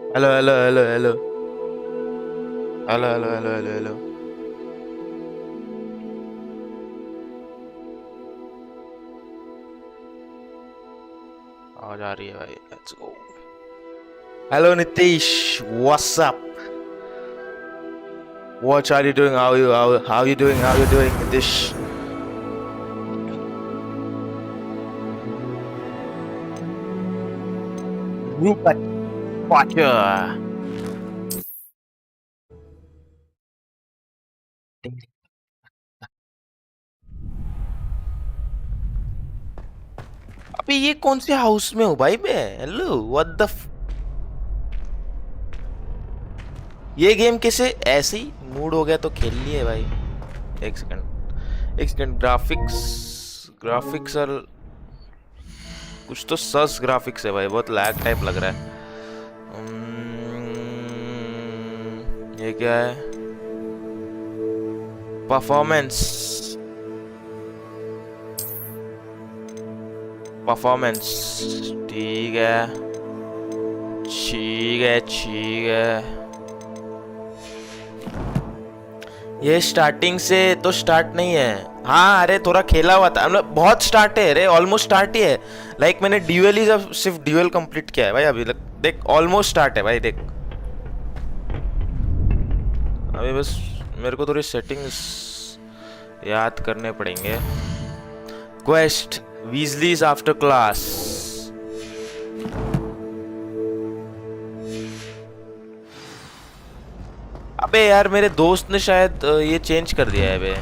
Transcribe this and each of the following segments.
Hello hello hello hello hello hello hello hello hello. आवाज आ रही है भाई, let's go. Hello Nitish, what's up? What are you doing? How you doing? How you doing, Nitish? Rupert Potter. अबे ये कौन से house में हूँ भाई मैं? हेलो, व्हाट द ये गेम कैसे ऐसे ही मूड हो गया तो खेल लिए भाई। एक सेकंड। ग्राफिक्स ग्राफिक्स और कुछ तो सस ग्राफिक्स है भाई, बहुत लैग टाइप लग रहा है। ये क्या है? परफॉर्मेंस परफॉर्मेंस ठीक है, ठीक है, ठीक है। ये स्टार्टिंग से तो स्टार्ट नहीं है। हाँ अरे थोड़ा खेला हुआ था, मतलब बहुत स्टार्ट है, अरे ऑलमोस्ट स्टार्ट ही है। लाइक मैंने ड्यूअल ही सिर्फ ड्यूअल कंप्लीट किया है भाई अभी। देख ऑलमोस्ट स्टार्ट है भाई, देख अभी बस मेरे को थोड़ी सेटिंग्स याद करने पड़ेंगे। Quest Weasleys after class. अबे यार मेरे दोस्त ने शायद ये चेंज कर दिया है बे।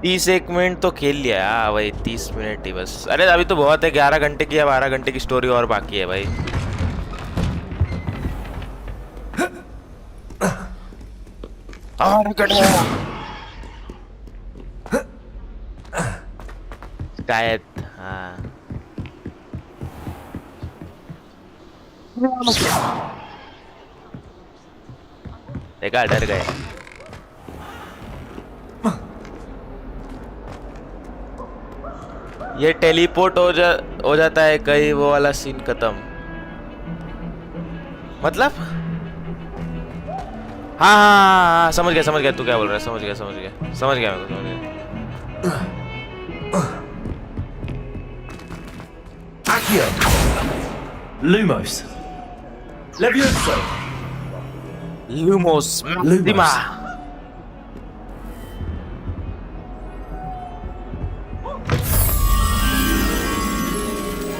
30 एक मिनट तो खेल लिया। हाँ भाई 30 मिनट ही बस। अरे अभी तो बहुत है, 11 घंटे की या 12 घंटे की स्टोरी और बाकी है भाई। और शायद हाँ। देखा, डर गए। ये टेलीपोर्ट हो जाता है कहीं, वो वाला सीन खत्म मतलब। हाँ हाँ हाँ हाँ, समझ गया तू क्या बोल रहा है। समझ गया मैं, समझ गया। Accio! Lumos! Levioso! Lumos Maxima. Lumos!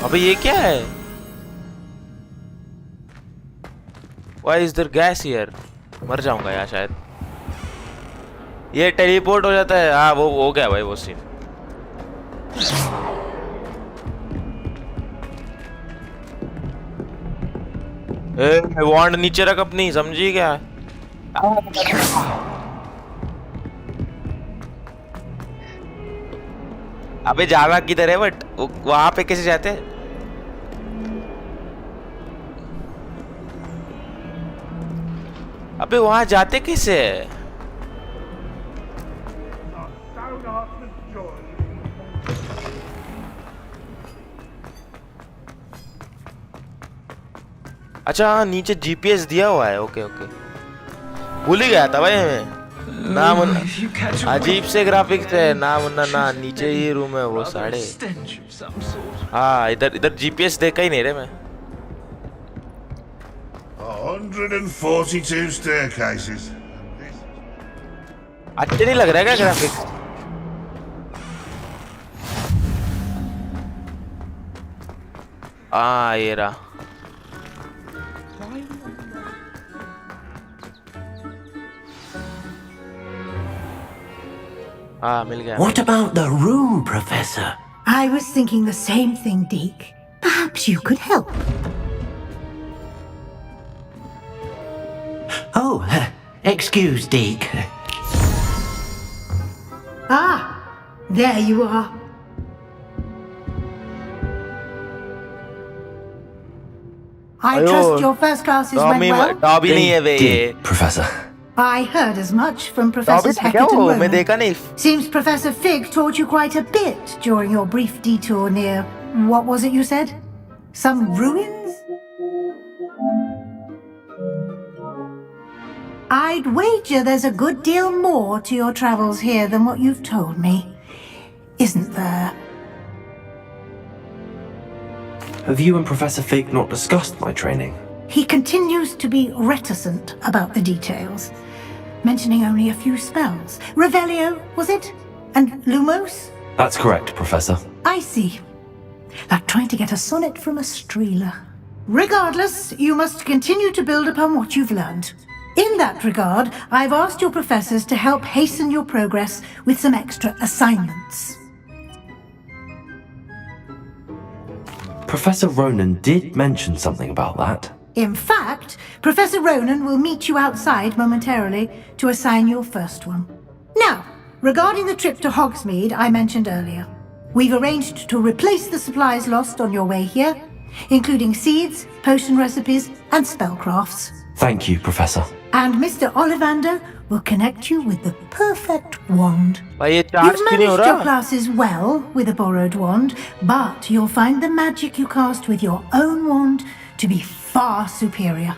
अबे ये क्या है? Why is there gas here? मर जाऊंगा यार शायद। ये टेलीपोर्ट हो जाता है। हाँ वो हो गया भाई वो सीन। ए वॉन्ड नीचे रख अपनी, समझी क्या? अबे जावा किधर है? बट वहां पे कैसे जाते हैं? अबे वहां जाते कैसे है? अच्छा हाँ, नीचे जीपीएस दिया हुआ है। ओके ओके, भूल ही गया था भाई मैं। ना मुन्ना, अजीब से ग्राफिक्स है। ना मुन्ना ना, नीचे ही रूम है वो साढ़े। हाँ इधर इधर जीपीएस देखा ही नहीं रे मैं। 142 staircases. अच्छे नहीं लग रहा है क्या ग्राफिक्स? हाँ ये रहा। हाँ मिल गया। What about the room, Professor? I was thinking the same thing, Deke. Perhaps you could help. Oh, excuse, Deke. Ah, there you are. I trust your first class is went well. Dobby नहीं है बे ये। Professor. I heard as much from dobby Professors था क्या Hecat and वो? मैं Ronan. देखा नहीं. Seems Professor Fig taught you quite a bit during your brief detour near... what was it you said? Some ruins? I'd wager there's a good deal more to your travels here than what you've told me. Isn't there? Have you and Professor Fig not discussed my training? He continues to be reticent about the details, mentioning only a few spells. Revelio, was it? And Lumos? That's correct, Professor. I see. Like trying to get a sonnet from a streeler. Regardless, you must continue to build upon what you've learned. In that regard, I've asked your professors to help hasten your progress with some extra assignments. Professor Ronan did mention something about that. In fact, Professor Ronan will meet you outside momentarily to assign your first one. Now, regarding the trip to Hogsmeade I mentioned earlier, we've arranged to replace the supplies lost on your way here, including seeds, potion recipes, and spellcrafts. Thank you, Professor. And Mr. Ollivander will connect you with the perfect wand. भाई ये charge You've क्यों नहीं हो managed your रहा? classes well with a borrowed wand, but you'll find the magic you cast with your own wand to be far superior.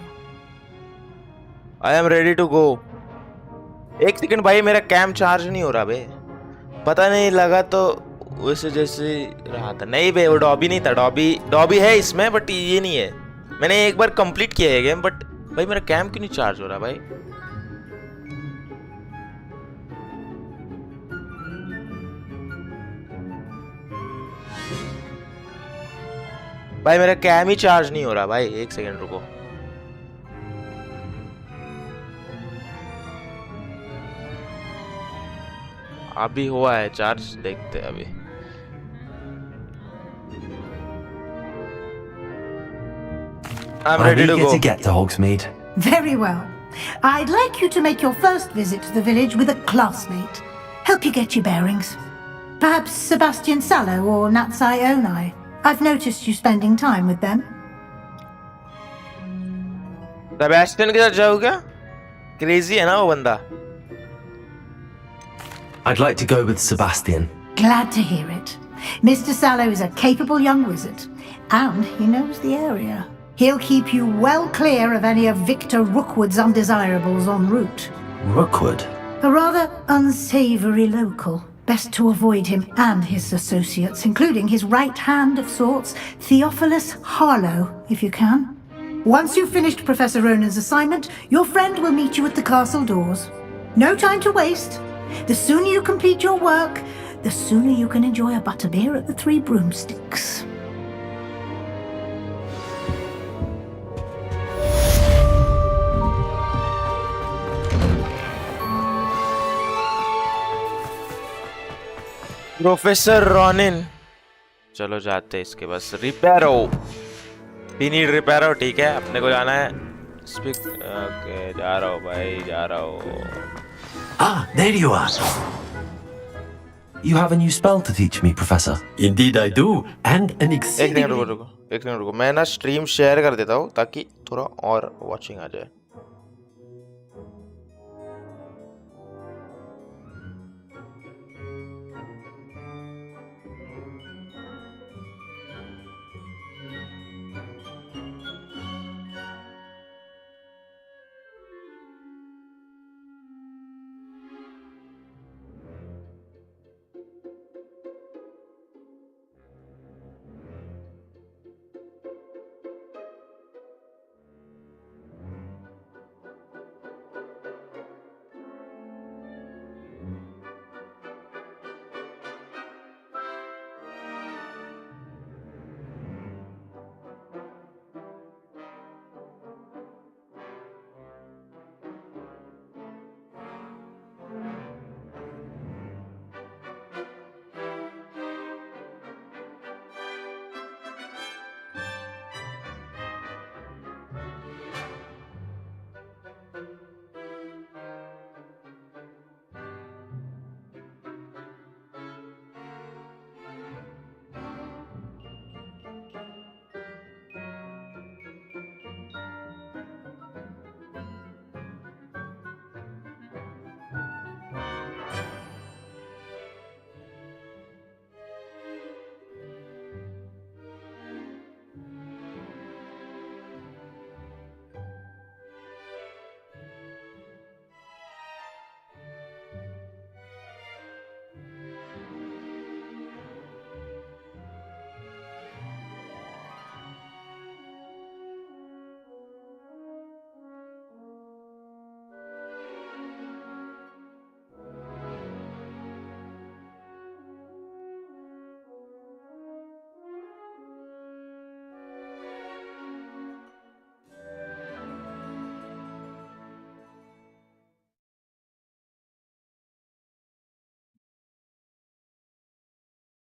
I am ready to go. एक second भाई, मेरा cam charge नहीं हो रहा बे. पता नहीं लगा तो वैसे जैसे रहा था. नहीं बे, वो डॉबी नहीं था. डॉबी है इसमें, बट ये नहीं है. मैंने एक बार कंप्लीट किया है गेम, बट भाई मेरा कैम क्यों नहीं चार्ज हो रहा भाई? भाई मेरा कैम ही चार्ज नहीं हो रहा भाई. एक सेकंड रुको. अभी हुआ है चार्ज, देखते हैं अभी. I'm ready to eager go. to get to Hogsmeade. Very well. I'd like you to make your first visit to the village with a classmate. Help you get your bearings. Perhaps Sebastian Sallow or Natsai Onai. I've noticed you spending time with them. Sebastian के साथ जाओ क्या? Crazy है ना वो बंदा. I'd like to go with Sebastian. Glad to hear it. Mr. Sallow is a capable young wizard, and he knows the area. He'll keep you well clear of any of Victor Rookwood's undesirables en route. Rookwood? A rather unsavory local. Best to avoid him and his associates, including his right hand of sorts, Theophilus Harlow, if you can. Once you've finished Professor Ronan's assignment, your friend will meet you at the castle doors. No time to waste. The sooner you complete your work, the sooner you can enjoy a butterbeer at the Three Broomsticks. Professor Ronen. चलो जाते हैं इसके बस. Reparo. We need Reparo. ठीक है, अपने को जाना है. स्पीक. ओके, जा रहा हूँ भाई, जा रहा हूँ. Ah, there you are. You have a new spell to teach me, Professor. Indeed I do, and an एक सेकंड रुको रुको, एक सेकंड रुको. मैं ना स्ट्रीम शेयर कर देता हूँ ताकि थोड़ा और वॉचिंग आ जाए.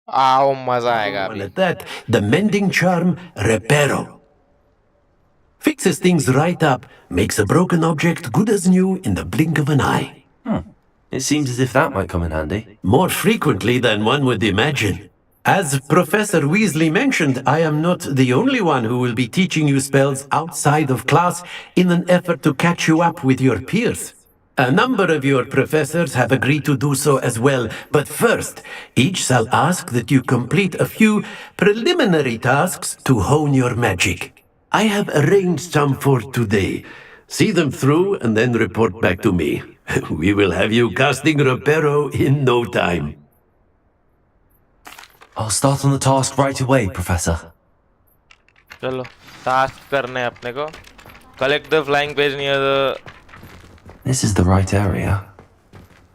आओ मजा आएगा And अभी. at that, the mending charm Reparo fixes things right up, makes a broken object good as new in the blink of an eye. It seems as if that might come in handy. More frequently than one would imagine. As Professor Weasley mentioned, I am not the only one who will be teaching you spells outside of class in an effort to catch you up with your peers. A number of your professors have agreed to do so as well, but first, each shall ask that you complete a few preliminary tasks to hone your magic. I have arranged some for today. See them through and then report back to me. We will have you casting Reparo in no time. I'll start on the task right away, Professor. चलो task करने हैं अपने को. Collect the flying page near the. This is the right area.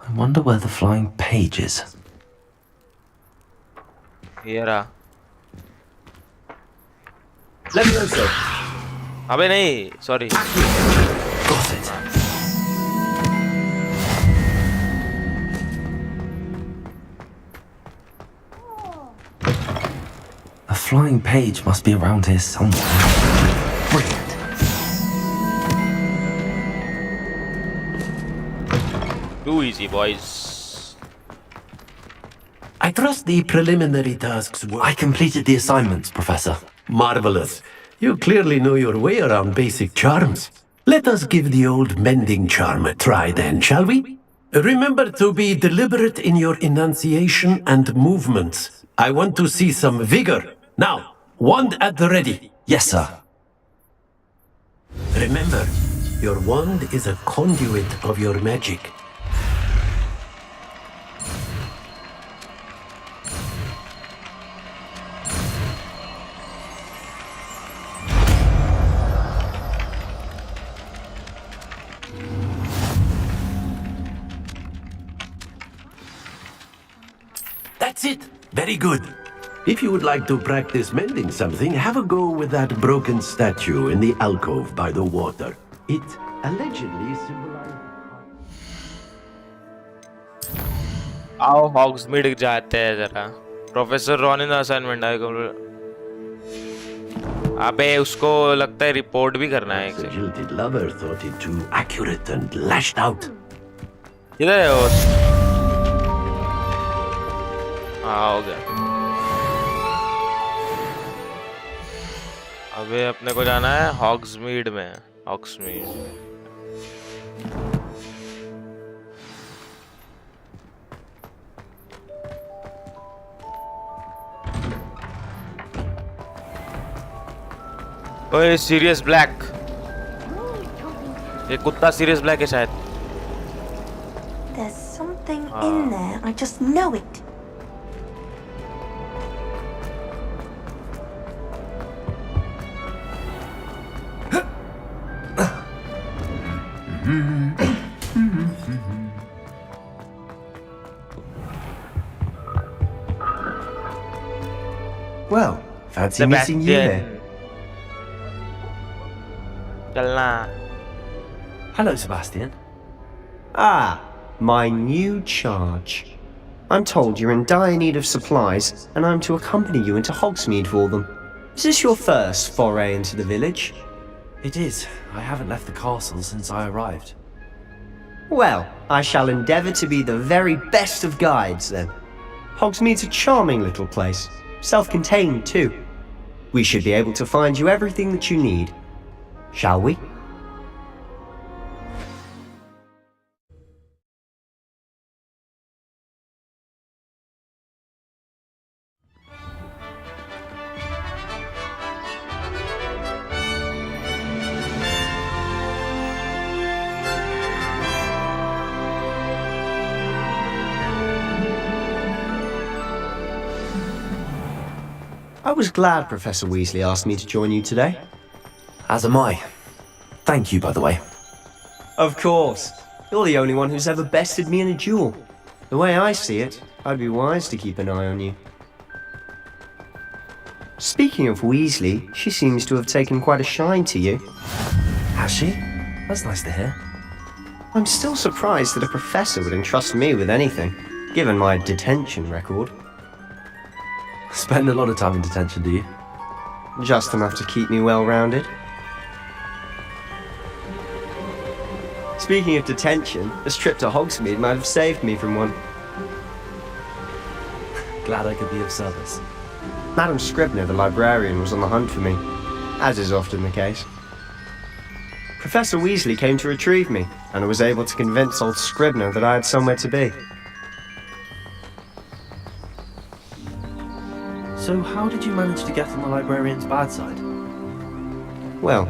I wonder where the flying page is. ये रहा. Levioso. अबे नहीं, sorry. Got it. A flying page must be around here somewhere. Brilliant. Too easy, boys. I trust the preliminary tasks were I completed the assignments, Professor. marvelous. You clearly know your way around basic charms. Let us give the old mending charm a try then, shall we? Remember to be deliberate in your enunciation and movements. I want to see some vigor. Now, wand at the ready. Yes, sir. Remember, your wand is a conduit of your magic. That's it. Very good. If you would like to practice mending something, have a go with that broken statue in the alcove by the water. It allegedly symbolizes... आओ हॉग्समीड जाते हैं जरा. Professor Ronin assignment है. अबे उसको लगता है report भी करना है. The jilted lover thought it too accurate and lashed out. इधर है वो. हाँ हो गया. अबे अपने को जाना है हॉग्समीड में. हॉग्समीड. ओए सीरियस ब्लैक. ये कुत्ता सीरियस ब्लैक है शायद. There's something in there. I just know it. Well, fancy meeting you here. चलना. Hello, Sebastian. Ah, my new charge. I'm told you're in dire need of supplies, and I'm to accompany you into Hogsmeade for them. Is this your first foray into the village? It is. I haven't left the castle since I arrived. Well, I shall endeavour to be the very best of guides, then. Hogsmeade's a charming little place, self-contained too. We should be able to find you everything that you need. Shall we? I was glad Professor Weasley asked me to join you today. As am I. Thank you, by the way. Of course. You're the only one who's ever bested me in a duel. The way I see it, I'd be wise to keep an eye on you. Speaking of Weasley, she seems to have taken quite a shine to you. Has she? That's nice to hear. I'm still surprised that a professor would entrust me with anything, given my detention record. Spend a lot of time in detention, do you? Just enough to keep me well-rounded. Speaking of detention, this trip to Hogsmeade might have saved me from one. Glad I could be of service. Madam Scribner, the librarian, was on the hunt for me, as is often the case. Professor Weasley came to retrieve me, and I was able to convince old Scribner that I had somewhere to be. So how did you manage to get on the librarian's bad side? Well,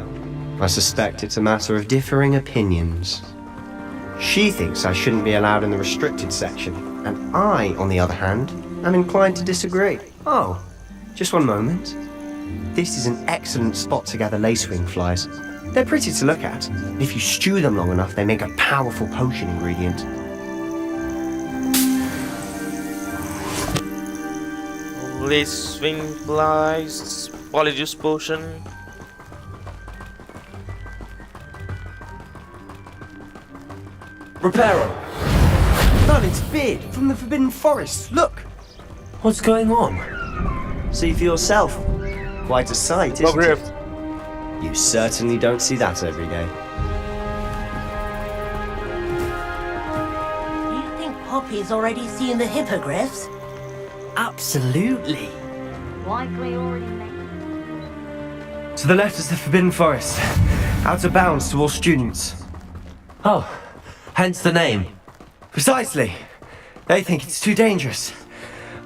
I suspect it's a matter of differing opinions. She thinks I shouldn't be allowed in the restricted section, and I, on the other hand, am inclined to disagree. Oh, just one moment. This is an excellent spot to gather lacewing flies. They're pretty to look at. If you stew them long enough, they make a powerful potion ingredient. Lacewing flies, Polyjuice potion. Reparo! Merlin's beard from the Forbidden Forest. Look! What's going on? See for yourself. Quite a sight, isn't Griff. it? You certainly don't see that every day. You think Poppy's already seen the hippogriffs? Absolutely. Likely already made. To the left is the Forbidden Forest. Out of bounds to all students. Oh, hence the name. Precisely. They think it's too dangerous.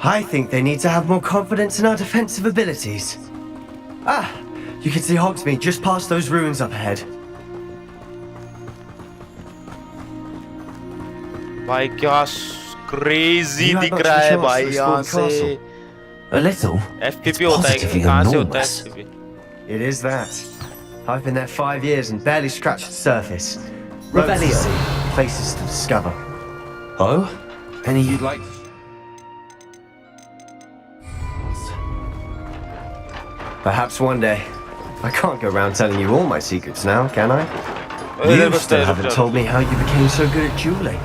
I think they need to have more confidence in our defensive abilities. Ah, you can see Hogsmeade just past those ruins up ahead. भाई क्या crazy You had दिख much रहा है chance भाई to यहाँ explore the से. A little. FPP It's होता है positively कहाँ से होता है enormous. FPP? It is that. I've been there 5 years and barely scratched the surface. Revelio. Roads to see, places to discover. Oh? Any you'd like? Perhaps one day. I can't go around telling you all my secrets now, can I? अरे You बस still रुक haven't जा, told me how you became so good at dueling.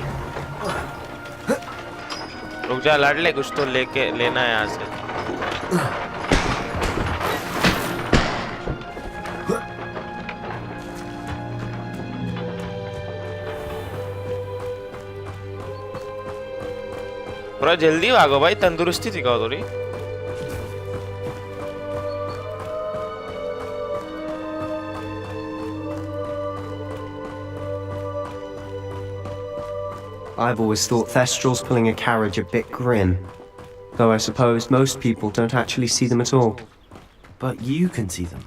रुक जा लाडले कुछ तो लेके लेना है यहाँ से. थोड़ा जल्दी भागो भाई तंदुरुस्ती दिखाओ थोड़ी. I've always thought Thestrals pulling a carriage a bit grim. Though I suppose most people don't actually see them at all. But you can see them.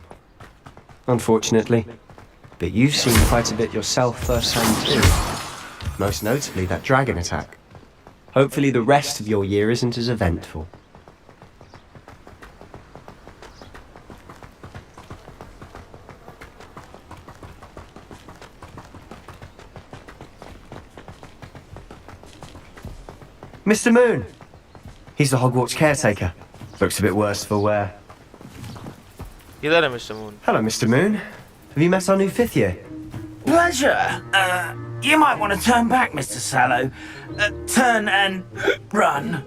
Unfortunately. But you've seen quite a bit yourself firsthand too. Most notably that dragon attack. Hopefully the rest of your year isn't as eventful. Mr. Moon! He's the Hogwarts caretaker. Looks a bit worse for wear. किधर है mister moon? Hello, Mr. Moon. Have you met our new fifth year? Pleasure. You might want to turn back, Mr. Sallow. Turn and run.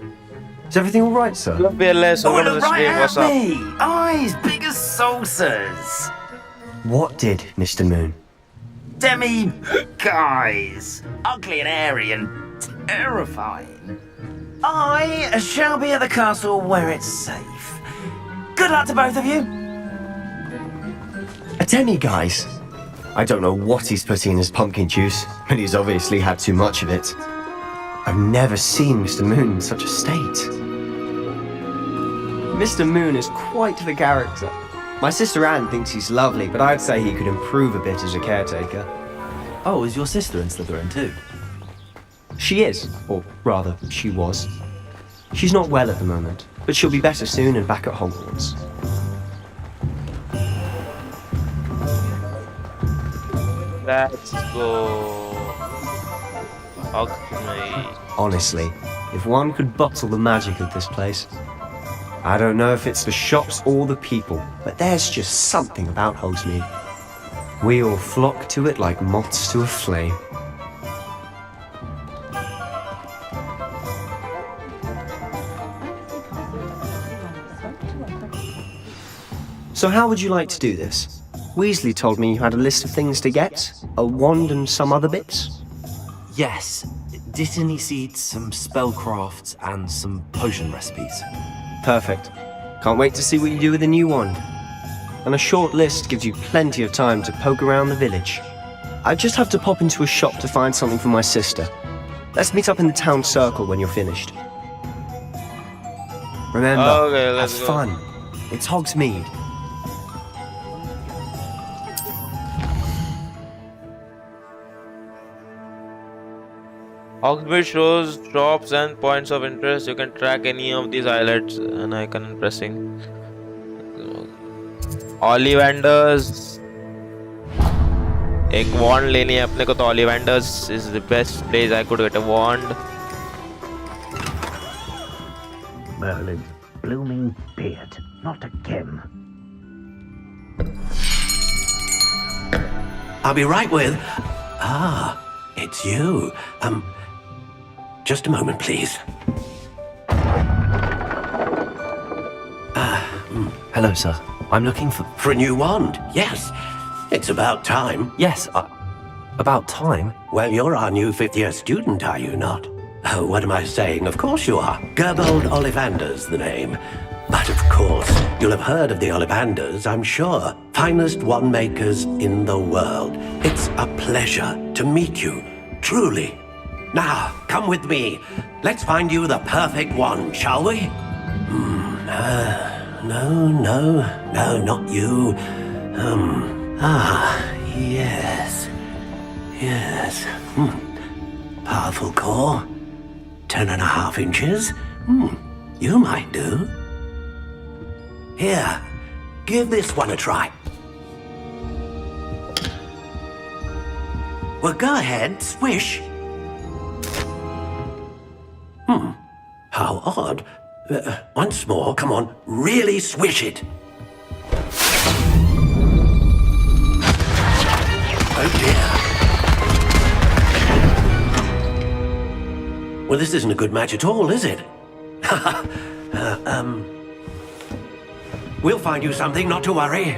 Is everything all right, sir? Fearless, Oh, over look the right stream. at What's up? me. Eyes big as saucers. What did, Mr. Moon? Demi guys. Ugly and airy and terrifying. I shall be at the castle where it's safe. Good luck to both of you. A demi-guise? I don't know what he's putting in his pumpkin juice, but he's obviously had too much of it. I've never seen Mr. Moon in such a state. Mr. Moon is quite the character. My sister Anne thinks he's lovely, but I'd say he could improve a bit as a caretaker. Oh, is your sister in Slytherin too? She is, or rather, she was. She's not well at the moment, but she'll be better soon and back at Hogwarts. Let's go. Hug me. Honestly, if one could bottle the magic of this place. I don't know if it's the shops or the people, but there's just something about Hogsmeade. We all flock to it like moths to a flame. So how would you like to do this? Weasley told me you had a list of things to get, a wand and some other bits. Yes, Dittany seeds, some spellcrafts, and some potion recipes. Perfect. Can't wait to see what you do with the new wand. And a short list gives you plenty of time to poke around the village. I just have to pop into a shop to find something for my sister. Let's meet up in the town circle when you're finished. Remember, Okay, have let's go. fun. It's Hogsmeade. Hogsmeade shows shops and points of interest. You can track any of these highlights and icon pressing. Ollivanders. एक wand लेनी है अपने को तो Ollivanders is the best place I could get a wand. Merlin's blooming beard. Not again. I'll be right with. Ah, it's you. Just a moment, please. Hello, sir. I'm looking for... For a new wand, yes. It's about time. Yes, about time. Well, you're our new fifth-year student, are you not? Oh, what am I saying? Of course you are. Gerbold Ollivander's the name. But of course, you'll have heard of the Ollivanders, I'm sure. Finest wand makers in the world. It's a pleasure to meet you, truly. Now, come with me. Let's find you the perfect wand, shall we? No, not you. Yes. Powerful core. 10.5 inches. You might do. Here, give this one a try. Well, go ahead, swish. How odd. Once more, come on, really swish it. Oh dear. Well, this isn't a good match at all, is it? We'll find you something, not to worry.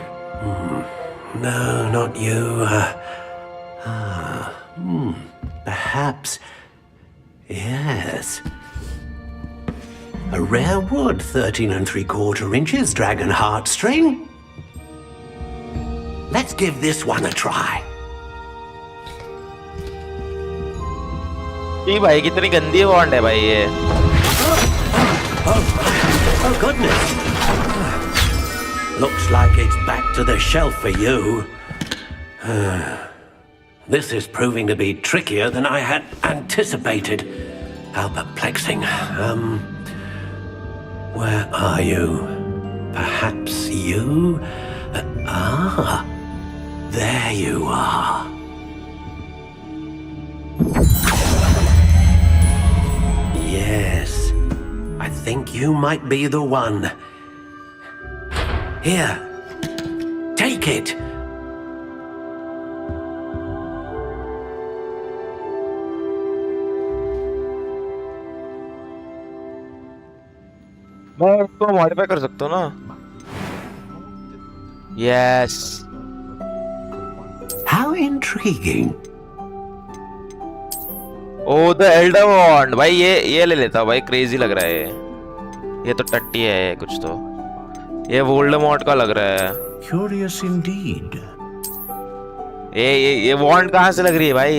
No, not you. Perhaps. Yes. A rare wood, 13 3/4 inches, dragon heartstring. Let's give this one a try. ये भाई कितनी गंदी wand है भाई ये. Oh, goodness. Looks like it's back to the shelf for you. This is proving to be trickier than I had anticipated. How perplexing. Where are you? Perhaps you? There you are. Yes, I think you might be the one. Here, take it. मैं इसको modify कर सकता हूँ ना. Yes. How intriguing. Oh, the Elder Wand. भाई ये ले लेता हूँ भाई. क्रेजी लग रहा है ये तो टट्टी है कुछ तो. ये वोल्डेमॉर्ट का लग रहा है. Curious indeed. ये वॉन्ड कहाँ से लग रही है भाई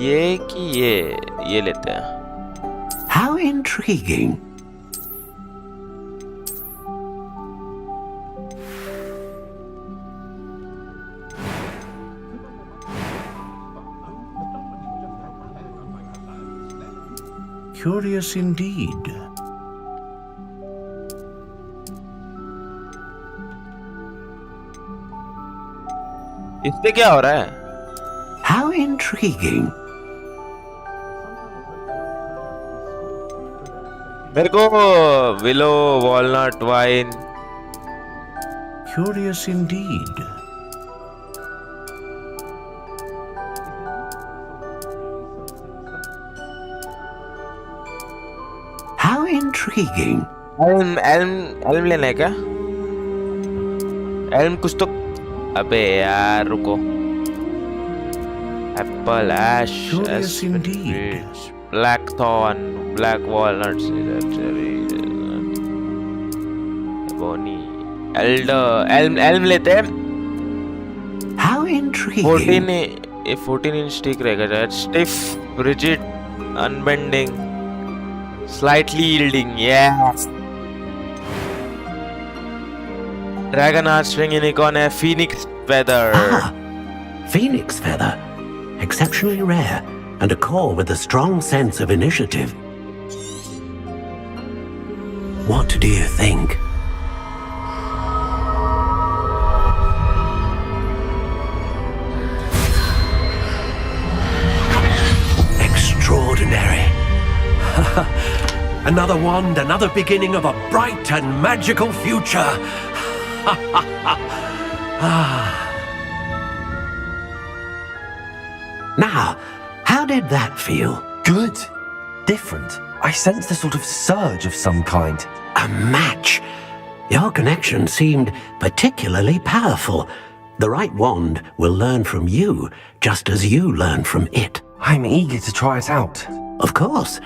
ये कि ये लेते हैं. How intriguing. Curious indeed. इससे क्या हो रहा है? How intriguing. मेरे को willow walnut vine. Curious indeed. How intriguing. Elm लेना है क्या? एल्म कुछ तो अबे यार रुको apple ash Curious indeed. Blackthorn black walnuts ebony alder elm लेते हैं How 14 intriguing. ये 14 इंच ठीक रहेगा शायद stiff rigid unbending slightly yielding yes dragon heartstring unicorn है phoenix feather Ah, phoenix feather. Exceptionally rare, and a core with a strong sense of initiative. What do you think? Extraordinary. Another wand, another beginning of a bright and magical future. Now, how did that feel? Good. Different. I sensed a sort of surge of some kind. A match. Your connection seemed particularly powerful. The right wand will learn from you, just as you learn from it. I'm eager to try it out. Of course.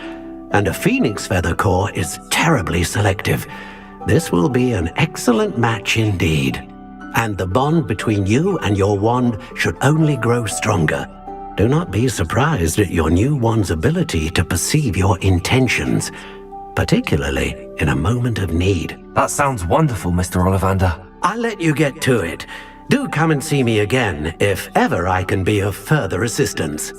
And a phoenix feather core is terribly selective. This will be an excellent match indeed. And the bond between you and your wand should only grow stronger. Do not be surprised at your new wand's ability to perceive your intentions, particularly in a moment of need. That sounds wonderful, Mr. Ollivander. I'll let you get to it. Do come and see me again if ever I can be of further assistance.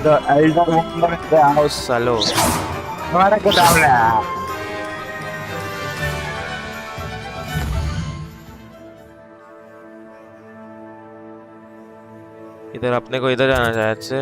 The elder woman in the house alone. हमारा क्या काम है? इधर अपने को इधर जाना शायद से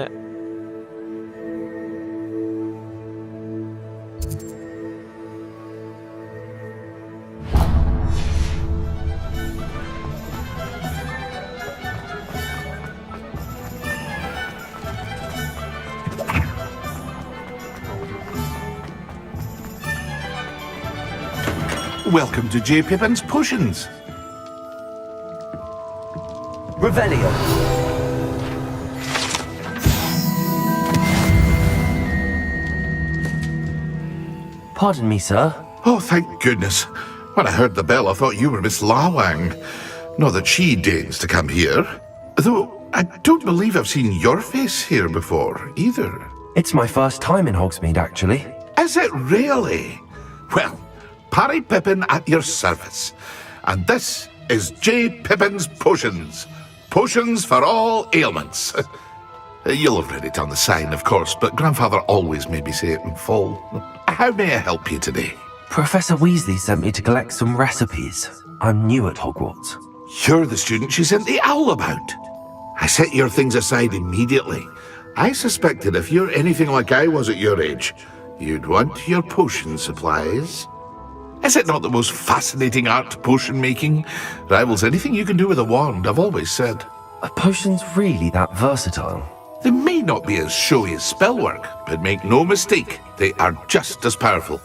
Welcome to J. Pippin's Potions. Revelio. Pardon me, sir. Oh, thank goodness. When I heard the bell, I thought you were Miss Lawang. Not that she deigns to come here. Though I don't believe I've seen your face here before, either. It's my first time in Hogsmeade, actually. Is it really? Well, Parry Pippin at your service. And this is J. Pippin's Potions. Potions for all ailments. You'll have read it on the sign, of course, but Grandfather always made me say it in full. How may I help you today? Professor Weasley sent me to collect some recipes. I'm new at Hogwarts. You're the student she sent the owl about. I set your things aside immediately. I suspected if you're anything like I was at your age, you'd want your potion supplies. Is it not the most fascinating art, potion making? Rivals anything you can do with a wand, I've always said. Are potions really that versatile? They may not be as showy as spellwork, but make no mistake, they are just as powerful.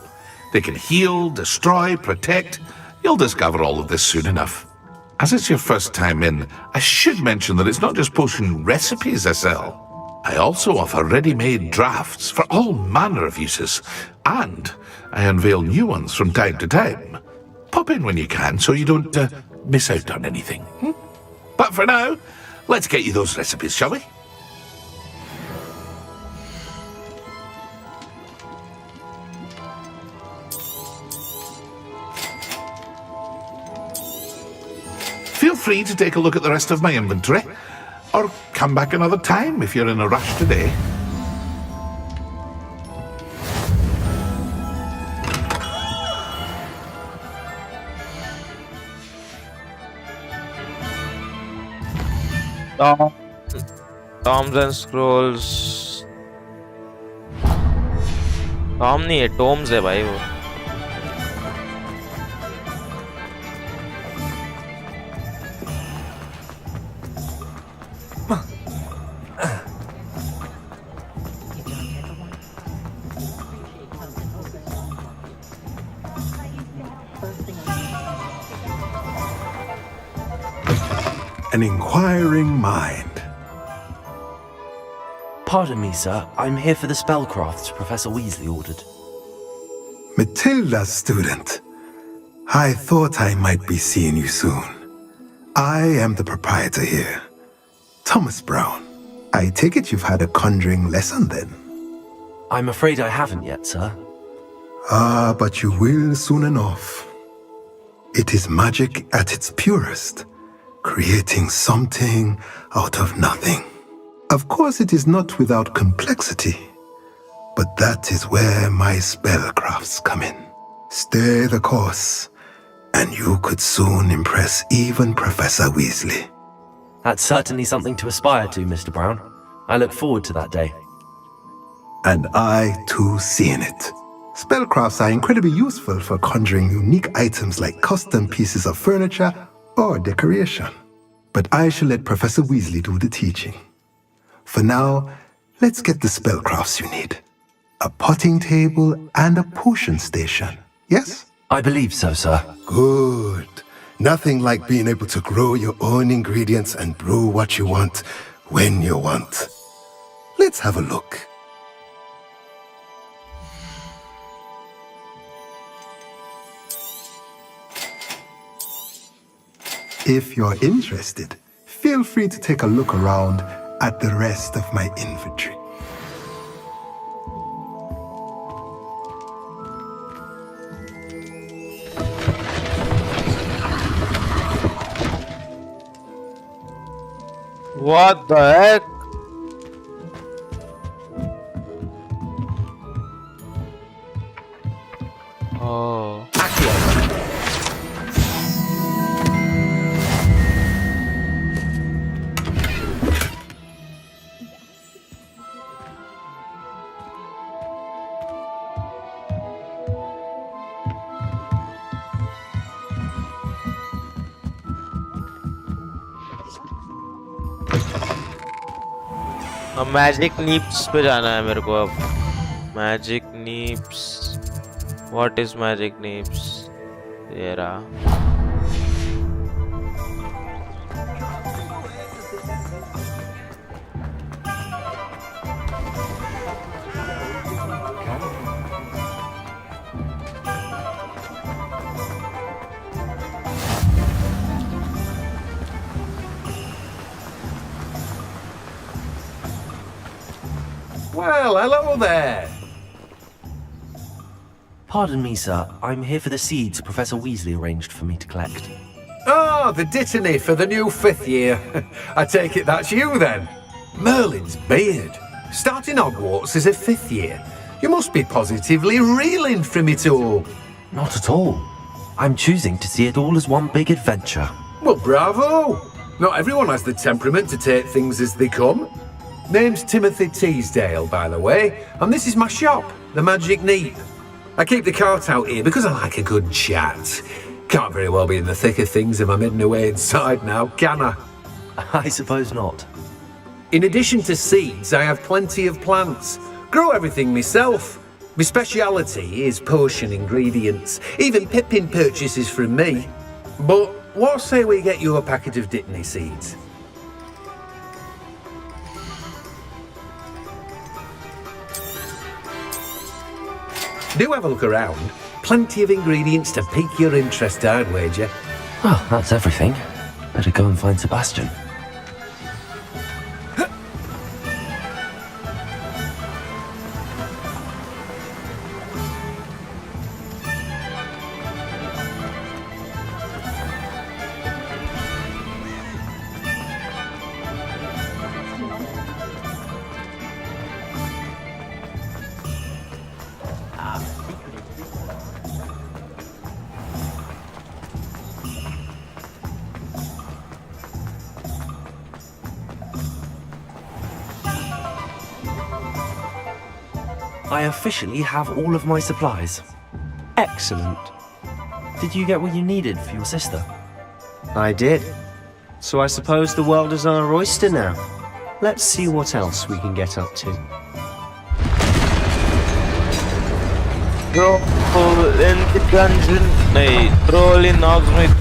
They can heal, destroy, protect. You'll discover all of this soon enough. As it's your first time in, I should mention that it's not just potion recipes I sell. I also offer ready-made drafts for all manner of uses, and I unveil new ones from time to time. Pop in when you can so you don't miss out on anything. But for now, let's get you those recipes, shall we? Feel free to take a look at the rest of my inventory, or come back another time if you're in a rush today. Toms and Scrolls. Tom नहीं है, Tomes है भाई वो. an inquiring mind. Pardon me, sir. I'm here for the spellcrafts Professor Weasley ordered. Matilda's student. I thought I might be seeing you soon. I am the proprietor here, Thomas Brown. I take it you've had a conjuring lesson then? I'm afraid I haven't yet, sir. Ah, but you will soon enough. It is magic at its purest, creating something out of nothing. Of course, it is not without complexity, but that is where my spellcrafts come in. Stay the course, and you could soon impress even Professor Weasley. That's certainly something to aspire to, Mr. Brown. I look forward to that day. And I, too, seeing it. Spellcrafts are incredibly useful for conjuring unique items like custom pieces of furniture or decoration. But I shall let Professor Weasley do the teaching. For now, let's get the spellcrafts you need. A potting table and a potion station, yes? I believe so, sir. Good. Nothing like being able to grow your own ingredients and brew what you want when you want. Let's have a look. If you're interested, feel free to take a look around at the rest of my inventory. What the heck? Oh. अब magic नीप्स पे जाना है मेरे को अब magic नीप्स what is magic नीप्स ये रहा Well, hello there. Pardon me, sir. I'm here for the seeds Professor Weasley arranged for me to collect. Ah, the dittany for the new 5th year. I take it that's you then. Merlin's beard. Starting Hogwarts as a 5th year. You must be positively reeling from it all. Not at all. I'm choosing to see it all as one big adventure. Well, bravo. Not everyone has the temperament to take things as they come. Name's Timothy Teasdale, by the way, and this is my shop, the Magic Neep. I keep the cart out here because I like a good chat. Can't very well be in the thick of things if I'm hidden away inside now, can I? I suppose not. In addition to seeds, I have plenty of plants. Grow everything myself. My speciality is potion ingredients. Even Pippin purchases from me. But what say we get you a packet of Dittany seeds? Do have a look around. Plenty of ingredients to pique your interest, I'd wager. Well, that's everything. Better go and find Sebastian. I officially have all of my supplies. Excellent. Did you get what you needed for your sister? I did. So I suppose the world is our oyster now. Let's see what else we can get up to. Troll in the dungeon. No, troll in Hogsmeade.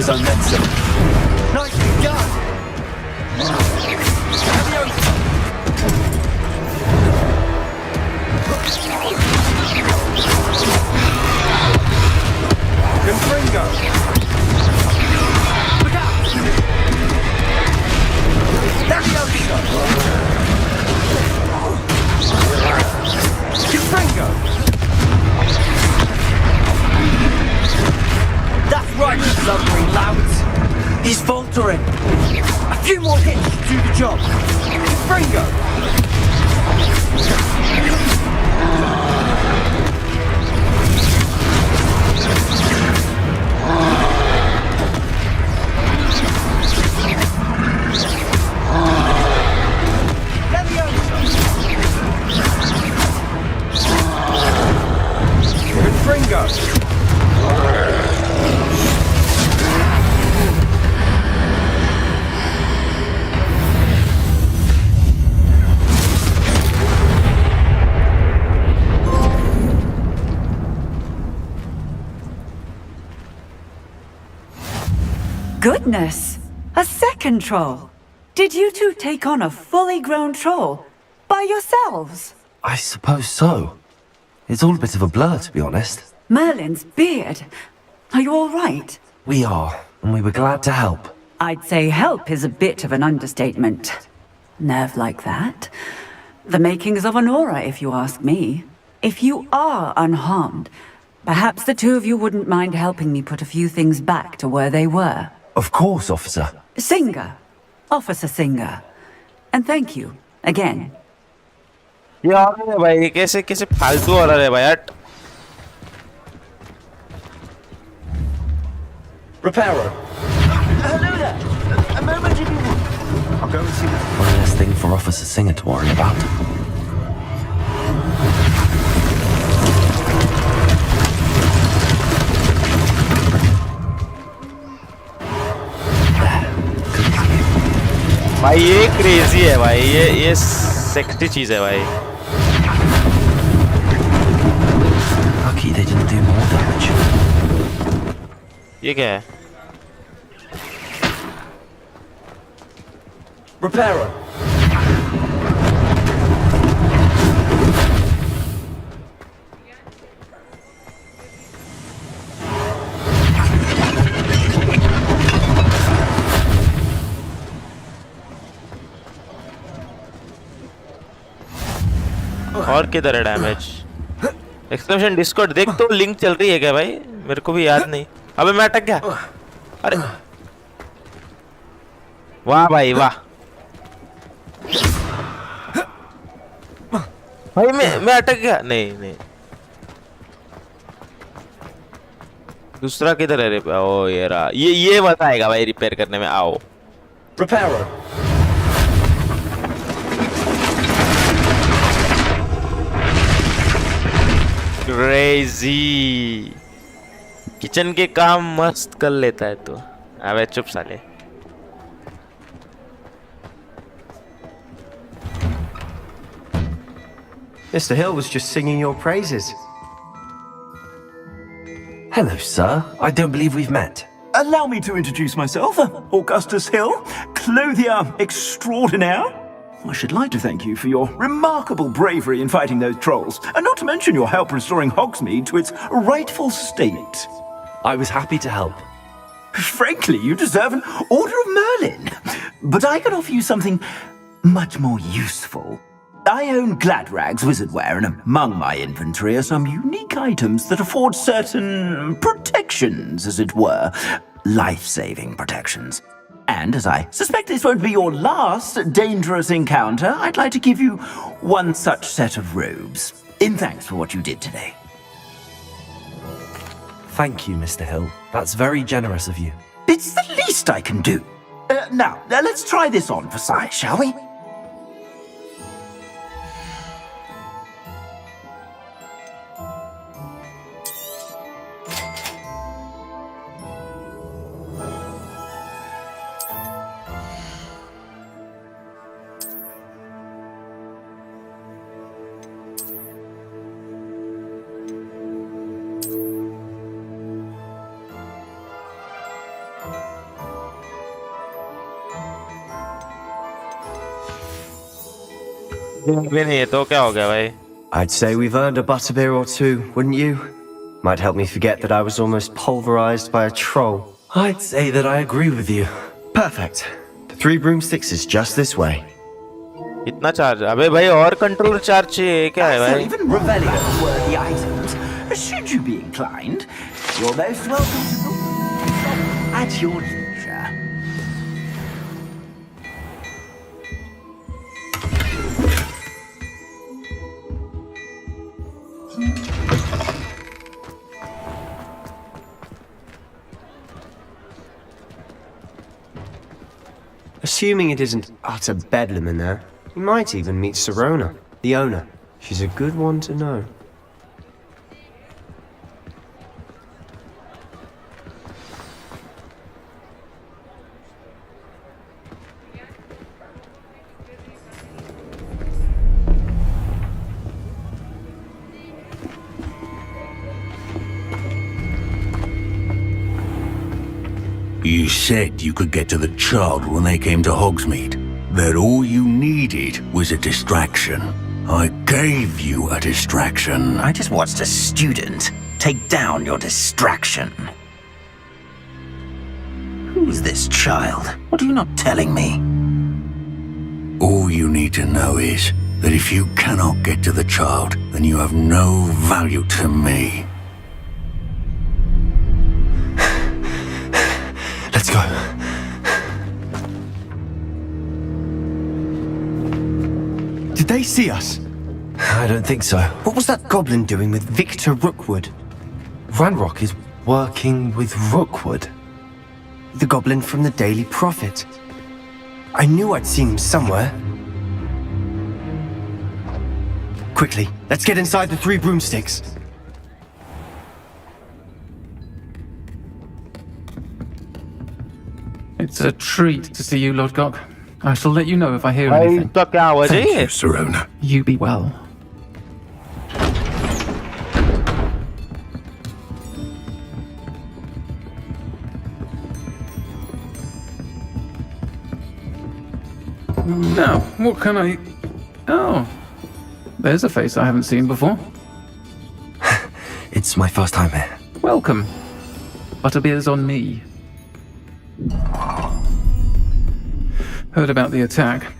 his own medicine. Nicely done! Confringo! Look out! Levioso! Confringo! That's right, you lumbering louts! He's faltering! A few more hits to do the job! Confringo! Confringo! Goodness! A second troll! Did you two take on a fully grown troll? By yourselves? I suppose so. It's all a bit of a blur, to be honest. Merlin's beard. Are you all right? We are, and we were glad to help. I'd say help is a bit of an understatement. Nerve like that? The makings of an aura, if you ask me. If you are unharmed, perhaps the two of you wouldn't mind helping me put a few things back to where they were. Of course, officer. Singer. Officer Singer. And thank you, again. ये और है भाई, ये कैसे कैसे फालतू order है भाई यार. Reparo. Hello there! A moment if you want. I'll go and see the... One less thing for Officer Singer to worry about. भाई ये क्रेजी है भाई, ये सेक्सी चीज है भाई. Lucky they didn't do more damage. ये क्या है? Reparo. और किधर है डैमेज? एक्सक्लेमेशन डिस्कॉर्ड देख तो, लिंक चल रही है क्या भाई? मेरे को भी याद नहीं. अबे मैं अटक गया. अरे वाह भाई वाह. भाई मैं अटक गया. नहीं दूसरा किधर है? ओ ये रहा. ये बताएगा भाई रिपेयर करने में. आओ. Reparo. क्रेजी. किचन के काम मस्त कर लेता है तो. अबे चुप साले. Mr. Hill was just singing your praises. Hello, sir. I don't believe we've met. Allow me to introduce myself, Augustus Hill, clothier extraordinaire. I should like to thank you for your remarkable bravery in fighting those trolls, and not to mention your help restoring Hogsmeade to its rightful state. I was happy to help. Frankly, you deserve an Order of Merlin. But I can offer you something much more useful. I own Gladrag's wizardware, and among my inventory are some unique items that afford certain protections, as it were. Life-saving protections. And as I suspect this won't be your last dangerous encounter, I'd like to give you one such set of robes, in thanks for what you did today. Thank you, Mr. Hill. That's very generous of you. It's the least I can do. Now, let's try this on for size, shall we? भी नहीं है तो क्या हो गया भाई? I'd say we've earned a butterbeer or two, wouldn't you? Might help me forget that I was almost pulverized by a troll. I'd say that I agree with you. Perfect. The 3 broomsticks is just this way. इतना charge? अबे भाई और controller charge चाहिए क्या है भाई? Even Revelio-worthy items. Should you be inclined, you're most welcome to look at your leisure. Assuming it isn't utter bedlam in there, you might even meet Sirona, the owner. She's a good one to know. You said you could get to the child when they came to Hogsmeade. That all you needed was a distraction. I gave you a distraction. I just watched a student take down your distraction. Who's this child? What are you not telling me? All you need to know is that if you cannot get to the child, then you have no value to me. Let's go. Did they see us? I don't think so. What was that goblin doing with Victor Rookwood? Ranrock is working with Rookwood. The goblin from the Daily Prophet. I knew I'd seen him somewhere. Quickly, let's get inside the 3 broomsticks. It's a treat to see you, Lodgok. I shall let you know if I hear anything. Thank you, Sirona. You be well. Now, what can I... Oh, there's a face I haven't seen before. It's my first time here. Welcome. Butterbeer's on me. Heard about the attack.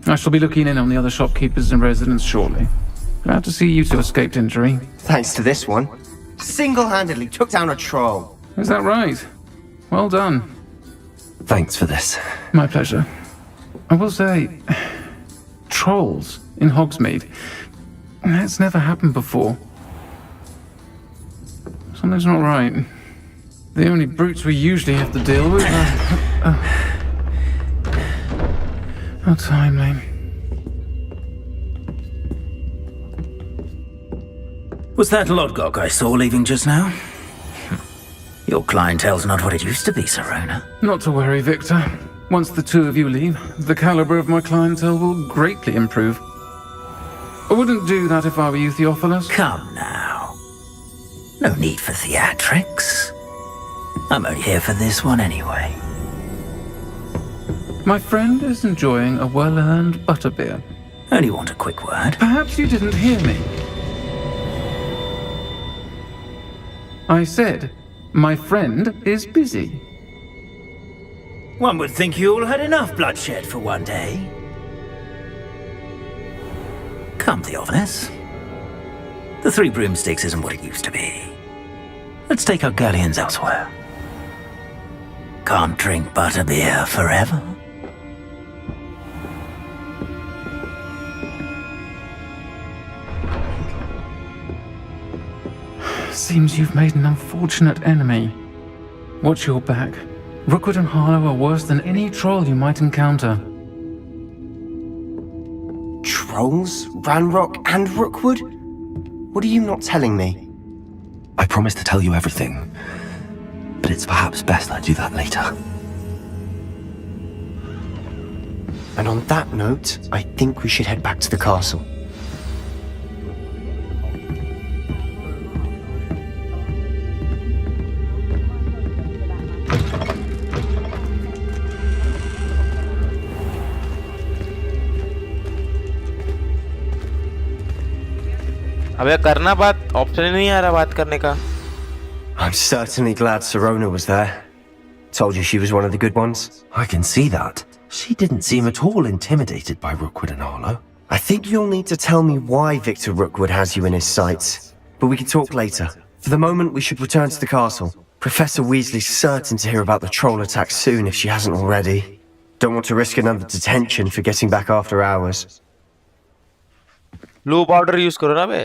I shall be looking in on the other shopkeepers and residents shortly. Glad to see you two escaped injury. Thanks to this one. Single-handedly took down a troll. Is that right? Well done. Thanks for this. My pleasure. I will say, trolls in Hogsmeade. That's never happened before. Something's not right. The only brutes we usually have to deal with are... How timely. Was that Lodgok I saw leaving just now? Your clientele's not what it used to be, Sirona. Not to worry, Victor. Once the 2 of you leave, the caliber of my clientele will greatly improve. I wouldn't do that if I were you, Theophilus. Come now. No need for theatrics. I'm only here for this one anyway. My friend is enjoying a well-earned butterbeer. Only want a quick word. Perhaps you didn't hear me. I said, my friend is busy. One would think you all had enough bloodshed for one day. Come, Theophilus. The 3 broomsticks isn't what it used to be. Let's take our galleons elsewhere. Can't drink butterbeer forever. Seems you've made an unfortunate enemy. Watch your back. Rookwood and Harlow are worse than any troll you might encounter. Trolls? Ranrock and Rookwood? What are you not telling me? I promise to tell you everything, but it's perhaps best I do that later. And on that note, I think we should head back to the castle. अबे करना बात, option ही नहीं आ रहा बात करने का. I'm certainly glad Sirona was there. Told you she was one of the good ones. I can see that. She didn't seem at all intimidated by Rookwood and Harlow. I think you'll need to tell me why Victor Rookwood has you in his sights. But we can talk later. For the moment, we should return to the castle. Professor Weasley's certain to hear about the troll attack soon if she hasn't already. Don't want to risk another detention for getting back after hours. Blue powder use करो ना बे.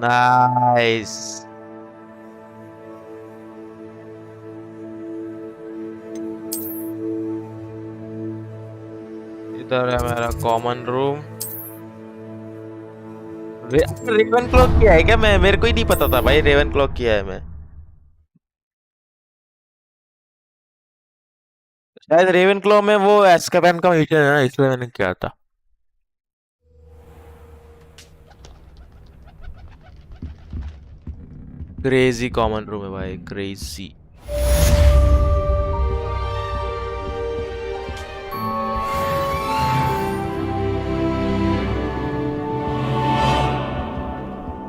Nice. इधर है मेरा common room. Raven clock किया है क्या? मैं मेरे को ही नहीं पता था भाई रेवन क्लॉक किया है मैं. शायद रेवन क्लॉ में वो एस्काबैन का मिशन है ना, इसलिए मैंने किया था. क्रेजी कॉमन रूम है भाई, क्रेजी.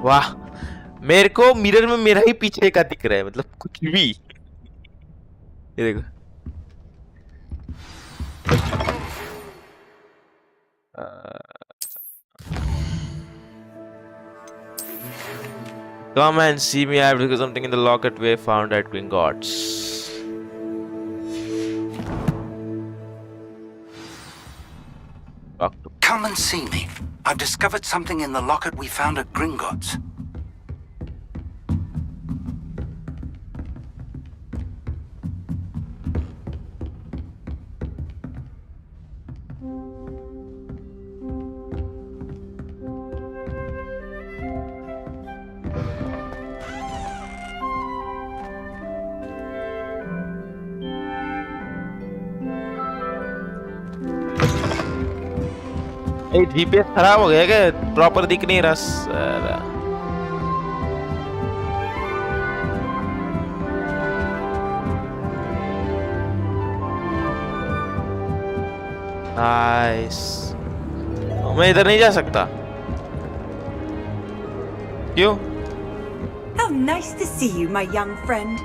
वाह, मेरे को मिरर में मेरा ही पीछे का दिख रहा है, मतलब कुछ भी. ये देखो. Come and see me. I have got something in the locket we found at Gringotts. Come and see me. I've discovered something in the locket we found at Gringotts. GPS खराब हो गया क्या? प्रॉपर दिख नहीं रहा. Nice. मैं इधर नहीं जा सकता. क्यों? How nice to see you, my young friend.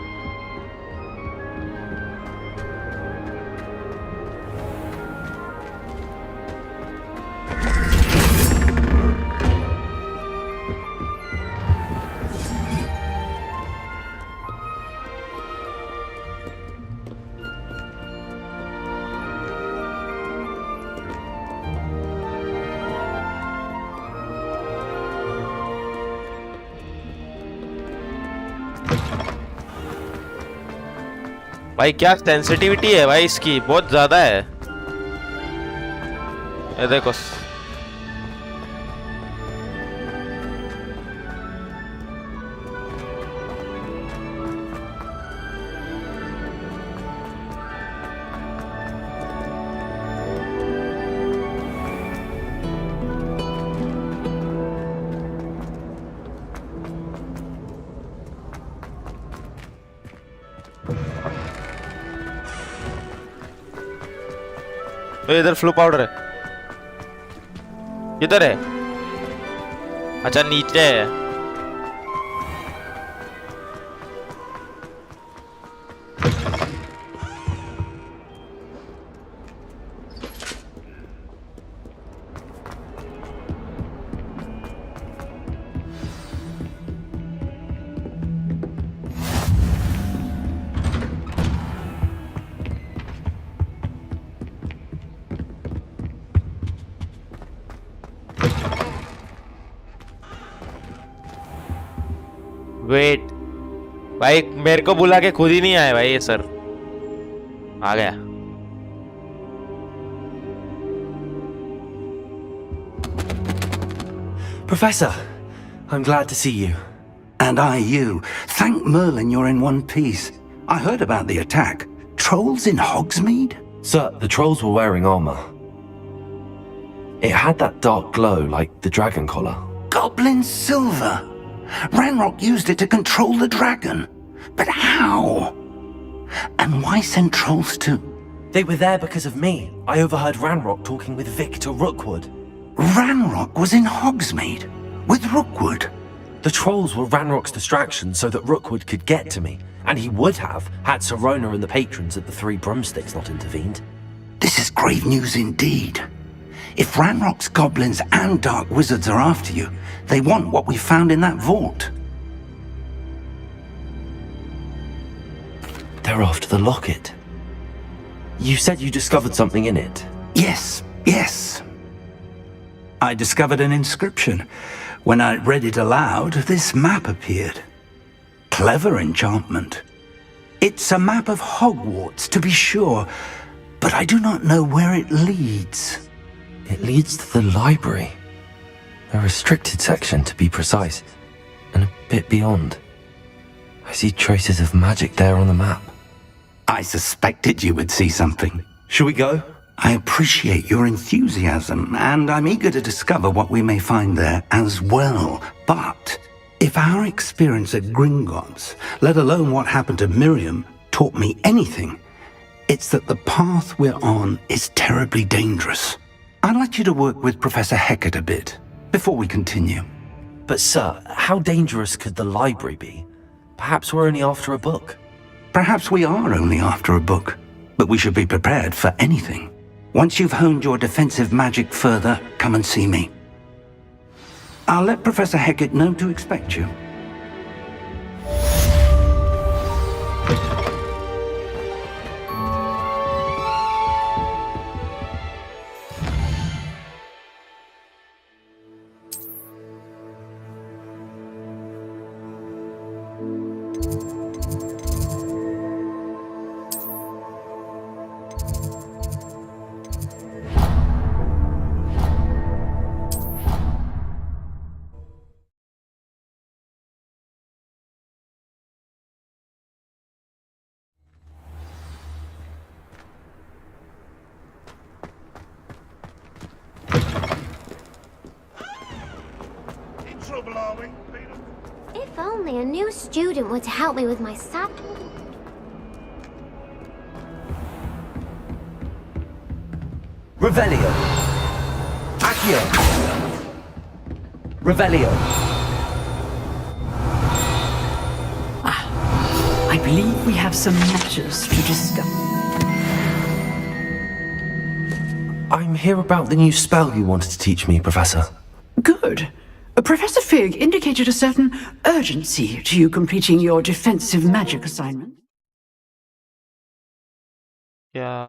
भाई क्या सेंसिटिविटी है भाई इसकी, बहुत ज्यादा है. ये देखो. इधर फ्लू पाउडर है. किधर है? अच्छा नीचे है. वेट भाई, मेरे को बुला के खुद ही नहीं आए भाई ये सर. आ गया. Professor, I'm glad to see you. And I you. Thank Merlin you're in one piece. I heard about the attack. Trolls in Hogsmeade? Sir, the trolls were wearing armor. It had that dark glow like the dragon collar. Goblin silver. Ranrock used it to control the dragon. But how? And why send trolls too? They were there because of me. I overheard Ranrock talking with Victor Rookwood. Ranrock was in Hogsmeade? With Rookwood? The trolls were Ranrock's distraction so that Rookwood could get to me, and he would have had Sirona and the patrons at the Three Broomsticks not intervened. This is grave news indeed. If Ranrock's goblins and dark wizards are after you, they want what we found in that vault. They're after the locket. You said you discovered something in it. Yes. I discovered an inscription. When I read it aloud, this map appeared. Clever enchantment. It's a map of Hogwarts, to be sure, but I do not know where it leads. It leads to the library. A restricted section, to be precise, and a bit beyond. I see traces of magic there on the map. I suspected you would see something. Shall we go? I appreciate your enthusiasm, and I'm eager to discover what we may find there as well. But if our experience at Gringotts, let alone what happened to Miriam, taught me anything, it's that the path we're on is terribly dangerous. I'd like you to work with Professor Hecat a bit, before we continue. But sir, how dangerous could the library be? Perhaps we're only after a book. Perhaps we are only after a book, but we should be prepared for anything. Once you've honed your defensive magic further, come and see me. I'll let Professor Hecat know to expect you. If only a new student were to help me with my sap. Revelio. Accio. Revelio. I believe we have some matters to discuss. I'm here about the new spell you wanted to teach me, Professor. Good. Professor Fig indicated a certain urgency to you completing your defensive magic assignment. Yeah.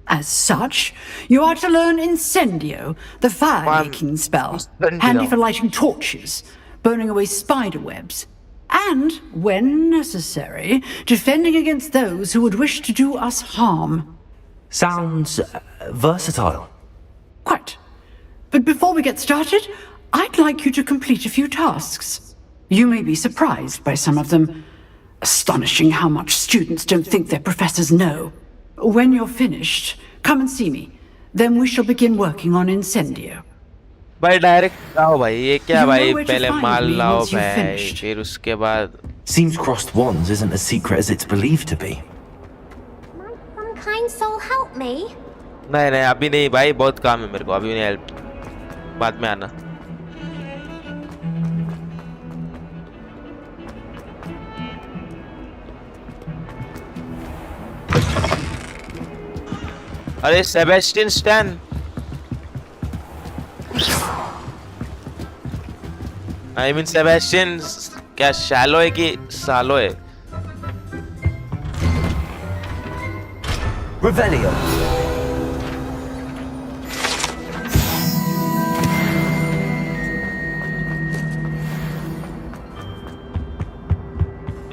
As such, you are to learn Incendio, the fire-making spell, handy for lighting torches, burning away spider webs, and, when necessary, defending against those who would wish to do us harm. Sounds versatile. Quite. But before we get started, I'd like you to complete a few tasks. You may be surprised by some of them. Astonishing how much students don't think their professors know. When you're finished, come and see me. Then we shall begin working on Incendio. भाई direct आओ भाई ये क्या भाई पहले माल लाओ भाई फिर उसके बाद Seems crossed wands isn't as secret as it's believed to be. Some kind soul help me. नहीं नहीं अभी नहीं भाई बहुत काम है मेरे को अभी नहीं हेल्प बाद में आना अरे Sebastian stand I mean Sebastian क्या शैलो है कि सालो है Revelio.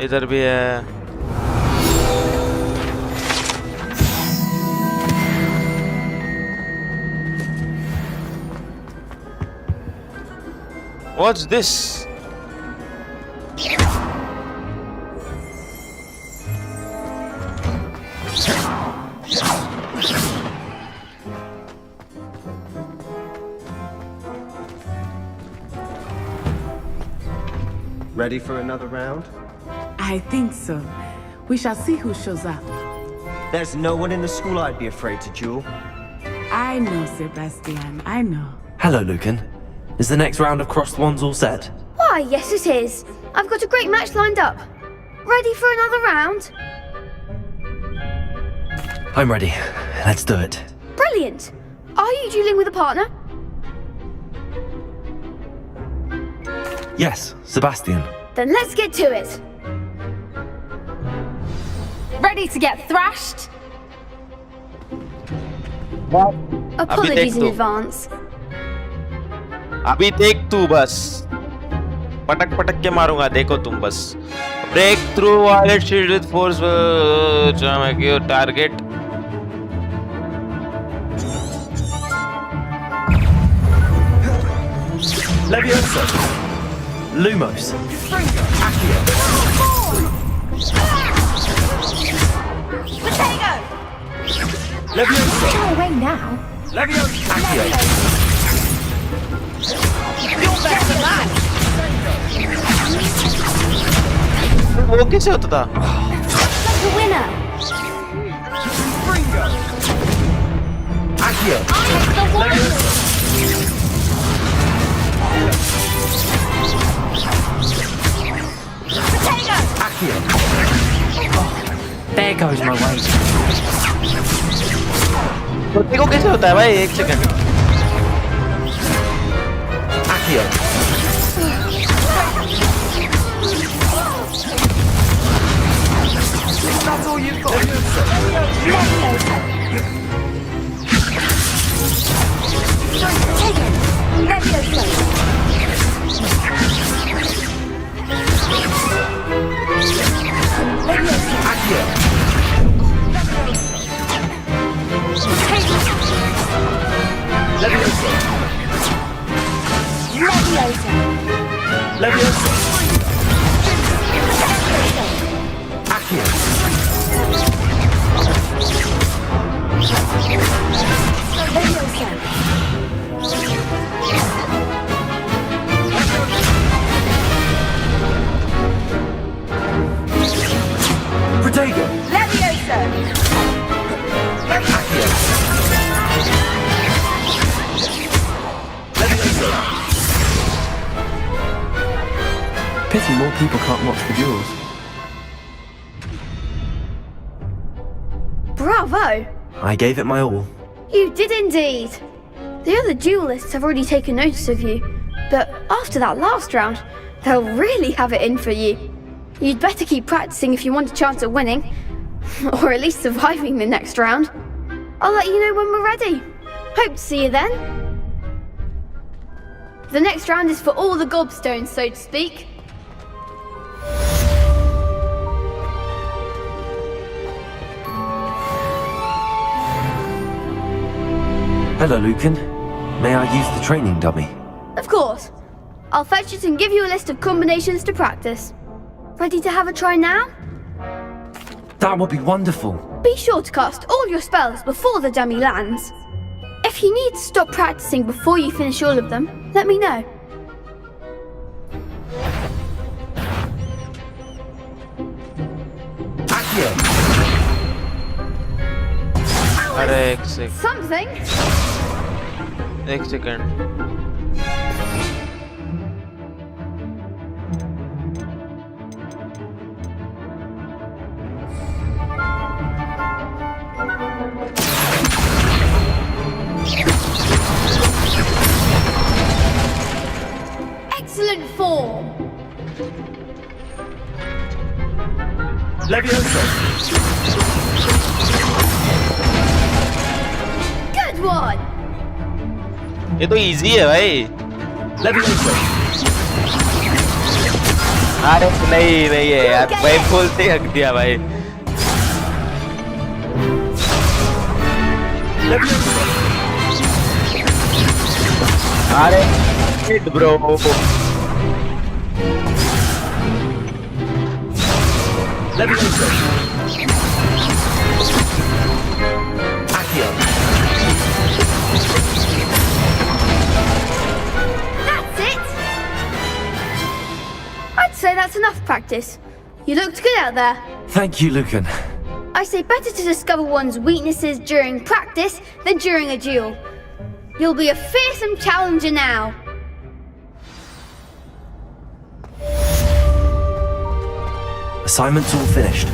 इधर भी है What's this? Ready for another round? I think so. We shall see who shows up. There's no one in the school I'd be afraid to duel. I know, Sebastian. I know. Hello, Lucan. Is the next round of Crossed Wands all set? Why, yes it is. I've got a great match lined up. Ready for another round? I'm ready. Let's do it. Brilliant. Are you dueling with a partner? Yes, Sebastian. Then let's get to it. Ready to get thrashed? Apologies in advance. अभी देख तू बस पटक पटक के मारूंगा देखो तुम बस break through violet shield with force target Leviosa. Lumos. Accio. Potato! Leviosa. Go away now. Leviosa. Accio. You're better than that. वो कैसे होता था? Like a winner. Accio. I'm the one. Potato! Accio. There goes my weight. देखो कैसे होता है भाई एक second Accio. That's all you've got. Leviosa. Accio. Protego. Leviosa! Accio. Leviosa. Pity more people can't watch the duels. Bravo! I gave it my all. You did indeed. The other duelists have already taken notice of you, but after that last round, they'll really have it in for you. You'd better keep practicing if you want a chance at winning, or at least surviving the next round. I'll let you know when we're ready. Hope to see you then. The next round is for all the gobstones, so to speak. Hello, Lucan. May I use the training dummy? Of course. I'll fetch it and give you a list of combinations to practice. Ready to have a try now? That would be wonderful. Be sure to cast all your spells before the dummy lands. If you need to stop practicing before you finish all of them, let me know. Accio. अरे एक second Something? एक second Excellent form. Leviosa. Good one. ये तो easy है भाई Leviosa. अरे नहीं है यार भाई बोलते हक दिया भाई Leviosa. अरे bro Leviosa. Accio. That's it! I'd say that's enough practice. You looked good out there. Thank you, Lucan. I say better to discover one's weaknesses during practice than during a duel. You'll be a fearsome challenger now. Assignment's all finished.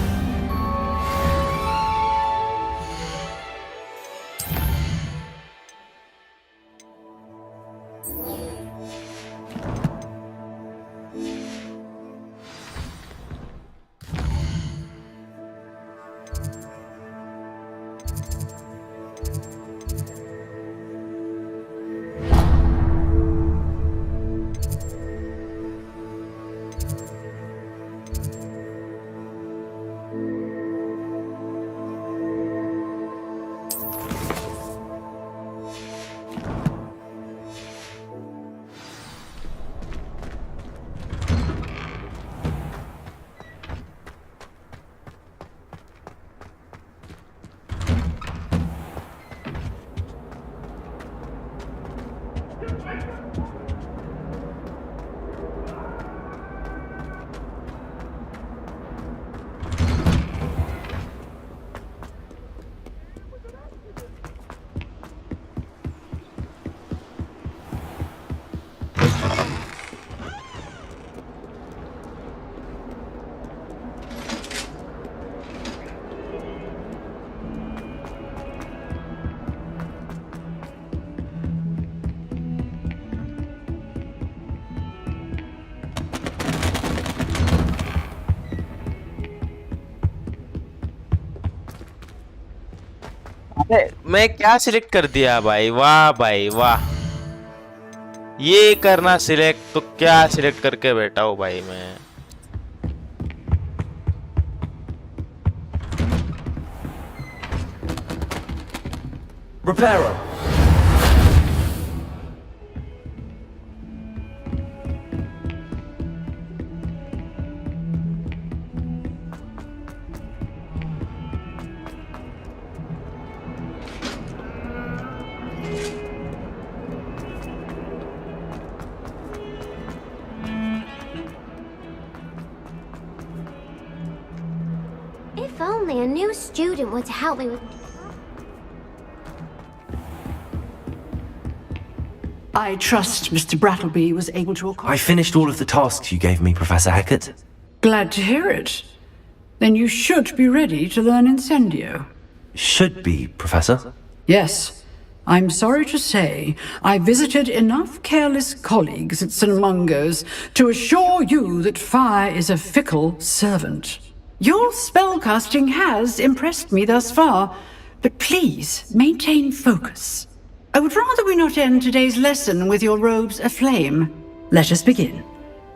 मैं क्या select कर दिया भाई, वाह भाई वाह। ये करना सिलेक्ट तो क्या सिलेक्ट करके बैठा हूँ भाई मैं। Reparo. If only a new student were to help me with... I trust Mr. Brattleby was able to accomplish... I finished all of the tasks you gave me, Professor Hackett. Glad to hear it. Then you should be ready to learn Incendio. Should be, Professor. Yes. I'm sorry to say, I visited enough careless colleagues at St. Mungo's to assure you that fire is a fickle servant. Your spellcasting has impressed me thus far, but please maintain focus. I would rather we not end today's lesson with your robes aflame. Let us begin.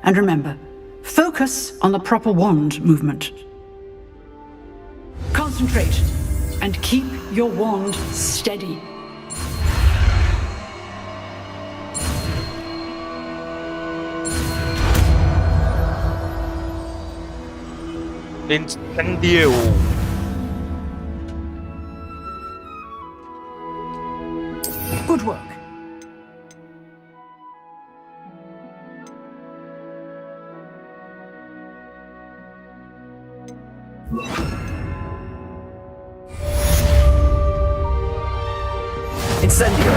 And remember, focus on the proper wand movement. Concentrate, and keep your wand steady. Incendio. Good work. Incendio.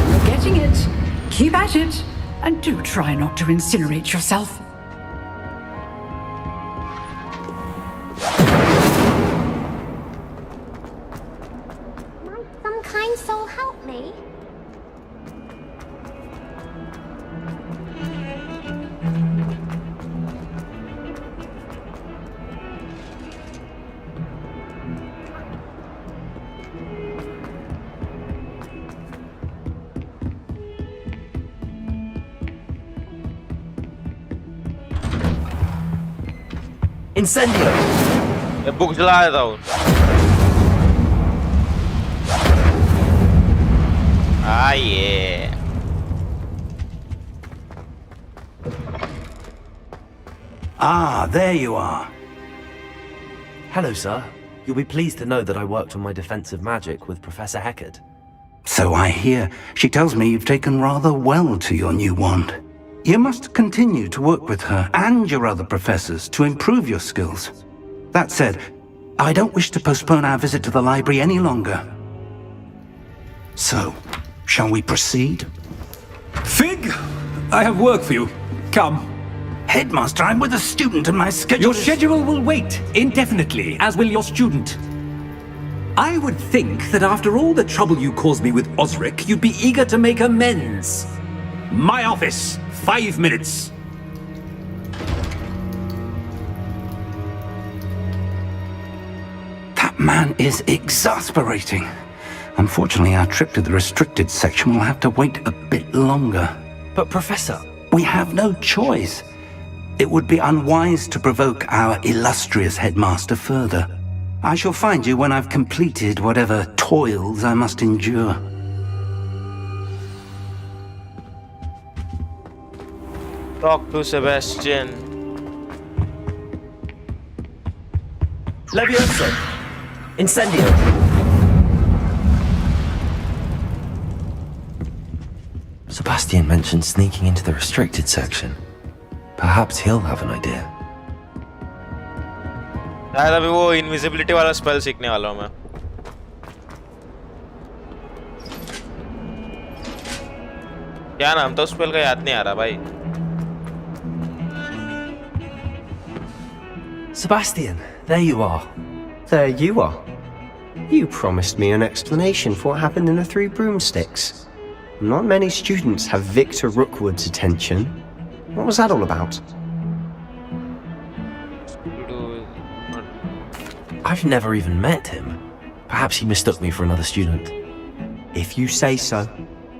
You're getting it. Keep at it. And do try not to incinerate yourself. Might some kind soul help me? Incendio! ये book जला देता हूँ। Yeah. Ah, there you are. Hello, sir. You'll be pleased to know that I worked on my defensive magic with Professor Heckard. So I hear. She tells me you've taken rather well to your new wand. You must continue to work with her and your other professors to improve your skills. That said, I don't wish to postpone our visit to the library any longer. So, shall we proceed? Fig, I have work for you. Come. Headmaster, I'm with a student and my schedule Your schedule will wait indefinitely, as will your student. I would think that after all the trouble you caused me with Osric, you'd be eager to make amends. My office, 5 minutes. That man is exasperating. Unfortunately, our trip to the restricted section will have to wait a bit longer. But Professor... We have no choice. It would be unwise to provoke our illustrious headmaster further. I shall find you when I've completed whatever toils I must endure. Talk to Sebastian. Levioso! Incendio! Sebastian mentioned sneaking into the restricted section. Perhaps he'll have an idea. शायद अभी वो invisibility वाला spell सीखने वाला हूँ मैं। क्या नाम था उस स्पेल का याद नहीं आ रहा भाई। Sebastian, there you are. There you are. You promised me an explanation for what happened in the Three Broomsticks. Not many students have Victor Rookwood's attention. What was that all about? I've never even met him. Perhaps he mistook me for another student. If you say so.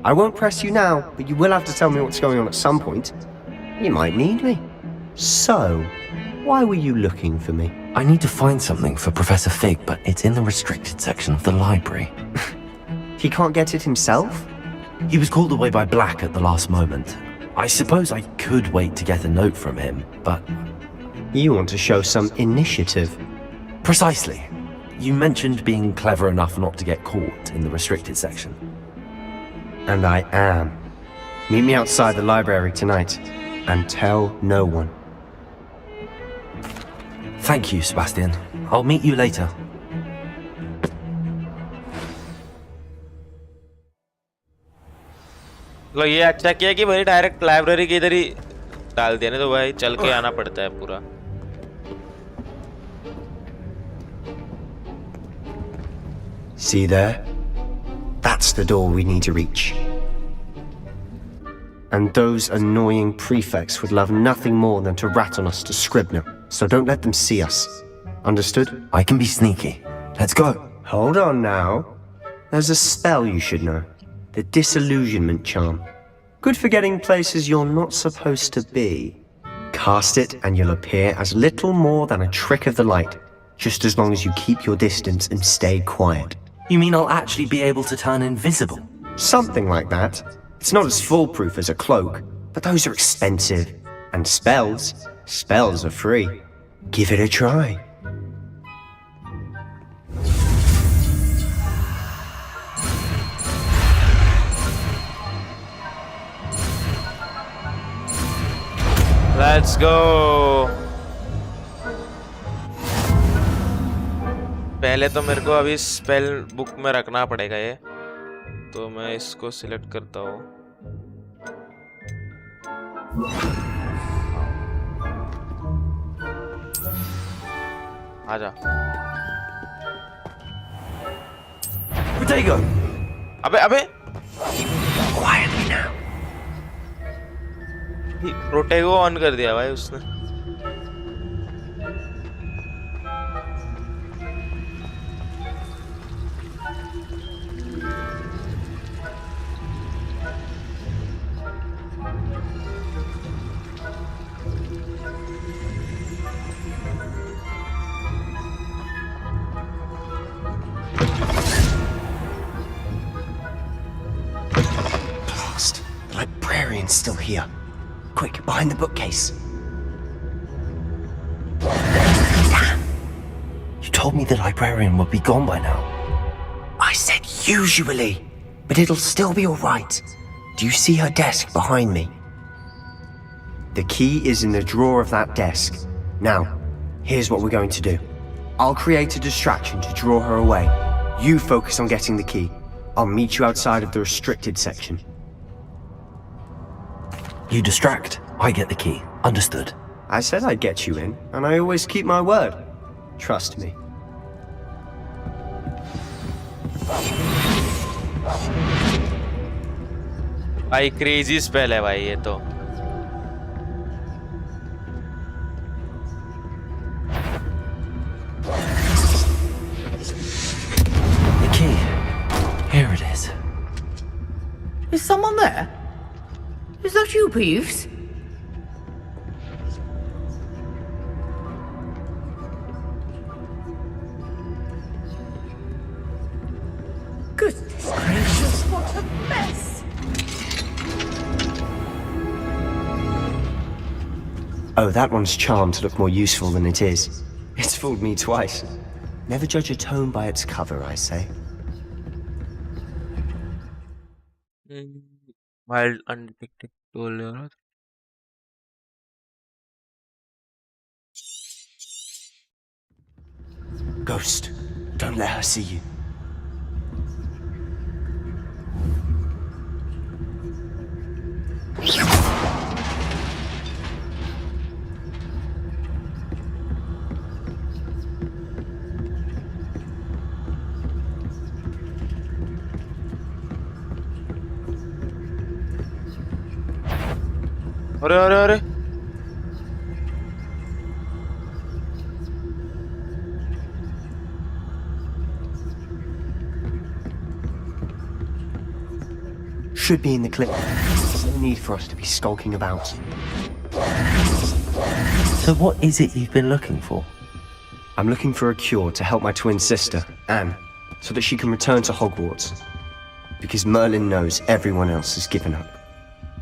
I won't press you now, but you will have to tell me what's going on at some point. You might need me. So, why were you looking for me? I need to find something for Professor Fig, but it's in the restricted section of the library. He can't get it himself? He was called away by Black at the last moment. I suppose I could wait to get a note from him, but... You want to show some initiative. Precisely. You mentioned being clever enough not to get caught in the restricted section. And I am. Meet me outside the library tonight, and tell no one. Thank you, Sebastian. I'll meet you later. लो ये अच्छा किया कि भाई direct library के इधर ही डाल दिया, नहीं तो भाई चल के आना पड़ता है पूरा। See there? That's the door we need to reach. And those annoying prefects would love nothing more than to rat on us to Scribner, so don't let them see us. Understood? I can be sneaky. Let's go. Hold on now. There's a spell you should know. The Disillusionment Charm. Good for getting places you're not supposed to be. Cast it and you'll appear as little more than a trick of the light, just as long as you keep your distance and stay quiet. You mean I'll actually be able to turn invisible? Something like that. It's not as foolproof as a cloak, but those are expensive. And spells are free. Give it a try. Let's go. पहले तो मेरे को अभी spell book में रखना पड़ेगा ये, तो मैं इसको सिलेक्ट करता हूँ। आजा। Protego. अबे Quietly now. प्रोटेगो ऑन कर दिया भाई उसने। still here. Quick, behind the bookcase. You told me the librarian would be gone by now. I said usually, but it'll still be all right. Do you see her desk behind me? The key is in the drawer of that desk. Now, here's what we're going to do. I'll create a distraction to draw her away. You focus on getting the key. I'll meet you outside of the restricted section. You distract, I get the key. Understood. I said I'd get you in, and I always keep my word. Trust me. भाई crazy spell है भाई ये तो। The key. Here it is. Is someone there? Is that you, Peeves? Goodness gracious, what a mess! Oh, that one's charmed to look more useful than it is. It's fooled me twice. Never judge a tome by its cover, I say. Mild undetected tolerance. Ghost, don't let her see you. अरे अरे अरे Should be in the clip. There's no need for us to be skulking about. So what is it you've been looking for? I'm looking for a cure to help my twin sister, Anne, so that she can return to Hogwarts. Because Merlin knows everyone else has given up.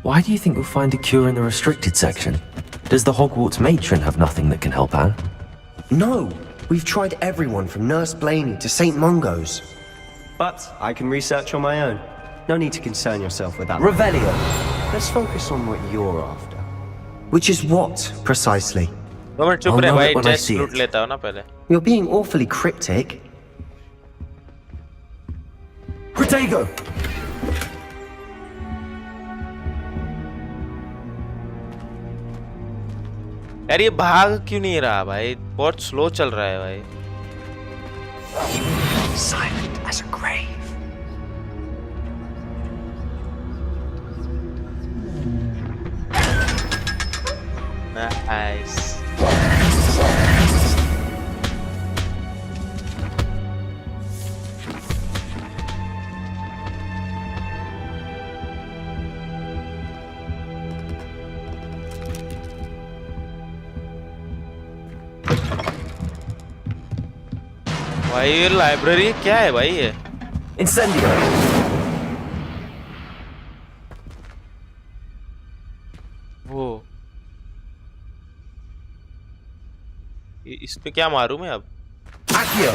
Why do you think we'll find a cure in the restricted section? Does the Hogwarts matron have nothing that can help Anne? No! We've tried everyone from Nurse Blaney to St. Mungo's. But I can research on my own. No need to concern yourself with that. Revelio! Let's focus on what you're after. Which is what, precisely? I'll know it when I see it. You're being awfully cryptic. Protego! यार ये भाग क्यों नहीं रहा भाई? बहुत slow चल रहा है भाई। Silent as a grave. Nice. भाई ये लाइब्रेरी क्या है भाई ये? Incendio. वो इसमें क्या मारूं मैं अब? Accio.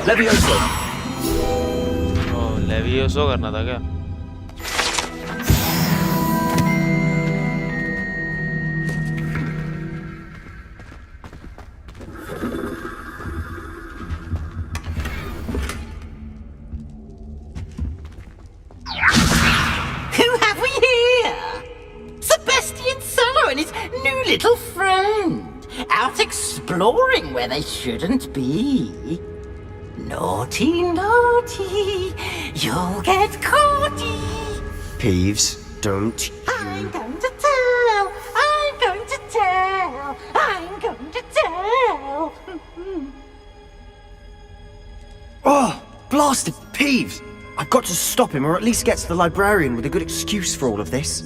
Levioso. ओह लेवियोसो करना था क्या? Who have we here? Sebastian Sallow and his new little friend. Out exploring where they shouldn't be. Naughty, naughty. You'll get caughty. Peeves, don't you... I'm going to tell. I'm going to tell. I'm going to tell. Oh, blasted Peeves! I've got to stop him, or at least get to the librarian with a good excuse for all of this.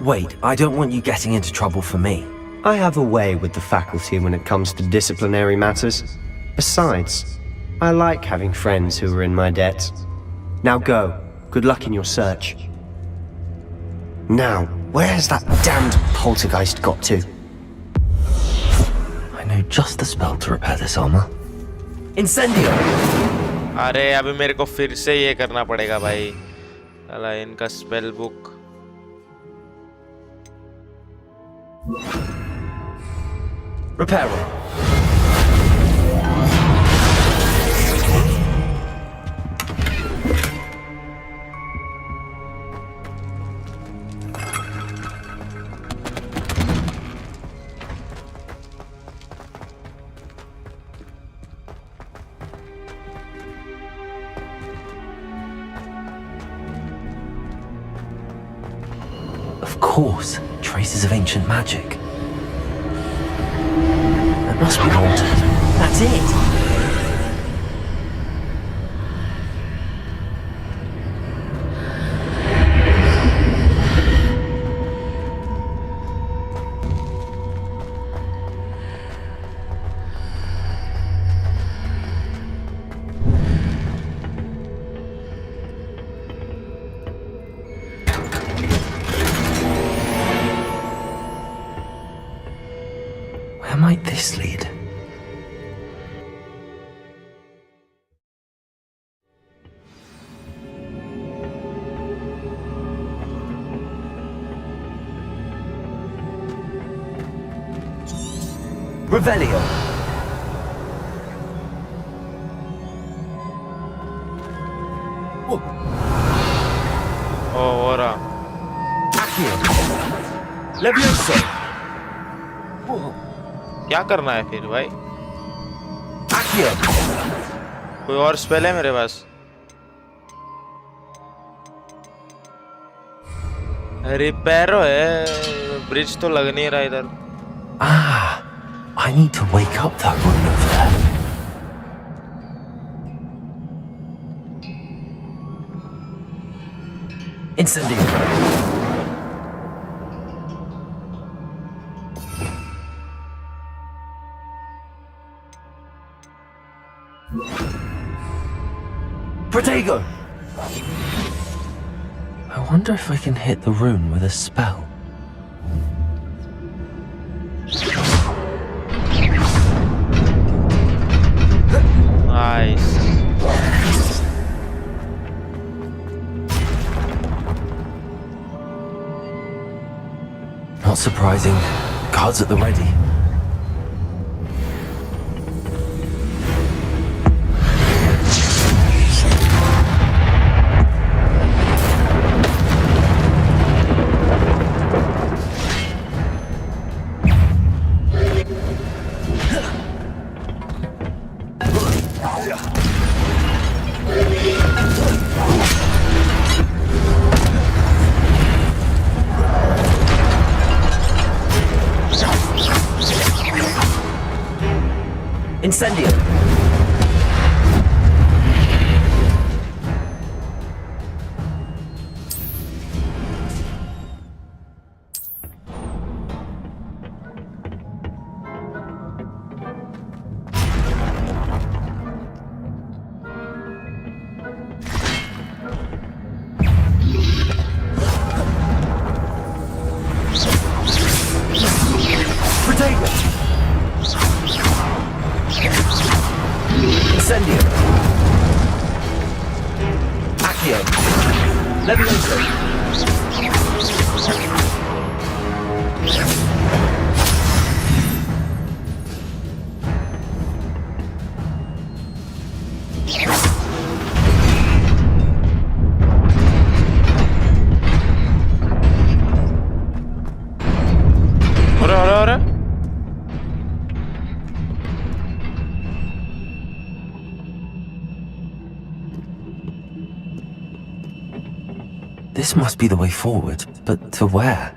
Wait, I don't want you getting into trouble for me. I have a way with the faculty when it comes to disciplinary matters. Besides, I like having friends who are in my debt. Now go. Good luck in your search. Now, where's that damned poltergeist got to? I know just the spell to repair this armor. Incendio! अरे अभी मेरे को फिर से ये करना पड़ेगा भाई। साला इनका spell book. Reparo. Of course, traces of ancient magic. It must be haunted. That's it. Where might this lead? Revelio. Oh, ora. Accio. Levioso. क्या करना है फिर भाई? Accio. कोई और स्पेल है मेरे पास? रिपेरो है। ब्रिज तो लग नहीं रहा इधर। Ah, I need to wake up that woman over there. Incendio. Protego! I wonder if I can hit the rune with a spell. Nice. Not surprising. Cards at the ready. Incendio. Protego. Incendio. Accio. Levioso. Ora. This must be the way forward, but to where?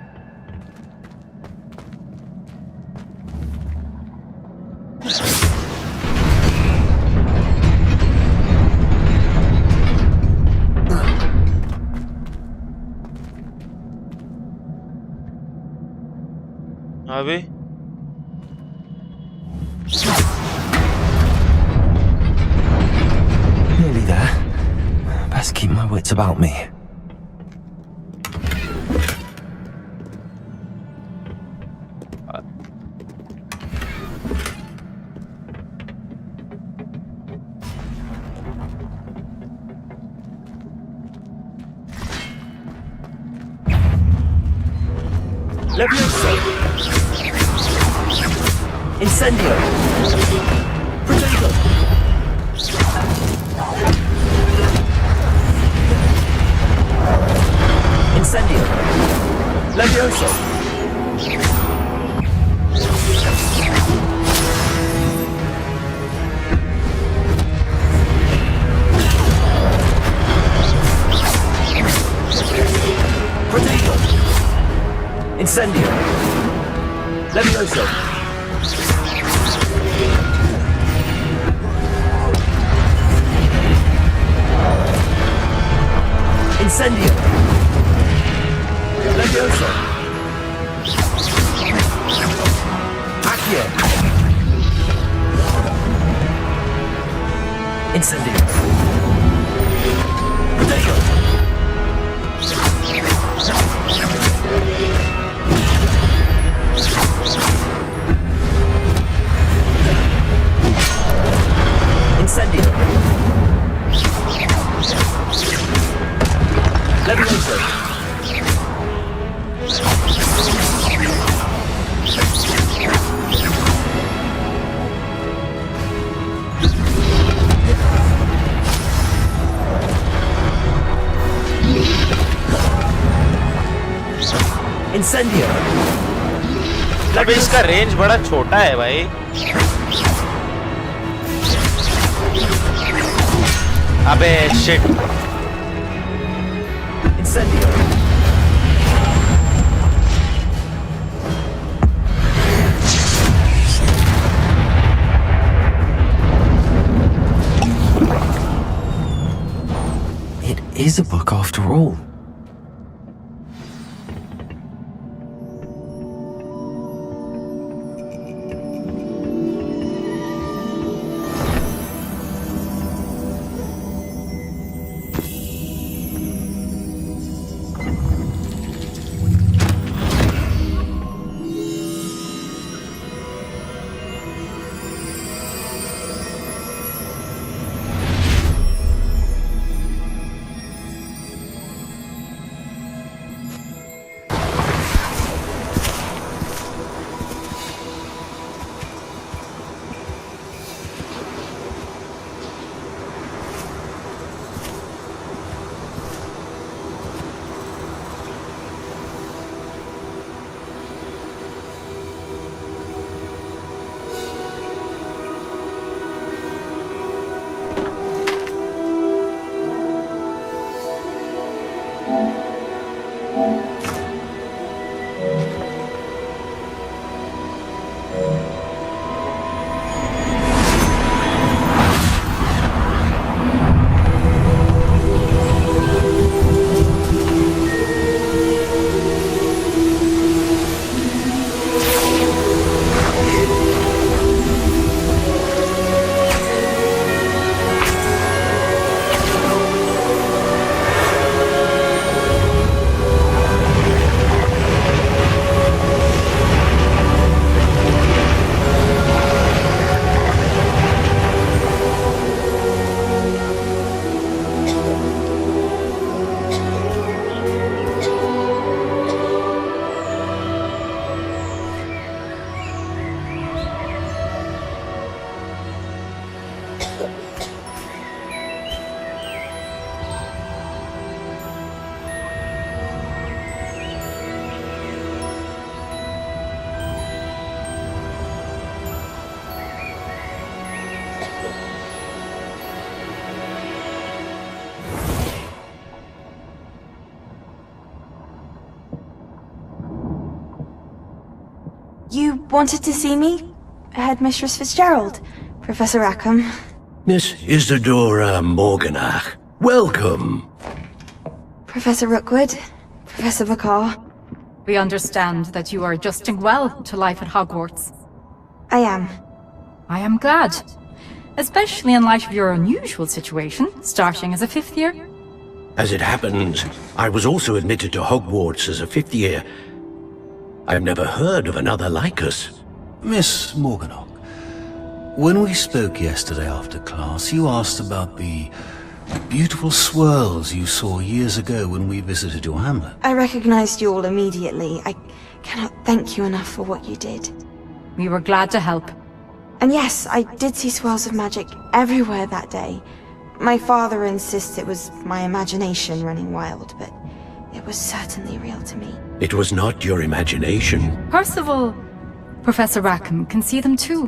अभी Nearly there. Best keep my wits about me. Levioso! Incendio! Protego! Incendio! Levioso! Protego! Incendio! Levioso! Incendio! Levioso! Accio! Incendio! Protego! Incendio! Levioso! Incendio! अबे इसका range बड़ा छोटा है भाई। अबे shit. Incendio! It is a book after all. You wanted to see me? Headmistress Fitzgerald? Professor Rackham? Miss Isadora Morganach, welcome. Professor Rookwood? Professor Bakar? We understand that you are adjusting well to life at Hogwarts. I am. I am glad. Especially in light of your unusual situation, starting as a 5th year. As it happens, I was also admitted to Hogwarts as a 5th year. I've never heard of another like us. Miss Morganach, when we spoke yesterday after class, you asked about the beautiful swirls you saw years ago when we visited your hamlet. I recognized you all immediately. I cannot thank you enough for what you did. We were glad to help. And yes, I did see swirls of magic everywhere that day. My father insists it was my imagination running wild, but it was certainly real to me. It was not your imagination. Percival, Professor Rackham can see them too.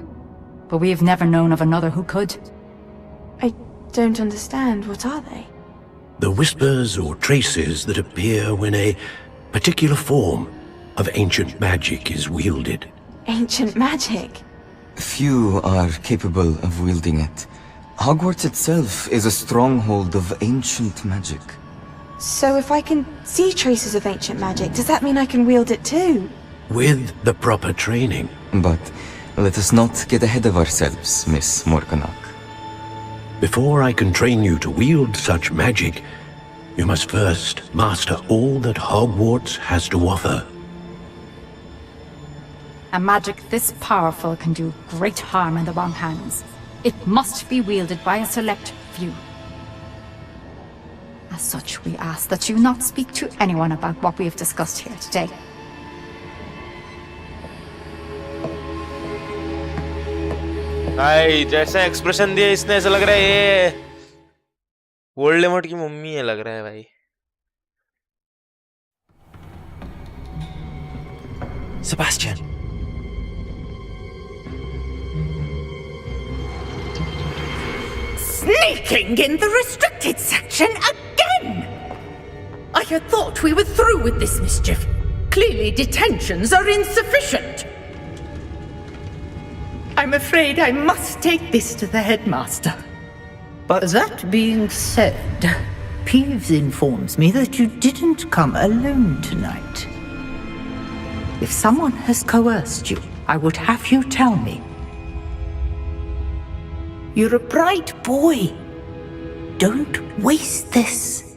But we have never known of another who could. I don't understand. What are they? The whispers or traces that appear when a particular form of ancient magic is wielded. Ancient magic? Few are capable of wielding it. Hogwarts itself is a stronghold of ancient magic. So if I can see traces of ancient magic, does that mean I can wield it too? With the proper training. But let us not get ahead of ourselves, Miss Morganach. Before I can train you to wield such magic, you must first master all that Hogwarts has to offer. A magic this powerful can do great harm in the wrong hands. It must be wielded by a select few. As such, we ask that you not speak to anyone about what we have discussed here today. भाई जैसा expression दिया इसने ऐसा लग रहा है ये Voldemort की मम्मी है लग रहा है भाई. Sebastian. Sneaking in the restricted section again! I had thought we were through with this mischief. Clearly detentions are insufficient. I'm afraid I must take this to the headmaster. But that being said, Peeves informs me that you didn't come alone tonight. If someone has coerced you, I would have you tell me. You're a bright boy. Don't waste this.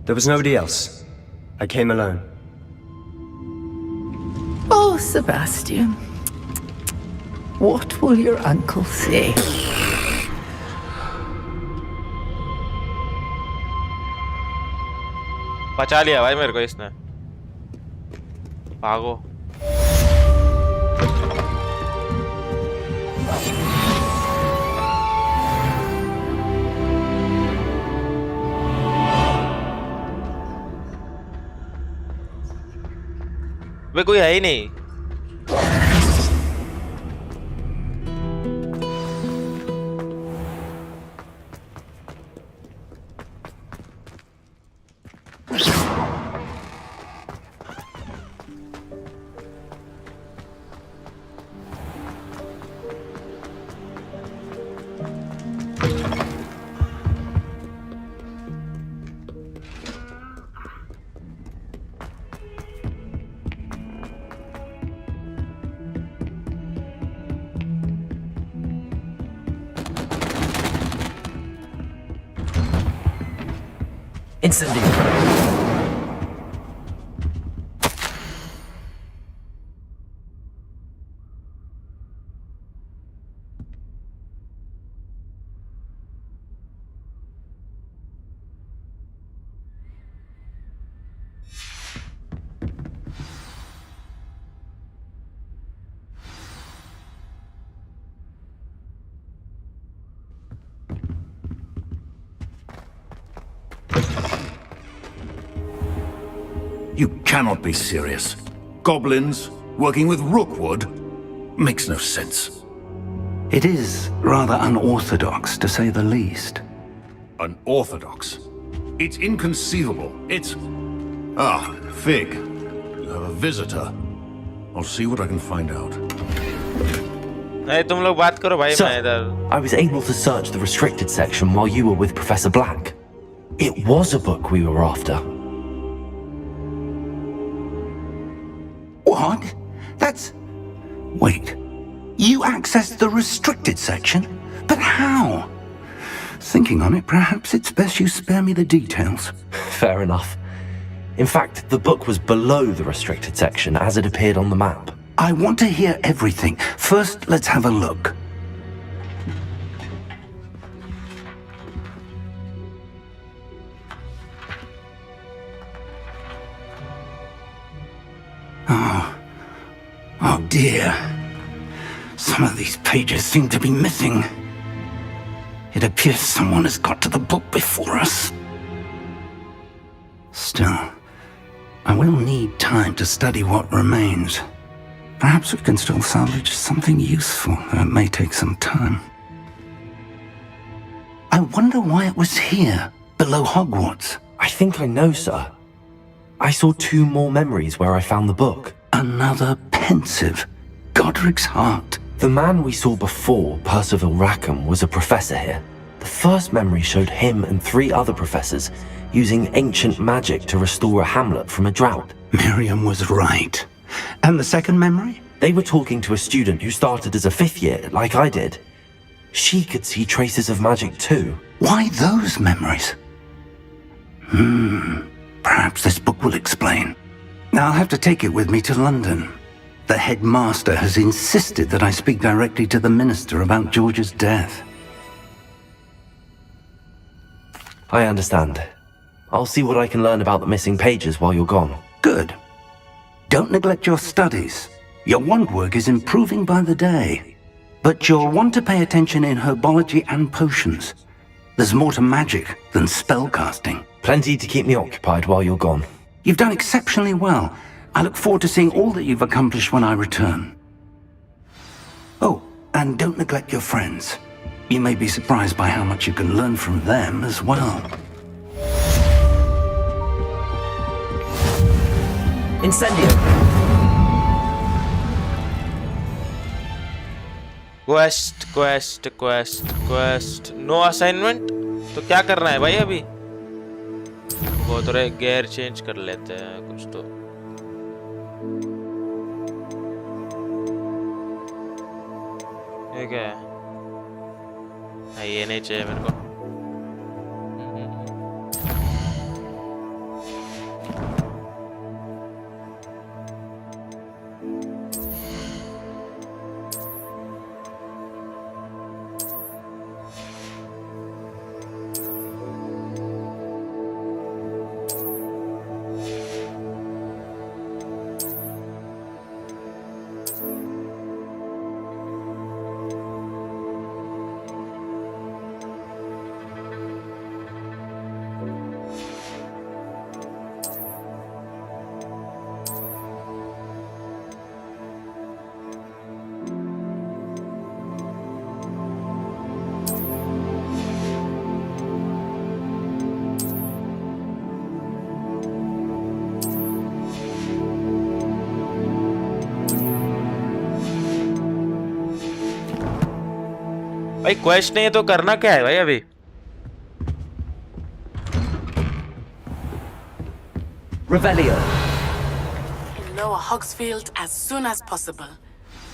There was nobody else. I came alone. Oh, Sebastian. What will your uncle say? बचा लिया भाई मेरे को इसने. भागो. वे कोई है ही नहीं. Incendio. You cannot be serious. Goblins working with Rookwood makes no sense. It is rather unorthodox, to say the least. Unorthodox? It's inconceivable. It's... Ah, Fig. You have a visitor. I'll see what I can find out. नहीं तुम लोग बात करो भाई. मैं इधर. I was able to search the restricted section while you were with Professor Black. It was a book we were after. What? That's... Wait. You accessed the restricted section? But how? Thinking on it, perhaps it's best you spare me the details. Fair enough. In fact, the book was below the restricted section as it appeared on the map. I want to hear everything. First, let's have a look. Oh dear. Some of these pages seem to be missing. It appears someone has got to the book before us. Still, I will need time to study what remains. Perhaps we can still salvage something useful, though it may take some time. I wonder why it was here, below Hogwarts. I think I know, sir. I saw 2 more memories where I found the book. Another pensive Godric's heart. The man we saw before, Percival Rackham, was a professor here. The first memory showed him and 3 other professors using ancient magic to restore a hamlet from a drought. Miriam was right. And the second memory? They were talking to a student who started as a 5th year, like I did. She could see traces of magic too. Why those memories? Perhaps this book will explain. I'll have to take it with me to London. The headmaster has insisted that I speak directly to the minister about George's death. I understand. I'll see what I can learn about the missing pages while you're gone. Good. Don't neglect your studies. Your wand work is improving by the day. But you'll want to pay attention in herbology and potions. There's more to magic than spellcasting. Plenty to keep me occupied while you're gone. You've done exceptionally well. I look forward to seeing all that you've accomplished when I return. Oh, and don't neglect your friends. You may be surprised by how much you can learn from them as well. Incendio. Quest. No assignment? तो क्या करना है भाई अभी? वो थोड़े gear change कर लेते हैं कुछ तो. ये क्या है? ये नहीं चाहिए मेरे को. भाई क्वेश्चन नहीं है तो करना क्या है भाई अभी? Revelio. In Lower Hogsfield as soon as possible.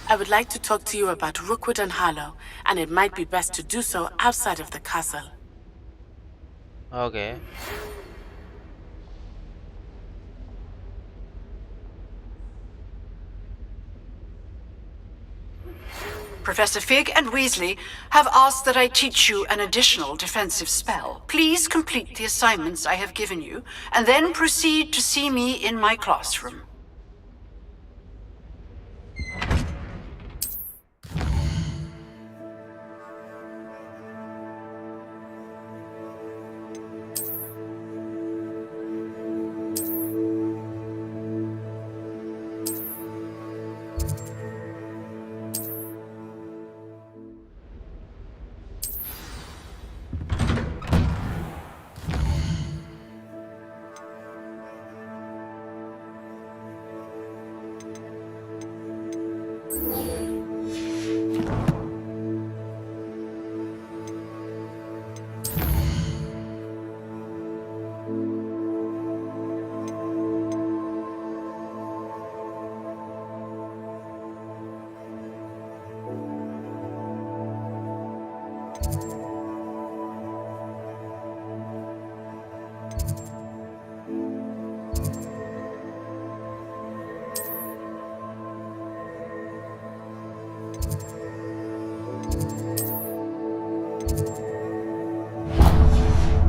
I would like to talk to you about Rookwood and Harlow, and it might be best to do so outside of the castle. Okay. Professor Fig and Weasley have asked that I teach you an additional defensive spell. Please complete the assignments I have given you, and then proceed to see me in my classroom.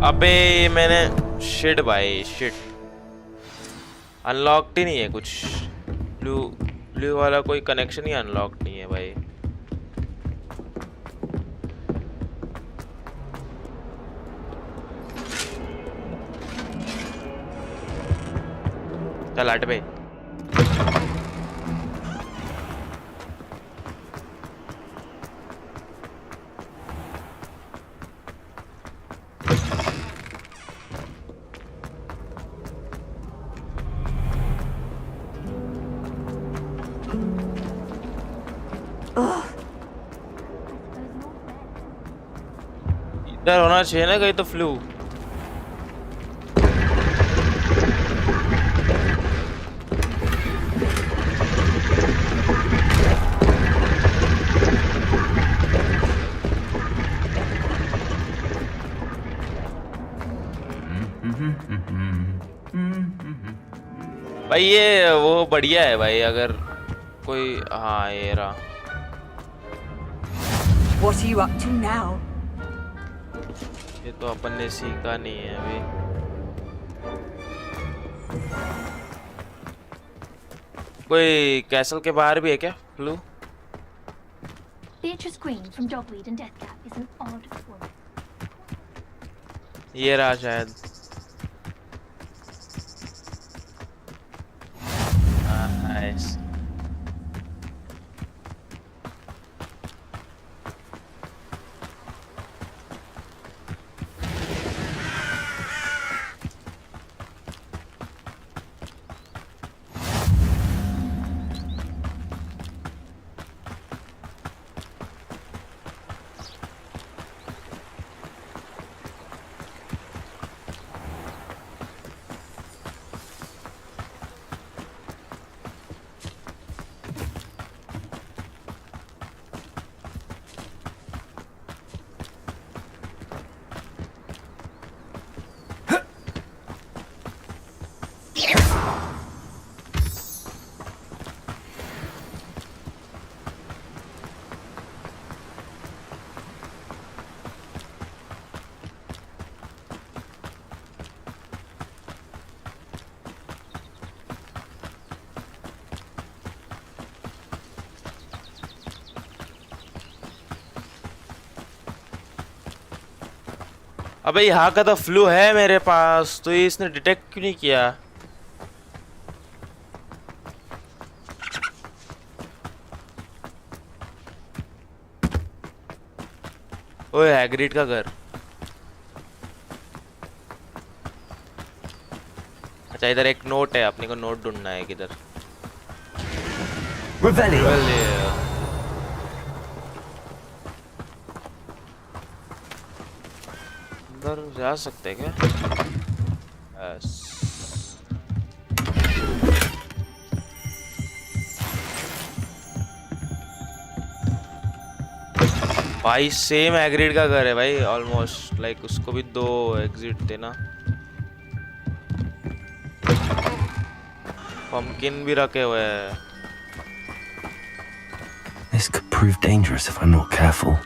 अबे मैंने shit भाई shit unlocked ही नहीं है कुछ. Blue blue वाला कोई connection ही unlock नहीं है भाई। चल हट बे। इधर होना चाहिए ना कहीं तो फ्लू। भाई ये वो बढ़िया है भाई, अगर कोई हाँ ये रहा। What are you up to now? ये तो अपन ने सीखा नहीं है अभी। कोई कैसल के बाहर भी है क्या flu? Beatrice Green from Dogweed and Deathcap is an odd woman. ये रहा शायद। नाइस। अबे यहाँ का तो फ्लू है मेरे पास, तो ये इसने डिटेक्ट क्यों नहीं किया? ओए हैग्रिड का घर। अच्छा इधर एक नोट है, अपने को नोट ढूंढना है किधर। अंदर जा सकते हैं क्या? यस। भाई सेम हैग्रिड का घर है भाई, ऑलमोस्ट लाइक उसको भी 2 एग्जिट थे ना। पंपकिन भी रखे हुए हैं। This could prove dangerous if I'm not careful.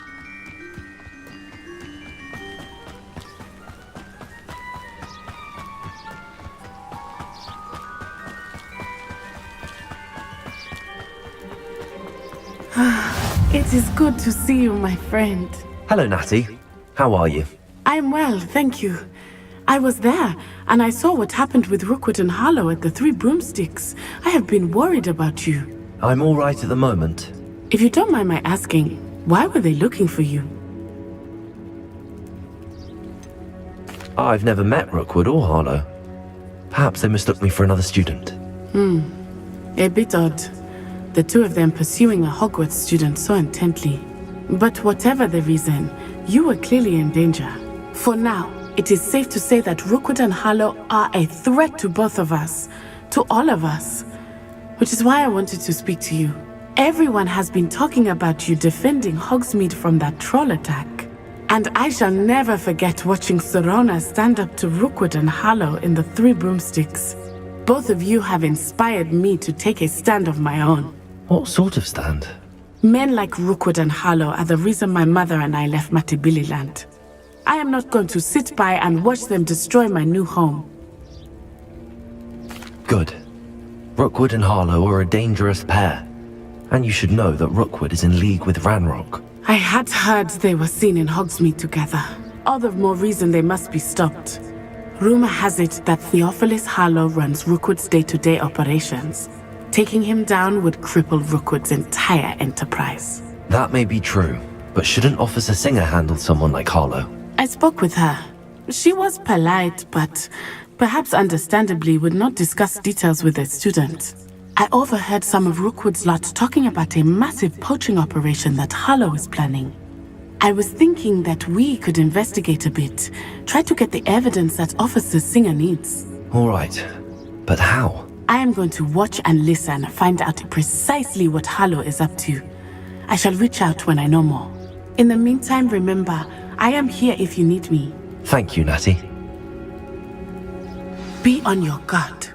It is good to see you, my friend. Hello, Natty. How are you? I'm well, thank you. I was there, and I saw what happened with Rookwood and Harlow at the Three Broomsticks. I have been worried about you. I'm all right at the moment. If you don't mind my asking, why were they looking for you? I've never met Rookwood or Harlow. Perhaps they mistook me for another student. A bit odd. The two of them pursuing a Hogwarts student so intently. But whatever the reason, you were clearly in danger. For now, it is safe to say that Rookwood and Harlow are a threat to both of us, to all of us. Which is why I wanted to speak to you. Everyone has been talking about you defending Hogsmeade from that troll attack. And I shall never forget watching Sorona stand up to Rookwood and Harlow in the Three Broomsticks. Both of you have inspired me to take a stand of my own. What sort of stand? Men like Rookwood and Harlow are the reason my mother and I left Matibili land. I am not going to sit by and watch them destroy my new home. Good. Rookwood and Harlow are a dangerous pair. And you should know that Rookwood is in league with Ranrock. I had heard they were seen in Hogsmeade together. All the more reason they must be stopped. Rumor has it that Theophilus Harlow runs Rookwood's day-to-day operations. Taking him down would cripple Rookwood's entire enterprise. That may be true, but shouldn't Officer Singer handle someone like Harlow? I spoke with her. She was polite, but perhaps understandably would not discuss details with a student. I overheard some of Rookwood's lot talking about a massive poaching operation that Harlow is planning. I was thinking that we could investigate a bit, try to get the evidence that Officer Singer needs. All right, but how? I am going to watch and listen, find out precisely what Harlow is up to. I shall reach out when I know more. In the meantime, remember, I am here if you need me. Thank you, Natty. Be on your guard.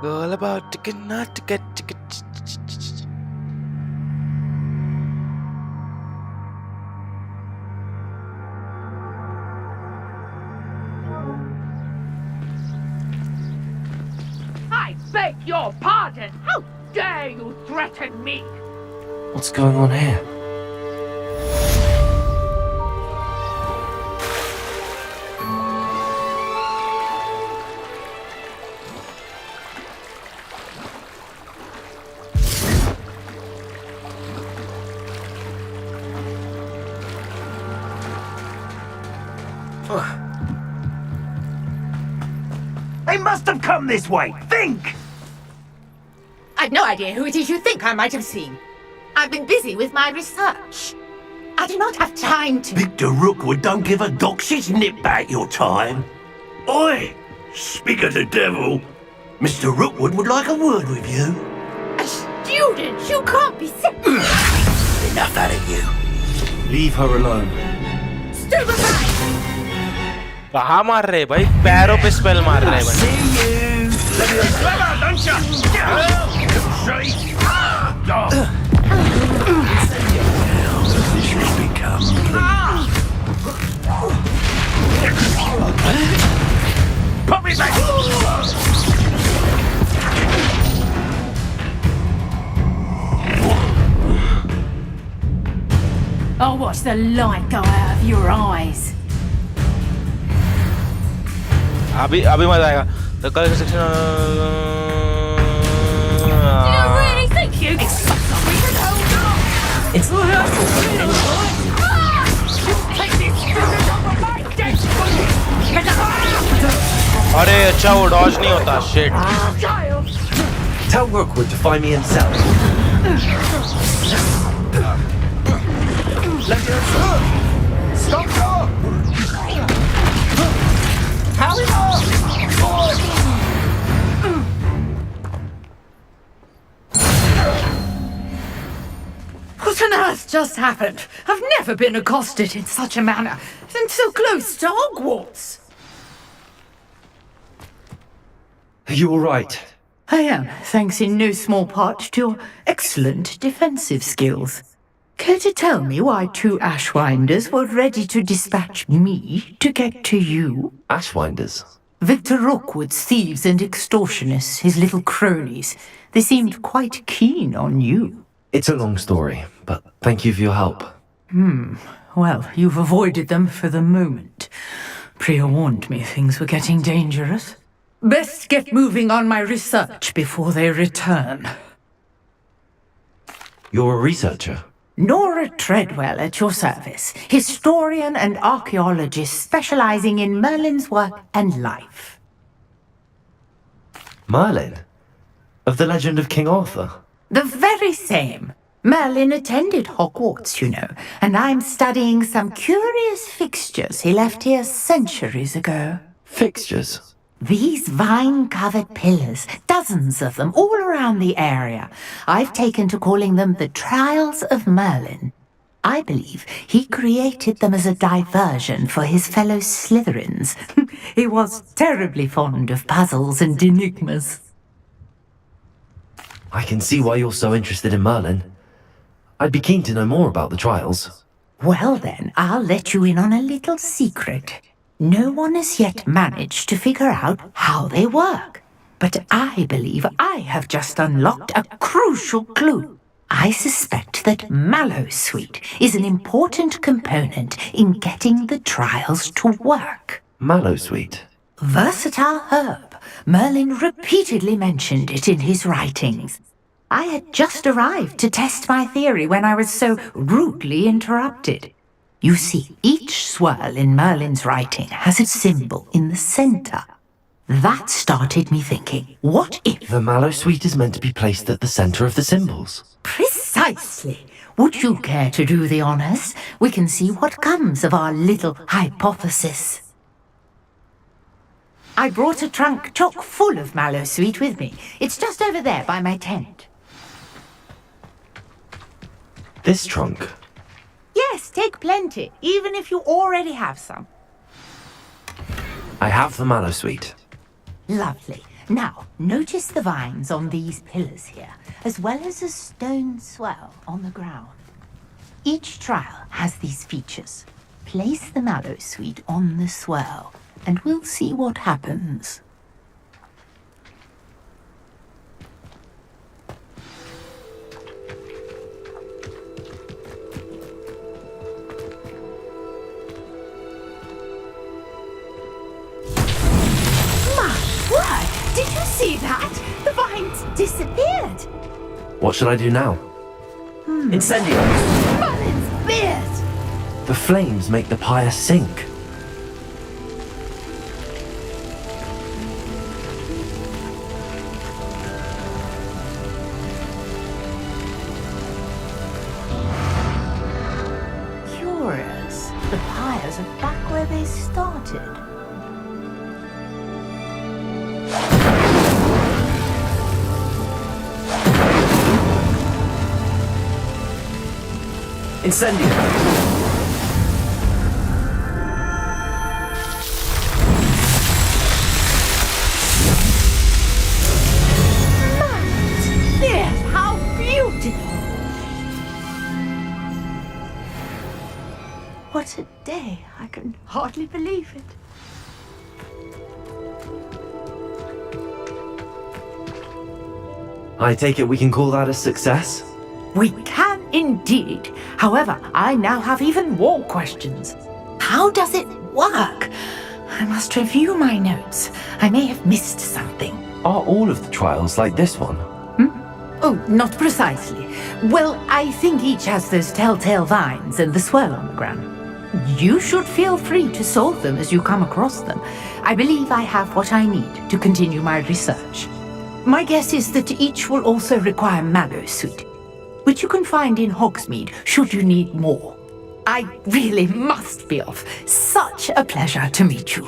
All about to get not to get to get. I beg your pardon! How dare you threaten me? What's going on here? They must have come this way. Think! I've no idea who it is you think I might have seen. I've been busy with my research. I do not have time to... Victor Rookwood don't give a doxy's nip back your time. Oi! Speak of the devil. Mr. Rookwood would like a word with you. A student? You can't be sick. Enough out of you. Leave her alone. Stupefy! कहाँ मार रहे भाई पैरों पे spell मार रहे हैं I'll watch the light go out of your eyes. अभी मजा आएगा the color section Do you really think you can stop me from holding on? It's You take this student over my dead body! अरे अच्छा वो dodge नहीं होता shit Tell Rookwood to find me himself. Stop! How is What on earth just happened? I've never been accosted in such a manner, and so close to Hogwarts. Are you alright? I am, thanks in no small part to your excellent defensive skills. Care to tell me why two Ashwinders were ready to dispatch me to get to you? Ashwinders? Victor Rookwood's thieves and extortionists, his little cronies. They seemed quite keen on you. It's a long story, but thank you for your help. Well, you've avoided them for the moment. Priya warned me things were getting dangerous. Best get moving on my research before they return. You're a researcher? Nora Treadwell at your service, historian and archaeologist specializing in Merlin's work and life. Merlin? Of the legend of King Arthur? The very same. Merlin attended Hogwarts, you know, and I'm studying some curious fixtures he left here centuries ago. Fixtures? These vine-covered pillars, dozens of them, all around the area. I've taken to calling them the Trials of Merlin. I believe he created them as a diversion for his fellow Slytherins. He was terribly fond of puzzles and enigmas. I can see why you're so interested in Merlin. I'd be keen to know more about the trials. Well then, I'll let you in on a little secret. No one has yet managed to figure out how they work. But I believe I have just unlocked a crucial clue. I suspect that Mallowsweet is an important component in getting the trials to work. Mallowsweet? Versatile herb. Merlin repeatedly mentioned it in his writings. I had just arrived to test my theory when I was so rudely interrupted. You see, each swirl in Merlin's writing has a symbol in the center. That started me thinking, what if... The Mallowsweet is meant to be placed at the center of the symbols. Precisely. Would you care to do the honors? We can see what comes of our little hypothesis. I brought a trunk chock full of Mallowsweet with me. It's just over there by my tent. This trunk? Yes, take plenty, even if you already have some. I have the Mallowsweet. Lovely. Now, notice the vines on these pillars here, as well as a stone swell on the ground. Each trial has these features. Place the mallow sweet on the swell, and we'll see what happens. Word! Did you see that? The vines disappeared! What should I do now? Incendio! Merlin's beard! The flames make the pyre sink. Curious. The pyres are back where they started. Incendio! Yes, how beautiful! What a day. I can hardly believe it. I take it we can call that a success? We can indeed. However, I now have even more questions. How does it work? I must review my notes. I may have missed something. Are all of the trials like this one? Oh, not precisely. Well, I think each has those telltale vines and the swirl on the ground. You should feel free to solve them as you come across them. I believe I have what I need to continue my research. My guess is that each will also require mallowsweet, which you can find in Hogsmeade should you need more. I really must be off. Such a pleasure to meet you.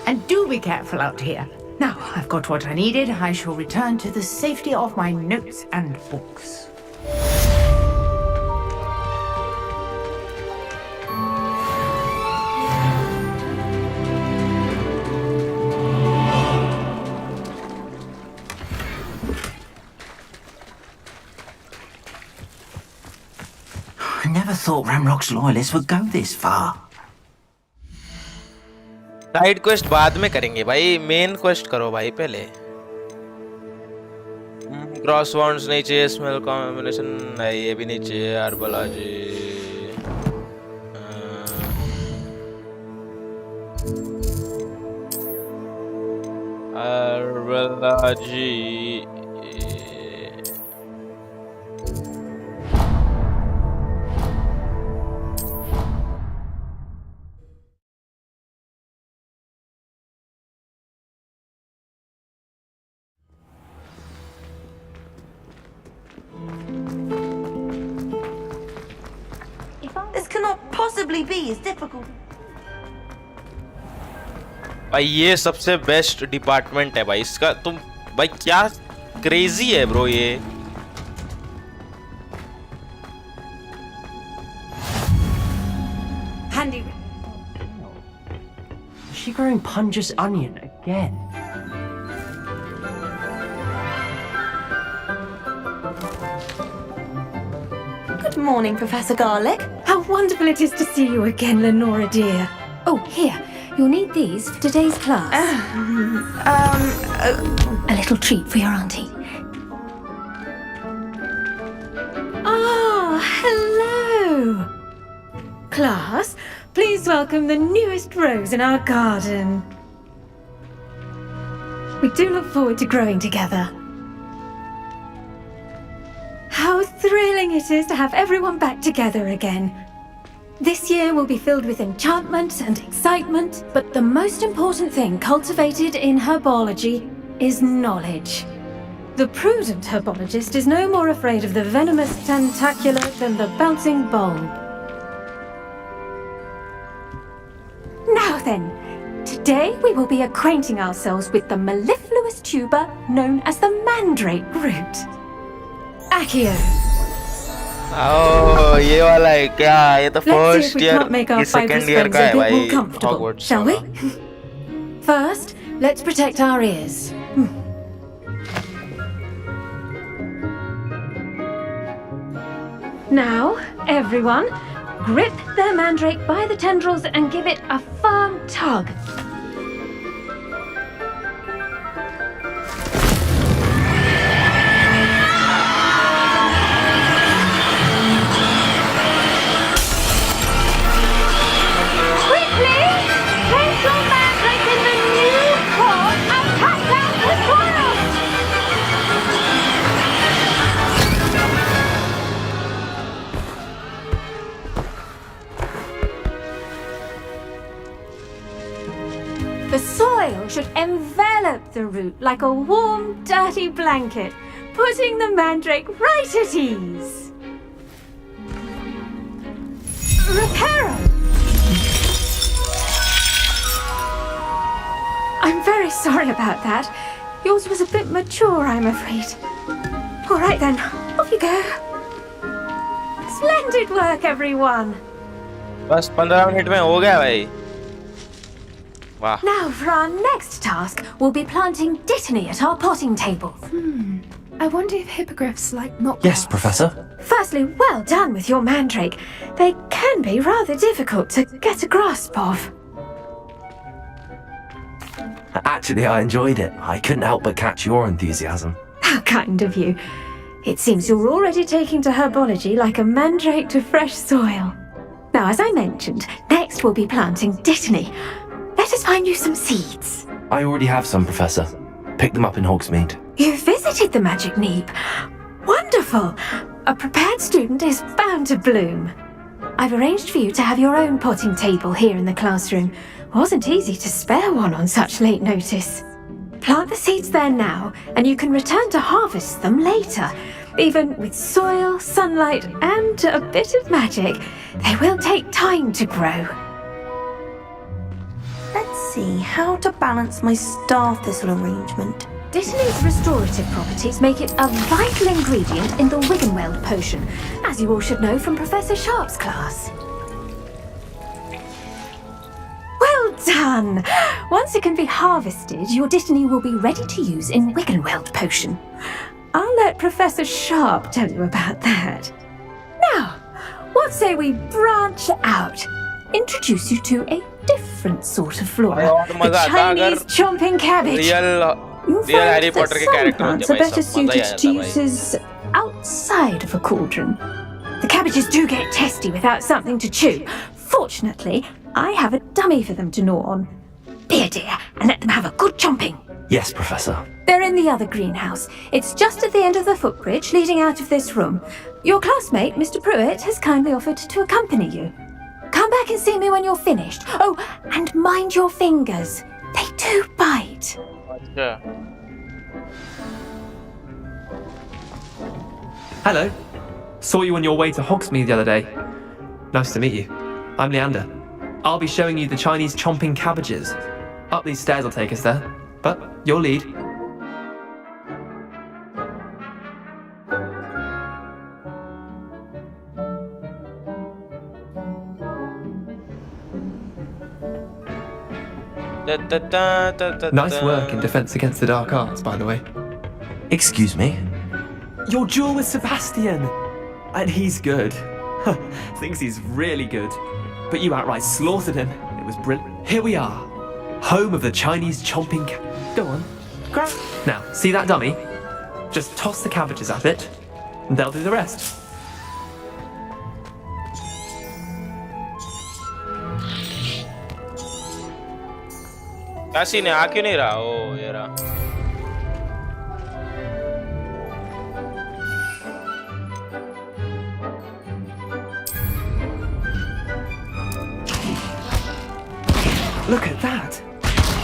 And do be careful out here. Now I've got what I needed, I shall return to the safety of my notes and books. I never thought Ramrock's loyalists would go this far. Side quest बाद में करेंगे भाई, main quest करो भाई पहले। Cross wounds नहीं चाहिए, smell combination नहीं, ये भी नहीं चाहिए यार Balaji. Balaji This cannot possibly be as difficult. भाई ये सबसे बेस्ट डिपार्टमेंट है भाई इसका। तुम भाई क्या क्रेजी है ब्रो ये। Handy. Is she growing Punja's onion again? Good morning, Professor Garlick. How wonderful it is to see you again, Lenora dear. Oh, here, you'll need these for today's class. A little treat for your auntie. Oh, hello. Class, please welcome the newest rose in our garden. We do look forward to growing together. How thrilling it is to have everyone back together again. This year will be filled with enchantment and excitement, but the most important thing cultivated in herbology is knowledge. The prudent herbologist is no more afraid of the venomous tentacula than the bouncing bulb. Now then, today we will be acquainting ourselves with the mellifluous tuber known as the mandrake root. Accio. Oh, ये वाला है क्या? ये तो Let's see if first we year can't make our की fibrous second year friends का a है bit भाई more comfortable, Hogwarts shall we? First, let's protect our ears. Now, everyone, grip their mandrake by the tendrils and give it a firm tug. The soil should envelop the root like a warm, dirty blanket, putting the mandrake right at ease. Reparo! I'm very sorry about that. Yours was a bit mature, I'm afraid. All right then, off you go. Splendid work, everyone. बस 15 minute में हो गया भाई. Wow. Now for our next task, we'll be planting Dittany at our potting table. I wonder if hippogriffs like not. Yes, Professor. Firstly, well done with your mandrake. They can be rather difficult to get a grasp of. Actually, I enjoyed it. I couldn't help but catch your enthusiasm. How kind of you. It seems you're already taking to herbology like a mandrake to fresh soil. Now, as I mentioned, next we'll be planting Dittany. Let us find you some seeds. I already have some, Professor. Picked them up in Hogsmeade. You visited the Magic Neep. Wonderful. A prepared student is bound to bloom. I've arranged for you to have your own potting table here in the classroom. Wasn't easy to spare one on such late notice. Plant the seeds there now, and you can return to harvest them later. Even with soil, sunlight, and a bit of magic, they will take time to grow. Let's see how to balance my star thistle arrangement. Dittany's restorative properties make it a vital ingredient in the Wiggenweld potion, as you all should know from Professor Sharp's class. Well done! Once it can be harvested, your Dittany will be ready to use in Wiggenweld potion. I'll let Professor Sharp tell you about that. Now, what say we branch out? Introduce you to a different sort of flora. The Chinese chomping cabbage. You'll find Harry that Potter के some character plants होते are हैं भाई, better सब मजा ही suited to आता है भाई. uses outside of a cauldron. The cabbages do get testy without something to chew. Fortunately, I have a dummy for them to gnaw on. Be a dear and let them have a good chomping. Yes, Professor. They're in the other greenhouse. It's just at the end of the footbridge leading out of this room. Your classmate, Mr. Pruitt, has kindly offered to accompany you. Come back and see me when you're finished. Oh, and mind your fingers. They do bite. Hello. Saw you on your way to Hogsmeade the other day. Nice to meet you. I'm Leander. I'll be showing you the Chinese chomping cabbages. Up these stairs will take us there. But your lead. Nice work in Defense Against the Dark Arts, by the way. Excuse me? Your duel with Sebastian! And he's good. Thinks he's really good. But you outright slaughtered him. It was brilliant. Here we are. Home of the Chinese chomping Go on. Grab. Now, see that dummy? Just toss the cabbages at it, and they'll do the rest. क्या scene है? आ क्यों नहीं रहा? ओ ये रहा. Look at that!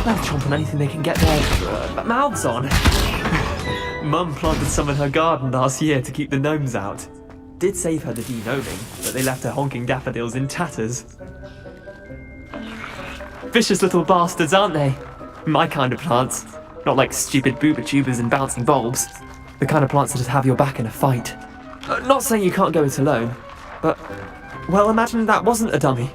They'll chomp on anything they can get their mouths on. Mum planted some in her garden last year to keep the gnomes out. Did save her the de-gnoming, but they left her honking daffodils in tatters. Vicious little bastards, aren't they? My kind of plants. Not like stupid booba tubers and bouncing bulbs. The kind of plants that just have your back in a fight. Not saying you can't go it alone, but, well, imagine that wasn't a dummy.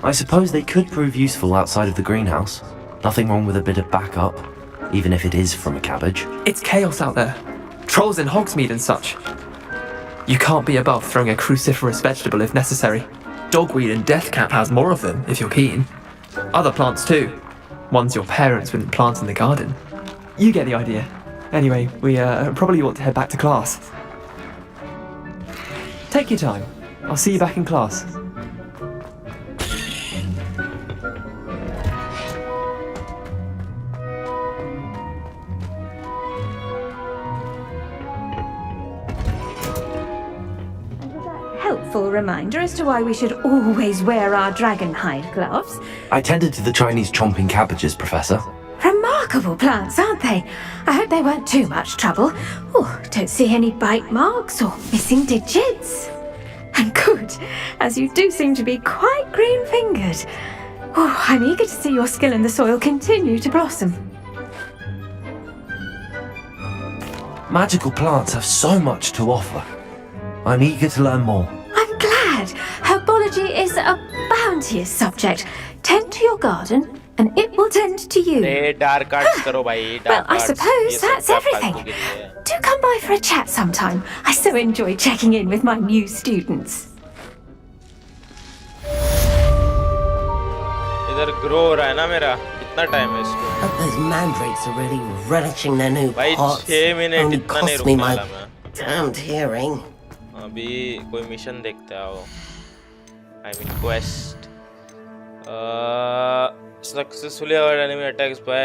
I suppose they could prove useful outside of the greenhouse. Nothing wrong with a bit of backup, even if it is from a cabbage. It's chaos out there. Trolls in Hogsmeade and such. You can't be above throwing a cruciferous vegetable if necessary. Dogweed and deathcap has more of them, if you're keen. Other plants too. Ones your parents wouldn't plant in the garden. You get the idea. Anyway, we probably ought to head back to class. Take your time. I'll see you back in class. Helpful reminder as to why we should always wear our dragon hide gloves. I tended to the Chinese chomping cabbages, Professor. Remarkable plants, aren't they? I hope they weren't too much trouble. Oh, don't see any bite marks or missing digits. And good, as you do seem to be quite green-fingered. Oh, I'm eager to see your skill in the soil continue to blossom. Magical plants have so much to offer. I'm eager to learn more. I'm glad. Herbology is a bounteous subject. Tend to your garden, and it will tend to you. Dark arts karo bhai, dark Well, I arts. suppose ये सब that's का everything. फालतू के लिए है। Do come by for a chat sometime. I so enjoy checking in with my new students. इधर grow हो रहा है ना मेरा, कितना टाइम है इसको? But those mandrakes are really relishing their new भाई pots. 6 मिनट Only इतना नहीं cost me रुकने my वाला मैं। damned hearing. अभी कोई मिशन देखते आओ। I mean quest. Successfully avoid enemy attacks by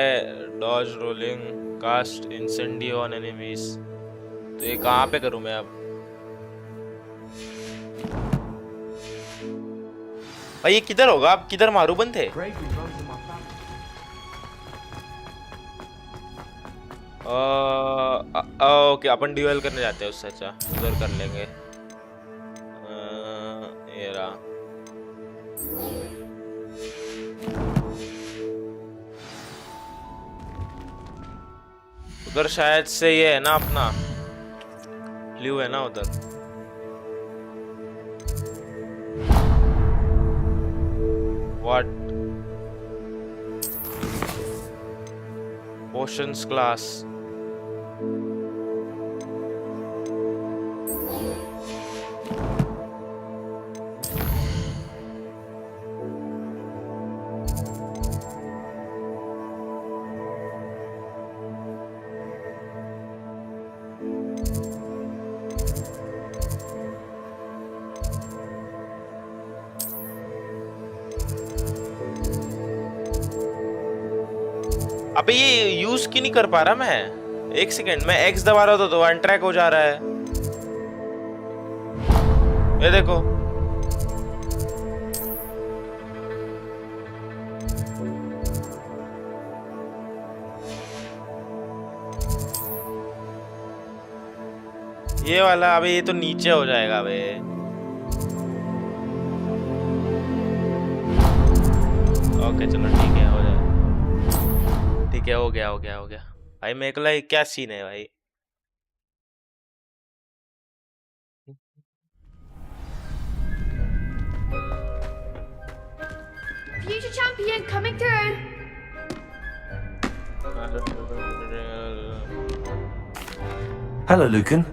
dodge rolling, cast incendio on enemies. तो ये कहाँ पे करूँ मैं अब? भाई ये किधर होगा? अब किधर मारू बनते? ओके अपन ड्यूएल करने जाते हैं उससे। अच्छा उधर कर लेंगे। ये रहा। उधर शायद से ये है ना अपना ल्यू है ना उधर। What? Potions class. अबे ये यूज क्यों नहीं कर पा रहा मैं? एक सेकेंड, मैं एक्स दबा रहा था तो अनट्रैक हो जा रहा है। ये देखो ये वाला। अबे ये तो नीचे हो जाएगा बे। ओके चलो ठीक है, हो जाए। ठीक है, हो गया हो गया हो गया। भाई मेकला ये क्या सीन है भाई? Future champion coming through. Hello, Lucan.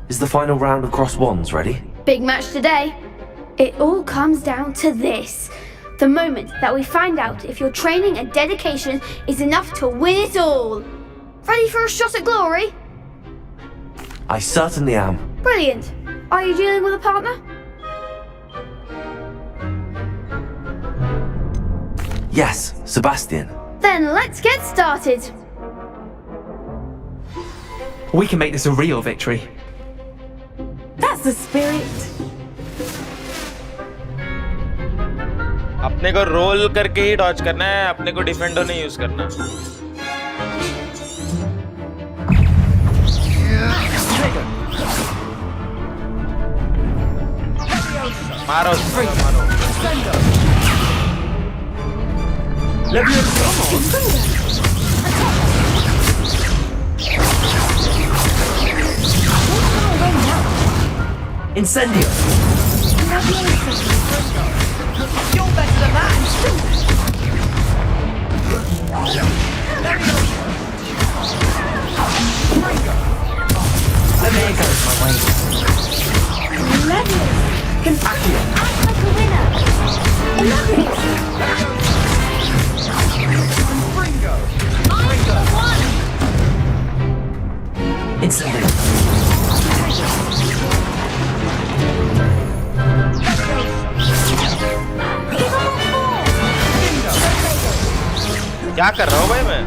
Is the final round of Cross Wands ready? Big match today. It all comes down to this. The moment that we find out if your training and dedication is enough to win it all. Ready for a shot at glory? I certainly am. Brilliant. Are you dealing with a partner? Yes, Sebastian. Then let's get started. We can make this a real victory. That's the spirit. अपने को role करके ही Dodge करना है, अपने को defender नहीं use करना। मारो मारो। Incendio. You're better than that. क्या कर रहा हूँ भाई मैं?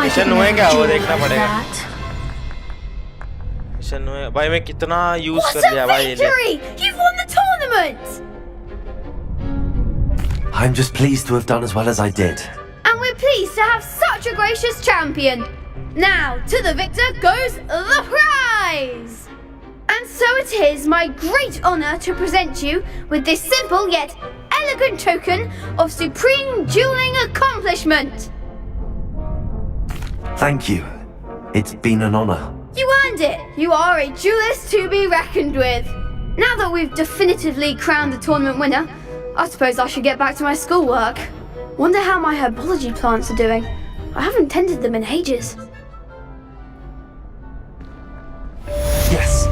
मिशन हुए क्या वो देखना पड़ेगा। मिशन हुए भाई मैं कितना यूज कर लिया भाई ये। You've won the tournament! I'm just pleased to have done as well as I did. And we're pleased to have such a gracious champion. Now, to the victor goes the prize! And so it is my great honor to present you with this simple yet elegant token of supreme dueling accomplishment. Thank you. It's been an honor. You earned it. You are a duelist to be reckoned with. Now that we've definitively crowned the tournament winner, I suppose I should get back to my schoolwork. Wonder how my herbology plants are doing. I haven't tended them in ages. Yes.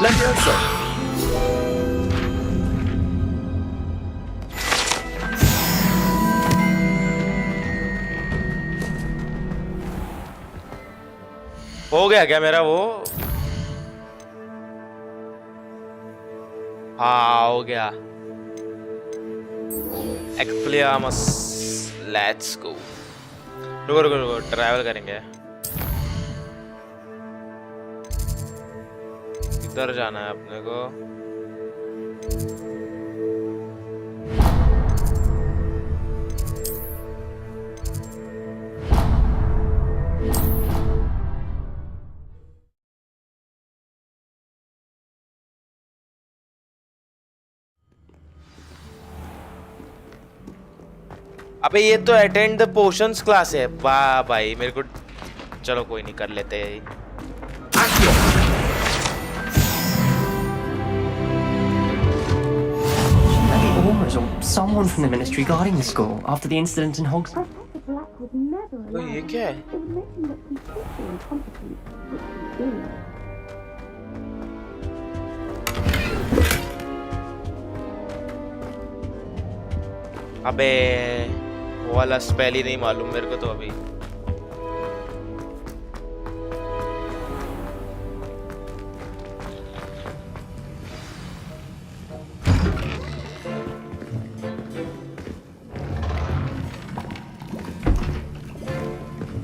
Leviosa. हो गया क्या मेरा वो? हाँ हो गया। एक्सप्लियामस let's go. रुको रुको रुको ट्रैवल करेंगे। किधर जाना है अपने को? अबे ये तो अटेंड द पोशंस क्लास है। वाह भाई मेरे को चलो कोई नहीं कर लेते हैं। Maybe Ormers or someone from the ministry guarding the school after the incident in Hogsmeade. तो ये क्या है? अबे वो वाला स्पेल ही नहीं मालूम मेरे को तो अभी।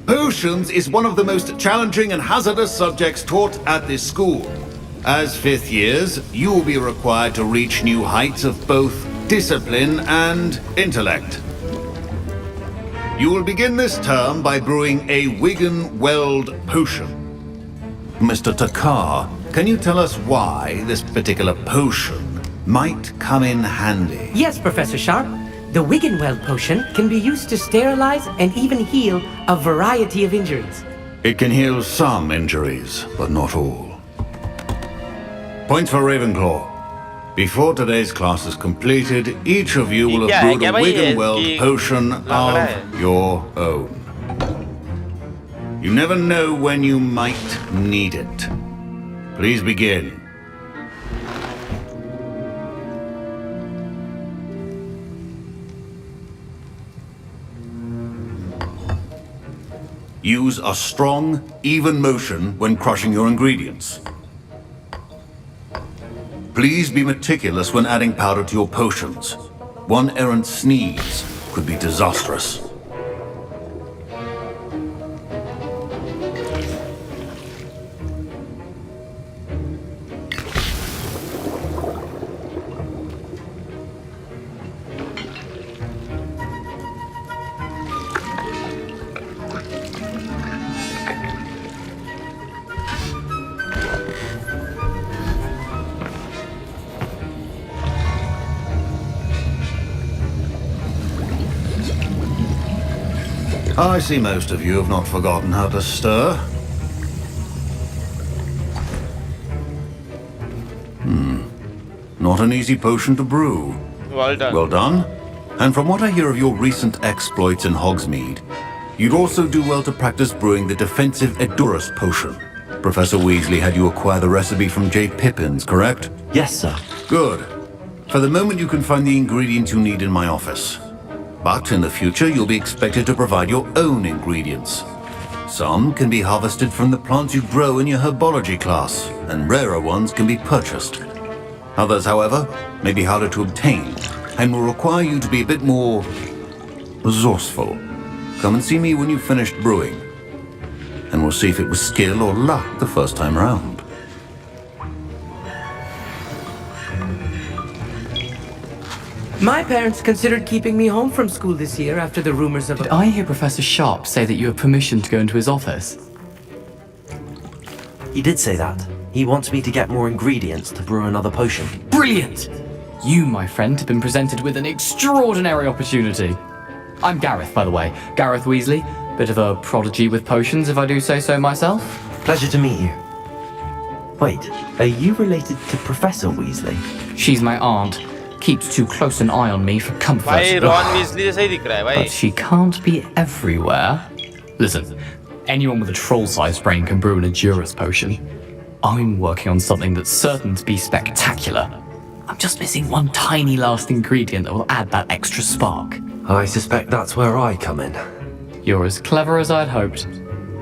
Potions is one of the most challenging and hazardous subjects taught at this school. As fifth years, you will be required to reach new heights of both discipline and intellect. You will begin this term by brewing a Wigan-Weld potion. Mr. Takar, can you tell us why this particular potion might come in handy? Yes, Professor Sharp. The Wigan-Weld potion can be used to sterilize and even heal a variety of injuries. It can heal some injuries, but not all. Point for Ravenclaw. Before today's class is completed, each of you will have brewed a Wigan-Weld potion of your own. You never know when you might need it. Please begin. Use a strong, even motion when crushing your ingredients. Please be meticulous when adding powder to your potions. One errant sneeze could be disastrous. I see most of you have not forgotten how to stir. Not an easy potion to brew. Well done. Well done. And from what I hear of your recent exploits in Hogsmeade, you'd also do well to practice brewing the defensive Edurus potion. Professor Weasley had you acquire the recipe from J. Pippins, correct? Yes, sir. Good. For the moment, you can find the ingredients you need in my office. But in the future, you'll be expected to provide your own ingredients. Some can be harvested from the plants you grow in your herbology class, and rarer ones can be purchased. Others, however, may be harder to obtain, and will require you to be a bit more resourceful. Come and see me when you've finished brewing, and we'll see if it was skill or luck the first time round. My parents considered keeping me home from school this year after the rumors of... Did I hear Professor Sharp say that you have permission to go into his office? He did say that. He wants me to get more ingredients to brew another potion. Brilliant! You, my friend, have been presented with an extraordinary opportunity. I'm Gareth, by the way. Gareth Weasley. Bit of a prodigy with potions, if I do say so myself. Pleasure to meet you. Wait, are you related to Professor Weasley? She's my aunt. Keeps too close an eye on me for comfort. भाई Ron वीज़ली जैसा ही दिख रहा है भाई. But she can't be everywhere. Listen, anyone with a troll-sized brain can brew an Edurus potion. I'm working on something that's certain to be spectacular. I'm just missing one tiny last ingredient that will add that extra spark. I suspect that's where I come in. You're as clever as I'd hoped.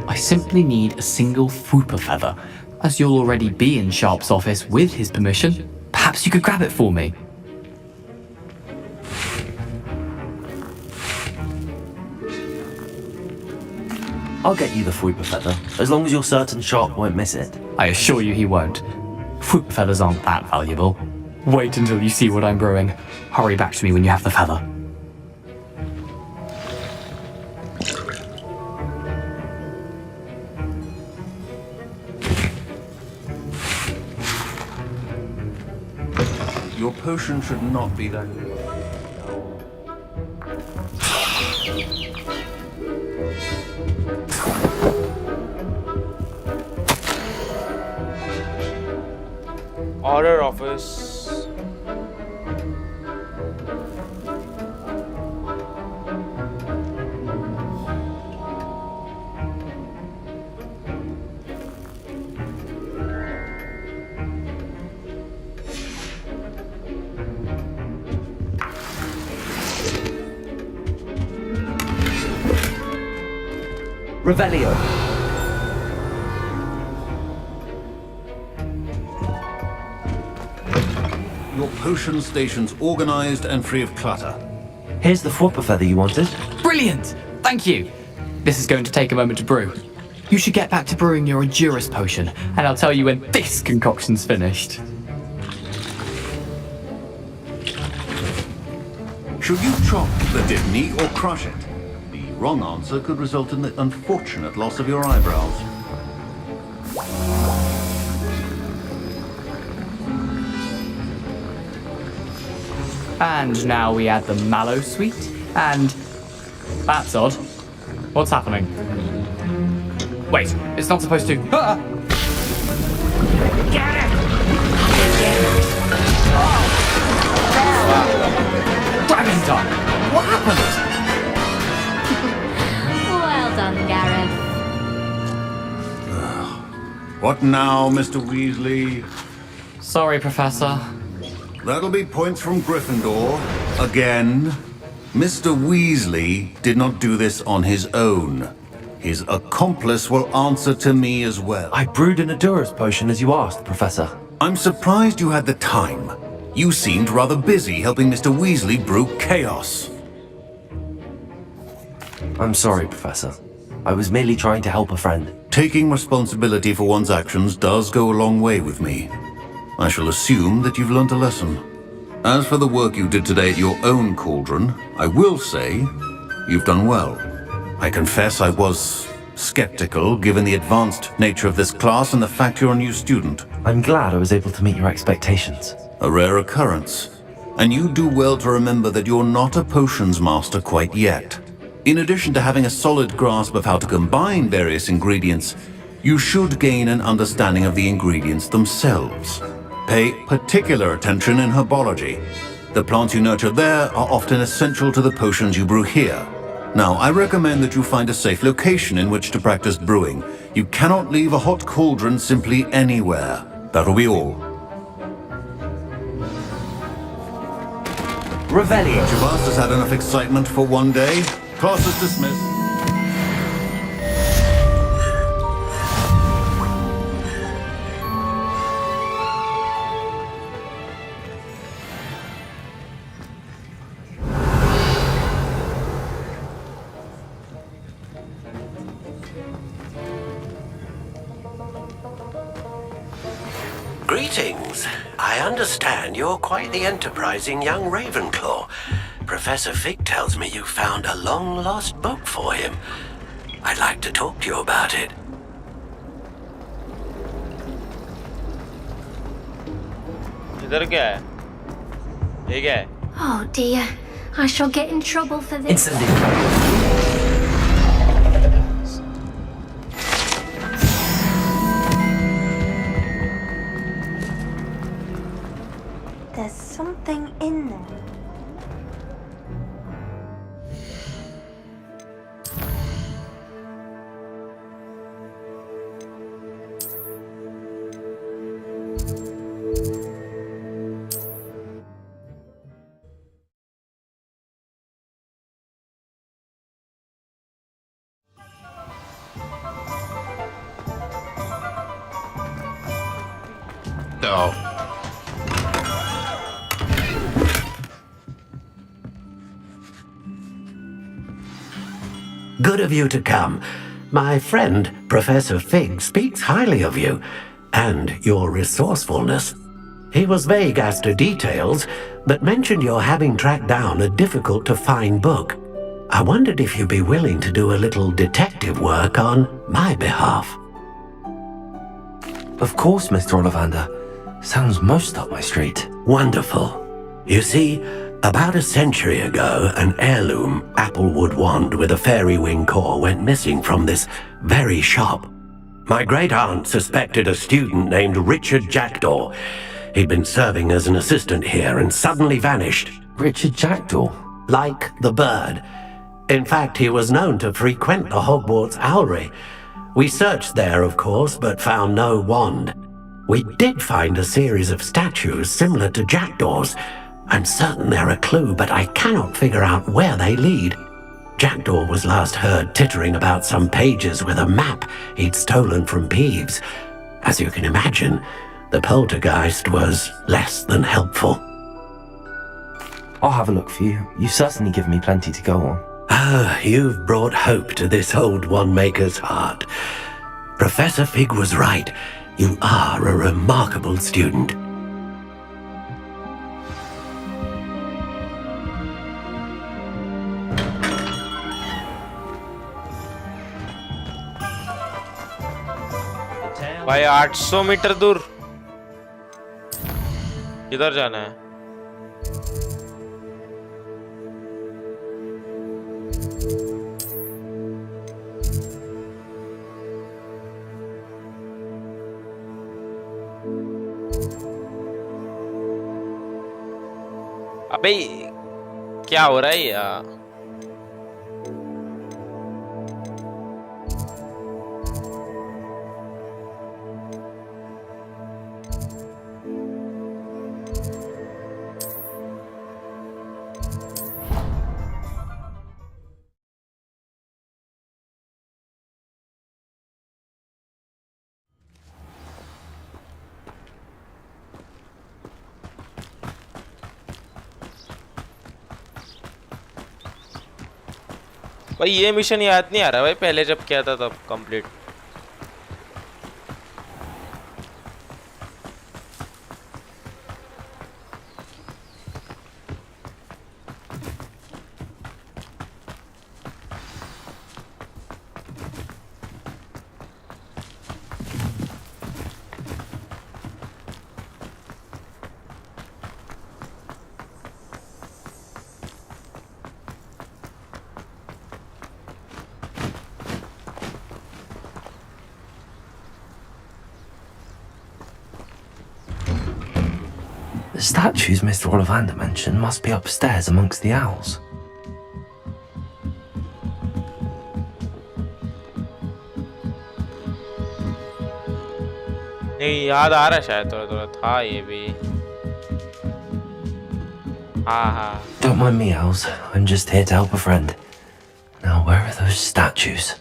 I simply need a single Fwooper feather. As you'll already be in Sharp's office with his permission, perhaps you could grab it for me. I'll get you the Fwooper feather, as long as you're certain Sharp won't miss it. I assure you he won't. Fwooper feathers aren't that valuable. Wait until you see what I'm brewing. Hurry back to me when you have the feather. Your potion should not be that good. Order office. Revelio. Your potion station's organized and free of clutter. Here's the Fwooper feather you wanted. Brilliant! Thank you. This is going to take a moment to brew. You should get back to brewing your Edurus potion, and I'll tell you when this concoction's finished. Should you chop the Dibney or crush it? The wrong answer could result in the unfortunate loss of your eyebrows. And now we add the mallow sweet, and... That's odd. What's happening? Wait, it's not supposed to... Ah! Get it! Dragon Dog! What happened? Well done, Gareth. What now, Mr. Weasley? Sorry, Professor. That'll be points from Gryffindor. Again. Mr. Weasley did not do this on his own. His accomplice will answer to me as well. I brewed an Edurus potion as you asked, Professor. I'm surprised you had the time. You seemed rather busy helping Mr. Weasley brew chaos. I'm sorry, Professor. I was merely trying to help a friend. Taking responsibility for one's actions does go a long way with me. I shall assume that you've learnt a lesson. As for the work you did today at your own cauldron, I will say you've done well. I confess I was skeptical given the advanced nature of this class and the fact you're a new student. I'm glad I was able to meet your expectations. A rare occurrence. And you do well to remember that you're not a potions master quite yet. In addition to having a solid grasp of how to combine various ingredients, you should gain an understanding of the ingredients themselves. Pay particular attention in herbology. The plants you nurture there are often essential to the potions you brew here. Now, I recommend that you find a safe location in which to practice brewing. You cannot leave a hot cauldron simply anywhere. That'll be all. Revelio. Each of us has had enough excitement for one day. Class is dismissed. Greetings. I understand you're quite the enterprising young Ravenclaw. Professor Fig tells me you found a long-lost book for him. I'd like to talk to you about it. इधर क्या है? ये क्या है? Oh dear, I shall get in trouble for this. There's something in there. Oh. Good of you to come. My friend, Professor Fig, speaks highly of you and your resourcefulness. He was vague as to details, but mentioned your having tracked down a difficult-to-find book. I wondered if you'd be willing to do a little detective work on my behalf. Of course, Mr. Ollivander. Sounds most up my street. Wonderful. You see, about a century ago, an heirloom applewood wand with a fairy wing core went missing from this very shop. My great-aunt suspected a student named Richard Jackdaw. He'd been serving as an assistant here and suddenly vanished. Richard Jackdaw? Like the bird. In fact, he was known to frequent the Hogwarts Owlery. We searched there, of course, but found no wand. We did find a series of statues similar to Jackdaw's. I'm certain they're a clue, but I cannot figure out where they lead. Jackdaw was last heard tittering about some pages with a map he'd stolen from Peeves. As you can imagine, the poltergeist was less than helpful. I'll have a look for you. You've certainly given me plenty to go on. Ah, you've brought hope to this old one-maker's heart. Professor Fig was right. You are a remarkable student. भाई 800 metre दूर किधर जाना है? अबे क्या हो रहा है यार? भाई ये मिशन याद नहीं आ रहा भाई, पहले जब किया था तब complete. The statues Mr. Ollivander mentioned must be upstairs amongst the owls. नहीं याद आ रहा शायद थोड़ा थोड़ा था ये भी हाँ Don't mind me, owls. I'm just here to help a friend. Now, where are those statues?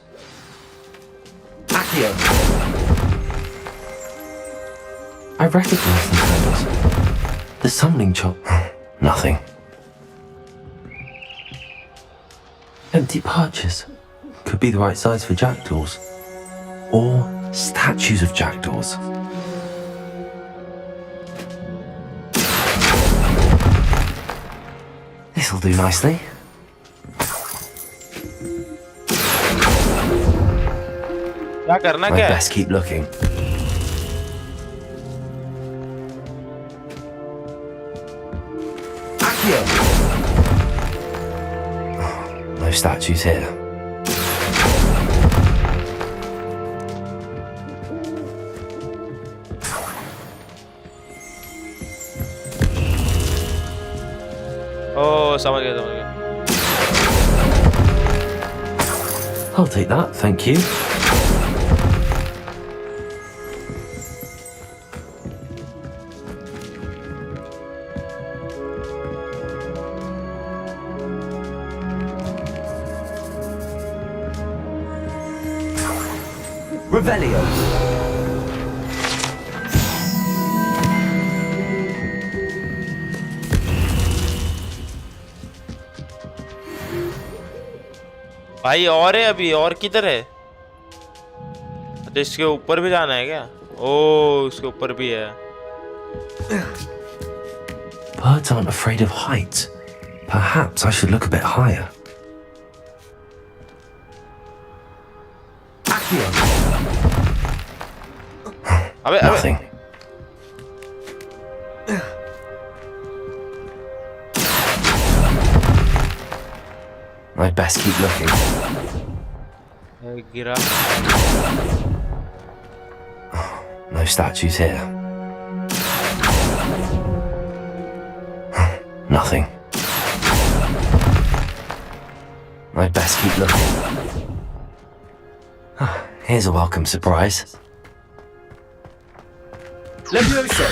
Accio! I recognize these handles. The summoning chop. Nothing. Empty perches. Could be the right size for jackdaws. Or statues of jackdaws. This'll do nicely. क्या करना क्या I'd best keep looking. Accio! No statues here. ओह समझ गया I'll take that, thank you. Revelio. भाई और है अभी और किधर है तो इसके ऊपर भी जाना है क्या ओ इसके ऊपर भी है Birds aren't afraid of heights. Perhaps I should look a bit higher. Nothing. I'd best keep looking. गिरा No statues here. Nothing. I'd best keep looking. Here's a welcome surprise. Levioso!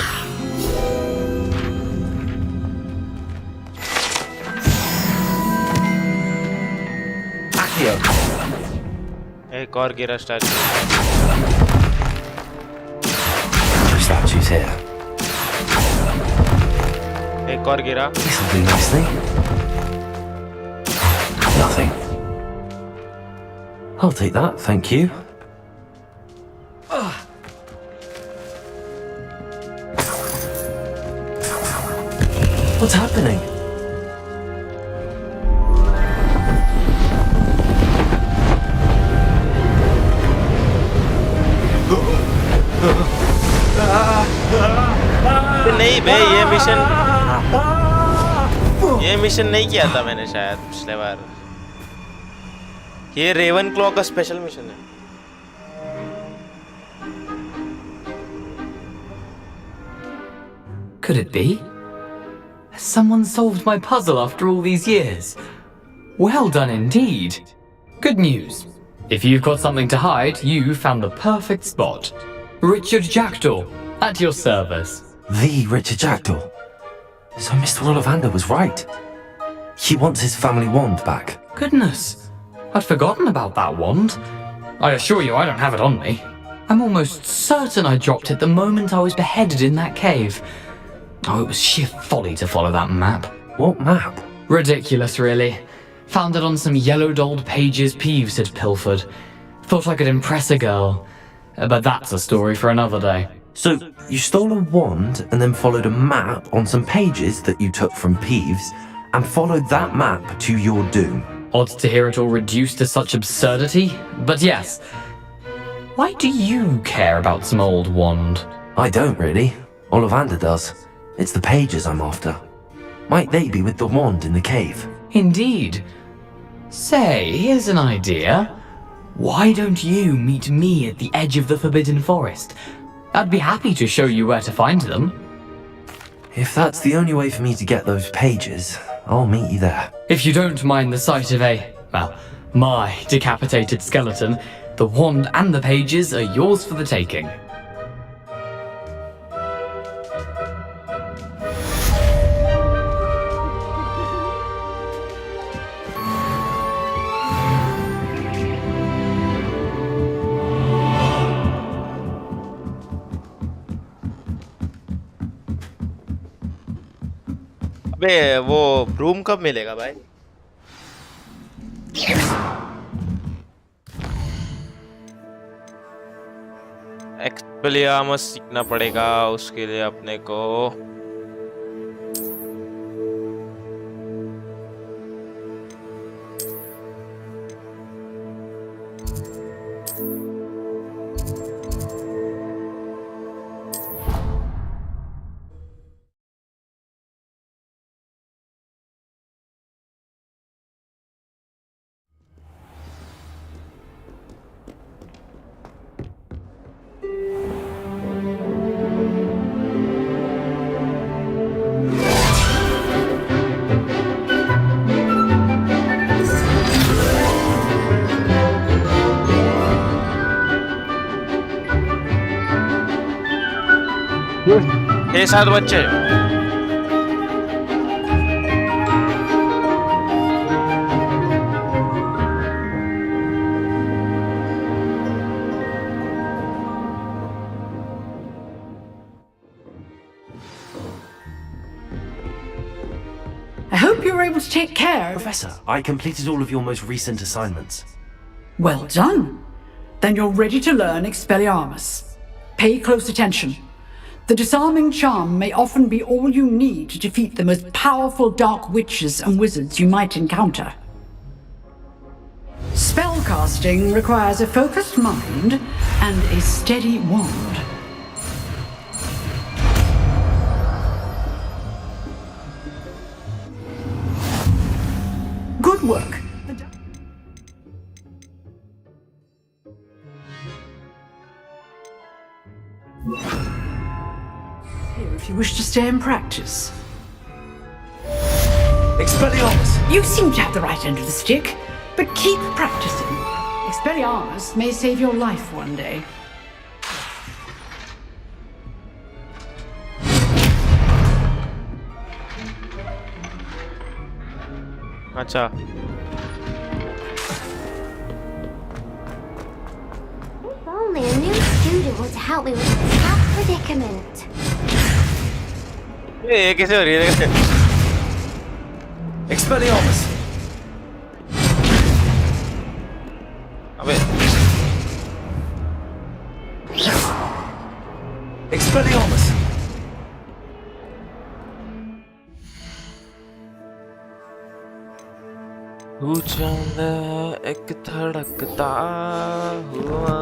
Accio! एक और गिरा statue No statues here. एक और गिरा This'll do nicely. Nothing. I'll take that, thank you. What's happening? नहीं बे ये mission नहीं किया था मैंने शायद पिछले बार ये रेवन क्लॉ का स्पेशल मिशन है Could it be? Has someone solved my puzzle after all these years? Well done indeed. Good news. If you've got something to hide, you found the perfect spot. Richard Jackdaw, at your service. The Richard Jackdaw. So Mr. Ollivander was right. He wants his family wand back. Goodness, I'd forgotten about that wand. I assure you I don't have it on me. I'm almost certain I dropped it the moment I was beheaded in that cave. Oh, it was sheer folly to follow that map. What map? Ridiculous, really. Found it on some yellowed old pages Peeves had pilfered. Thought I could impress a girl. But that's a story for another day. So you stole a wand and then followed a map on some pages that you took from Peeves and followed that map to your doom. Odd to hear it all reduced to such absurdity, but yes. Why do you care about some old wand? I don't really. Ollivander does. It's the pages I'm after. Might they be with the wand in the cave? Indeed. Say, here's an idea. Why don't you meet me at the edge of the Forbidden Forest? I'd be happy to show you where to find them. If that's the only way for me to get those pages, I'll meet you there. If you don't mind the sight of my decapitated skeleton, the wand and the pages are yours for the taking. अबे वो broom कब मिलेगा भाई? एक्सपेलियार्मस सीखना पड़ेगा उसके लिए अपने को। ये 7 बच्चे I hope you were able to take care. Professor, I completed all of your most recent assignments. Well done. Then you're ready to learn Expelliarmus. Pay close attention. The disarming charm may often be all you need to defeat the most powerful dark witches and wizards you might encounter. Spellcasting requires a focused mind and a steady wand. Good work. Here if you wish to stay and practice. Expelliarmus! You seem to have the right end of the stick, but keep practicing. Expelliarmus may save your life one day. अच्छा If only a new student would help me with this tough predicament. ये कैसे हो रही है? Expelliarmus! अबे Expelliarmus! तू चांद एक धड़कता हुआ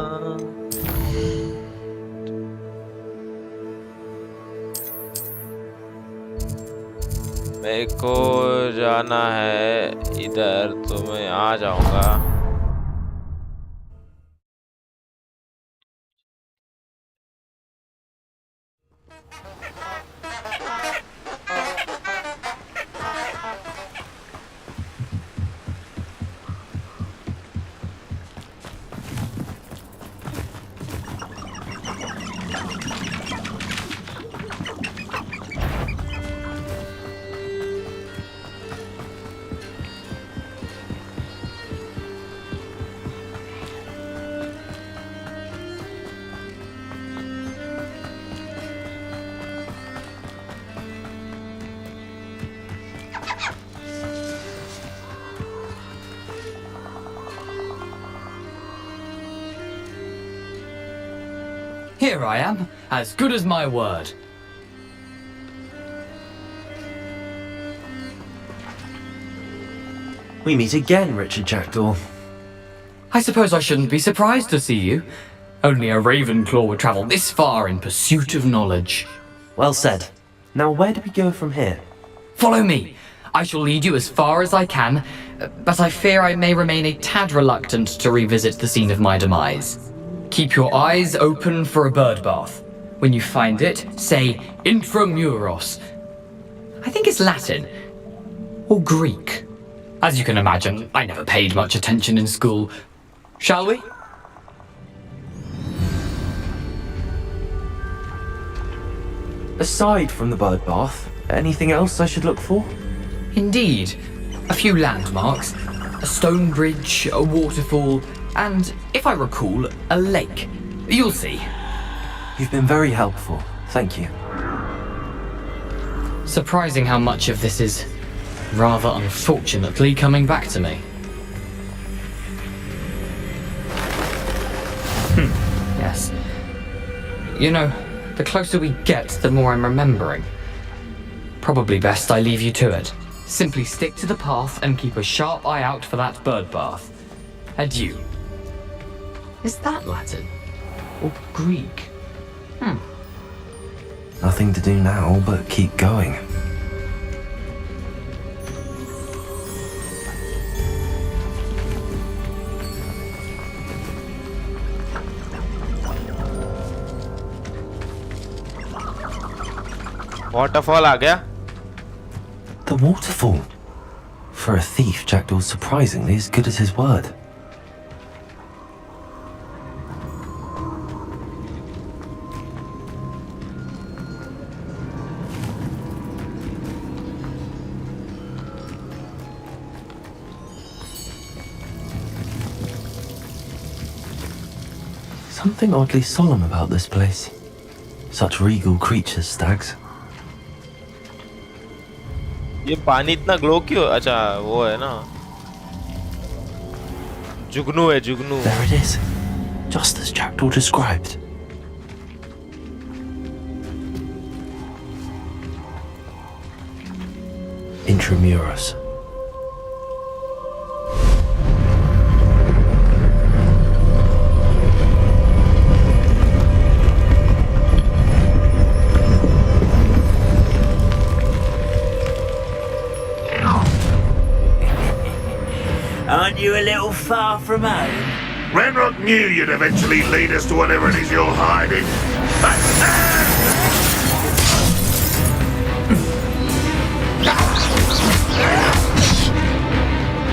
मेरे को जाना है इधर तो मैं आ जाऊंगा Here I am, as good as my word. We meet again, Richard Jackdaw. I suppose I shouldn't be surprised to see you. Only a Ravenclaw would travel this far in pursuit of knowledge. Well said. Now where do we go from here? Follow me. I shall lead you as far as I can, but I fear I may remain a tad reluctant to revisit the scene of my demise. Keep your eyes open for a bird bath. When you find it, say Intramuros. I think it's Latin. Or Greek. As you can imagine, I never paid much attention in school. Shall we? Aside from the bird bath, anything else I should look for? Indeed. A few landmarks. A stone bridge, a waterfall, and, if I recall, a lake. You'll see. You've been very helpful. Thank you. Surprising how much of this is, rather unfortunately, coming back to me. Yes. You know, the closer we get, the more I'm remembering. Probably best I leave you to it. Simply stick to the path and keep a sharp eye out for that bird bath. Adieu. Is that Latin? Or Greek? Nothing to do now but keep going. Waterfall आ गया? The waterfall. For a thief, Jackdaw's surprisingly as good as his word. Something oddly solemn about this place. Such regal creatures, stags. ये पानी इतना glow क्यों? अच्छा वो है ना, जुगनू है, जुगनू. There it is, just as Jackdaw described. Intramuros. Aren't you a little far from home? Ranrock knew you'd eventually lead us to whatever it is you're hiding.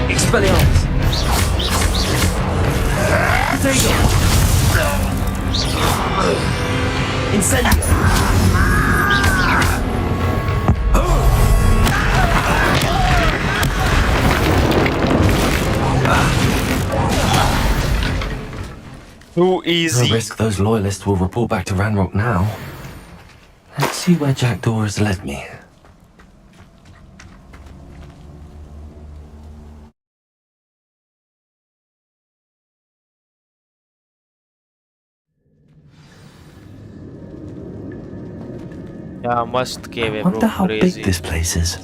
Expelliarmus! Potato! Incendio! Too easy. No risk those loyalists will report back to Ranrock now. Let's see where Jackdaw has led me. Yeah, must cave है, Wonder bro. how Crazy. big this place is.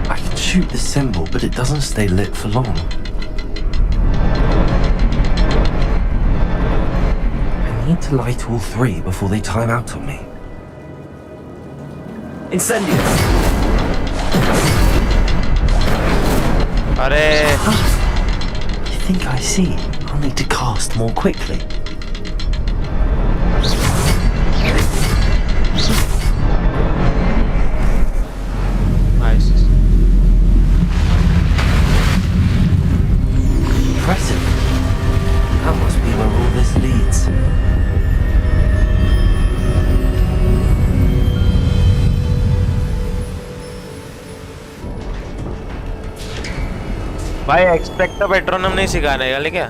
I can shoot the symbol, but it doesn't stay lit for long. I need to light all three before they time out on me. Incendio! अरे You think I see? I'll need to cast more quickly. nice. Impressive. That must be where all this leads. भाई expect the पेट्रोनम नहीं सिखाने वाले क्या?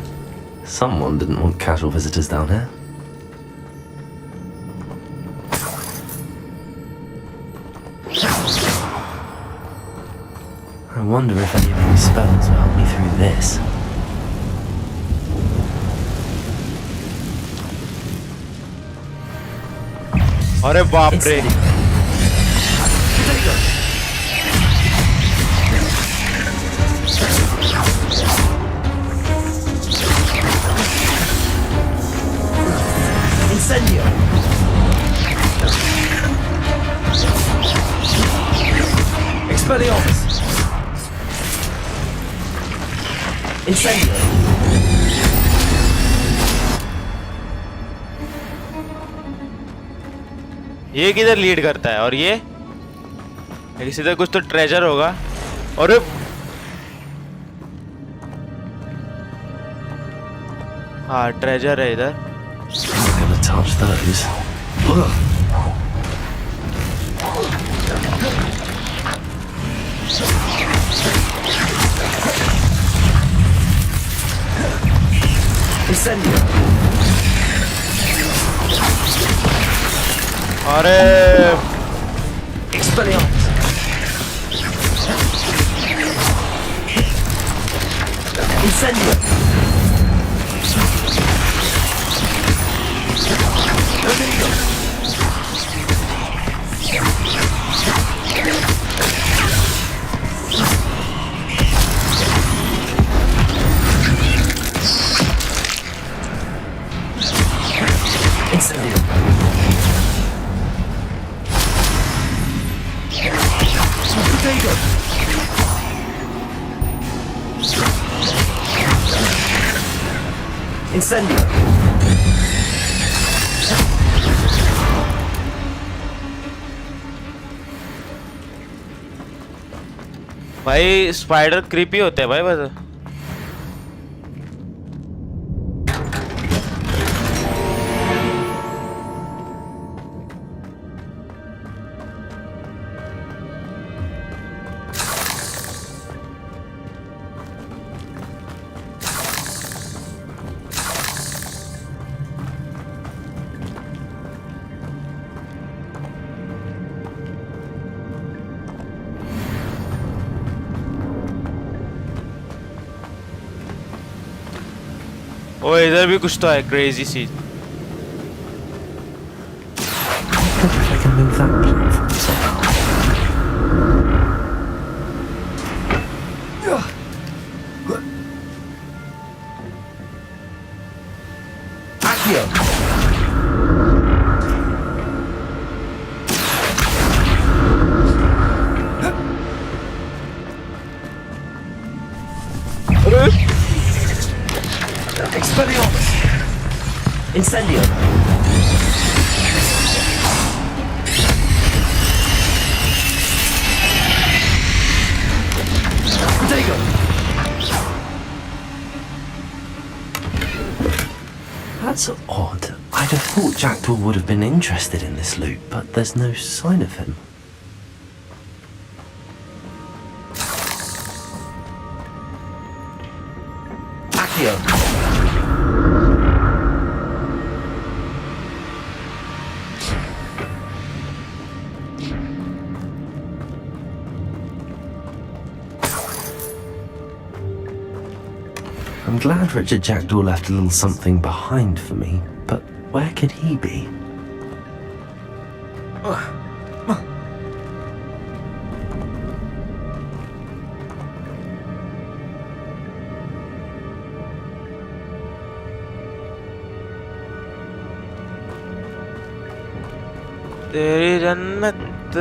Someone didn't want casual visitors down here. I wonder if any of these spells will help me through this. अरे बाप रे. Incendio! Expelliarmus! Incendio. ये किधर लीड करता है और ये किसी तरह कुछ तो ट्रेजर होगा और हाँ ट्रेजर है इधर Gonna touch those. Incendio. अरे Expelliarmus. Incendio. Rodrigo. Incendio. Rodrigo. Incendio. भाई स्पाइडर क्रीपी होते हैं भाई बस ओ इधर भी कुछ तो है crazy see I can move that platform somehow. Accio. Expelliarmus. Incendio. Rodrigo. That's odd. I'd have thought Jackdaw would have been interested in this loot, but there's no sign of him. Accio. I'm glad Richard Jackdaw left a little something behind for me, but where could he be? तेरी जन्नत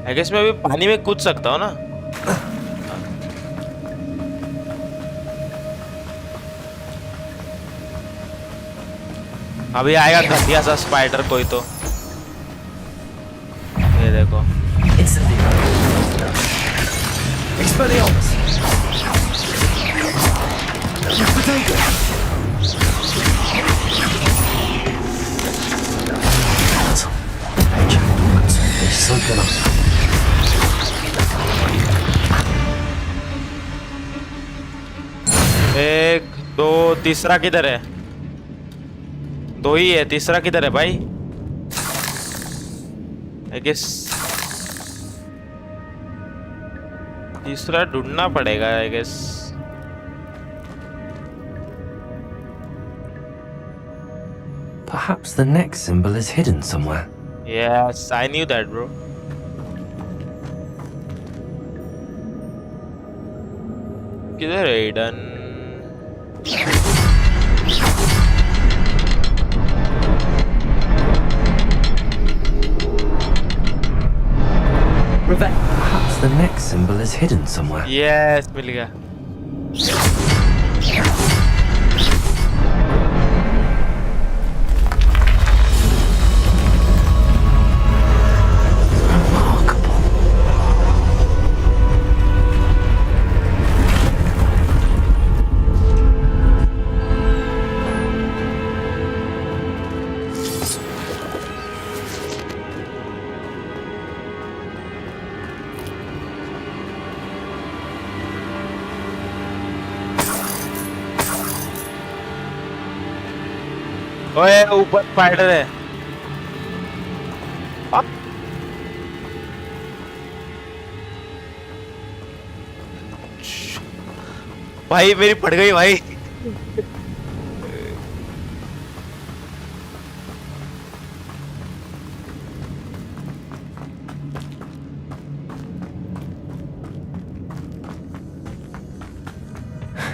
I guess मैं अभी पानी में कूद सकता हूँ ना अभी आएगा घटिया सा स्पाइडर कोई तो ये देखो Expelliarmus. So good. एक दो तीसरा किधर है दो ही है तीसरा किधर है भाई आई गेस तीसरा ढूंढना पड़ेगा I guess Perhaps the next symbol is hidden somewhere. Yes, I knew that, bro. किधर है hidden Revenge. the next symbol is hidden somewhere. Yes, मिल गया. ओए ऊपर स्पाइडर है. भाई मेरी पड़ गई भाई.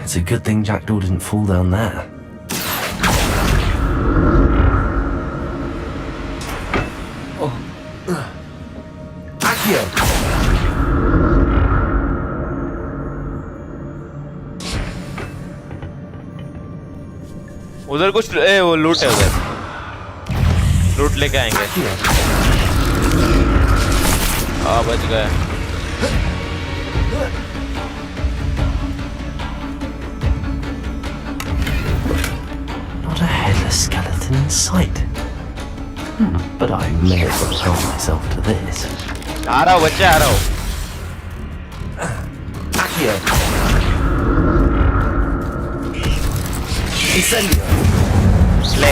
It's a good thing Jackdaw didn't fall down there. Accio! उधर कुछ वो लूट है उधर. लूट लेके आएंगे. हाँ बच गए. Not a headless skeleton in sight. But I may as well help myself to this. आ रहा हूँ बच्चे, आ रहा हूँ. Accio! Incendio! ले.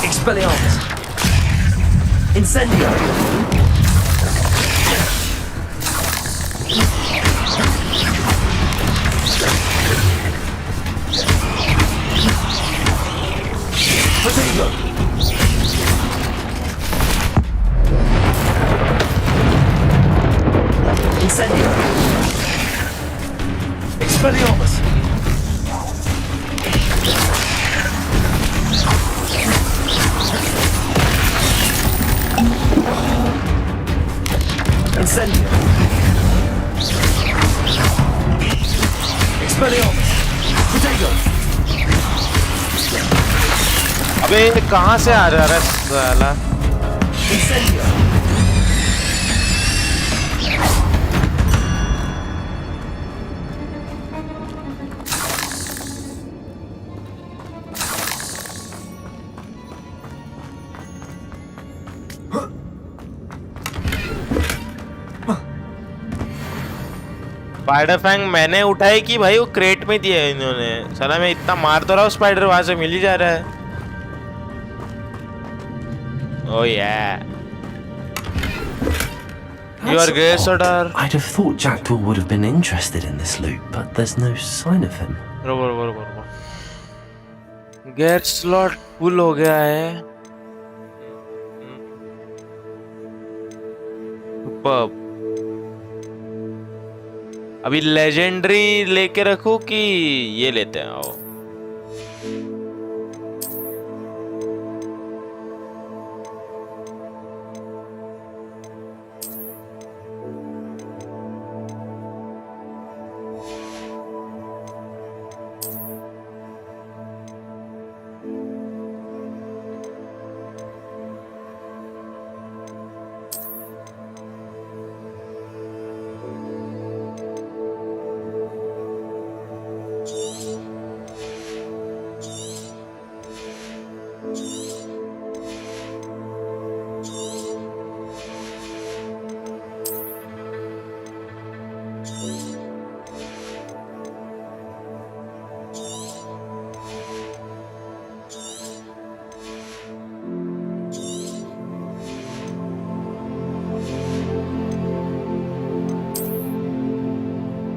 Expelliarmus! Incendio! Potato! Incendio! Expelliarmus! Incendio! Expelliarmus! Potato! अबे कहाँ से आ रहा है साला? Incendio! स्पाइडर फैंग मैंने उठाई कि भाई वो क्रेट में दिया है इन्होंने. साला मैं इतना मार तो रहा हूँ, स्पाइडर वहां से मिल ही जा रहा है. Oh yeah. You are gay, Sardar. I'd have thought Jackdaw would have been interested in this loot, but there's no sign of him. रुको. गेट स्लॉट फुल हो गया है. Superb. अभी लेजेंडरी लेके रखूं कि ये लेते हैं? आओ.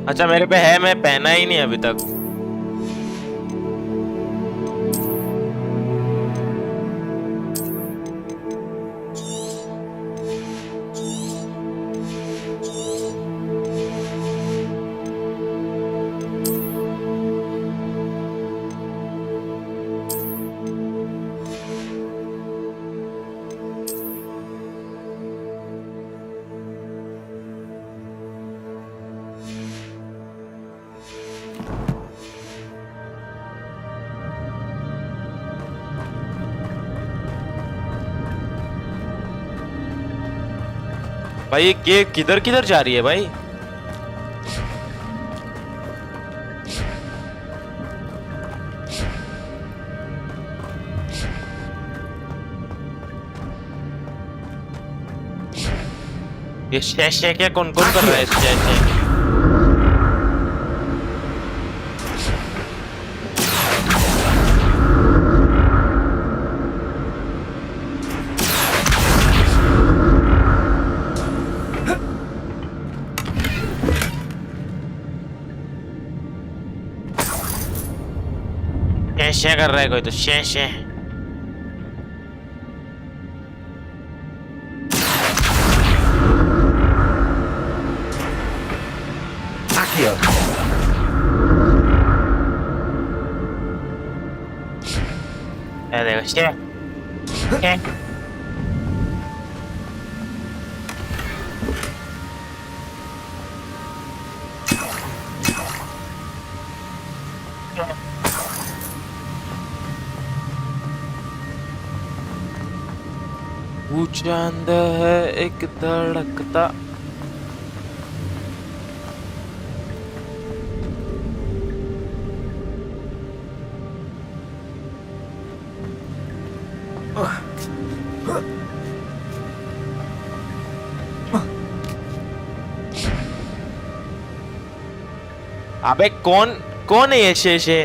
अच्छा मेरे पे है, मैं पहना ही नहीं अभी तक. भाई ये केव किधर किधर जा रही है भाई? ये शे क्या कौन कौन कर रहा है शे? शे कर रहा है कोई तो शे। Accio. देखो शे। चांद है एक धड़कता अबे कौन है ये शे?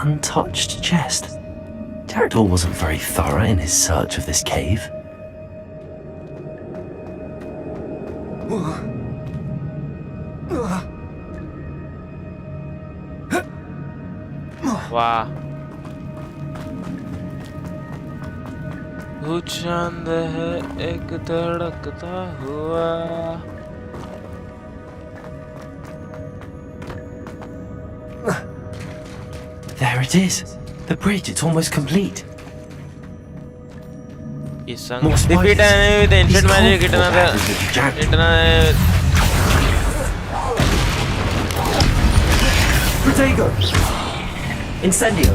Untouched chest. Jaredor wasn't very thorough in his search of this cave. वाह, वो चांद है एक धड़कता हुआ। There it is. The bridge, it's almost complete. Defeat enemy with ancient magic. Protego. Incendio.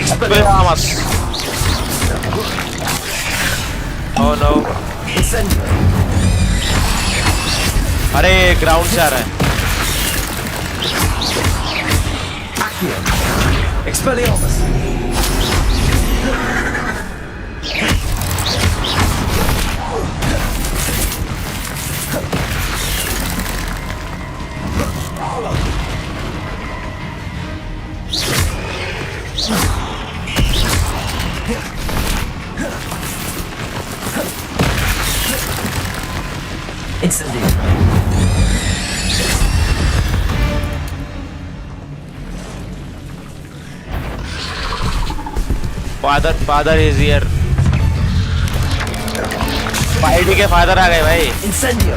Expelliarmus. Oh no. Incendio. अरे ground से आ रहा है। Accio. Expelliarmus. Incendio. Father is here. Party के फादर आ गए भाई। Incendio.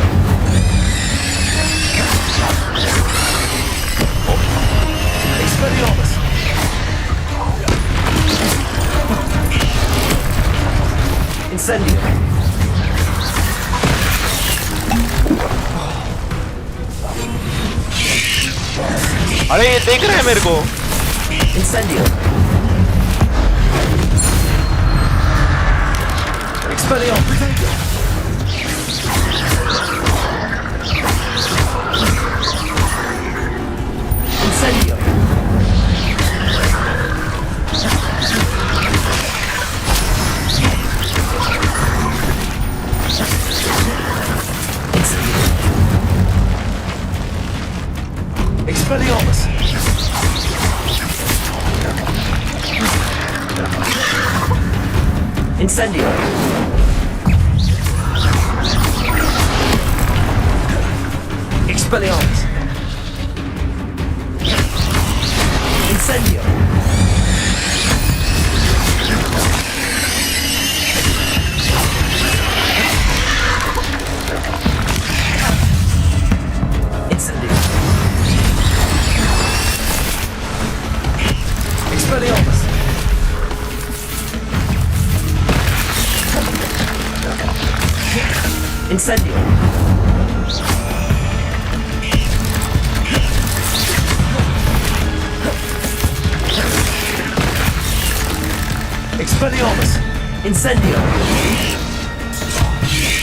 Expelliarmus. Incendio. अरे ये देख रहा है मेरे को। Incendio. Expelliarmus. Incendio. Expelliarmus. Incendio. Expelliarmus. Incendio. Incendio. Expelliarmus. Incendio. Expelliarmus. Incendio.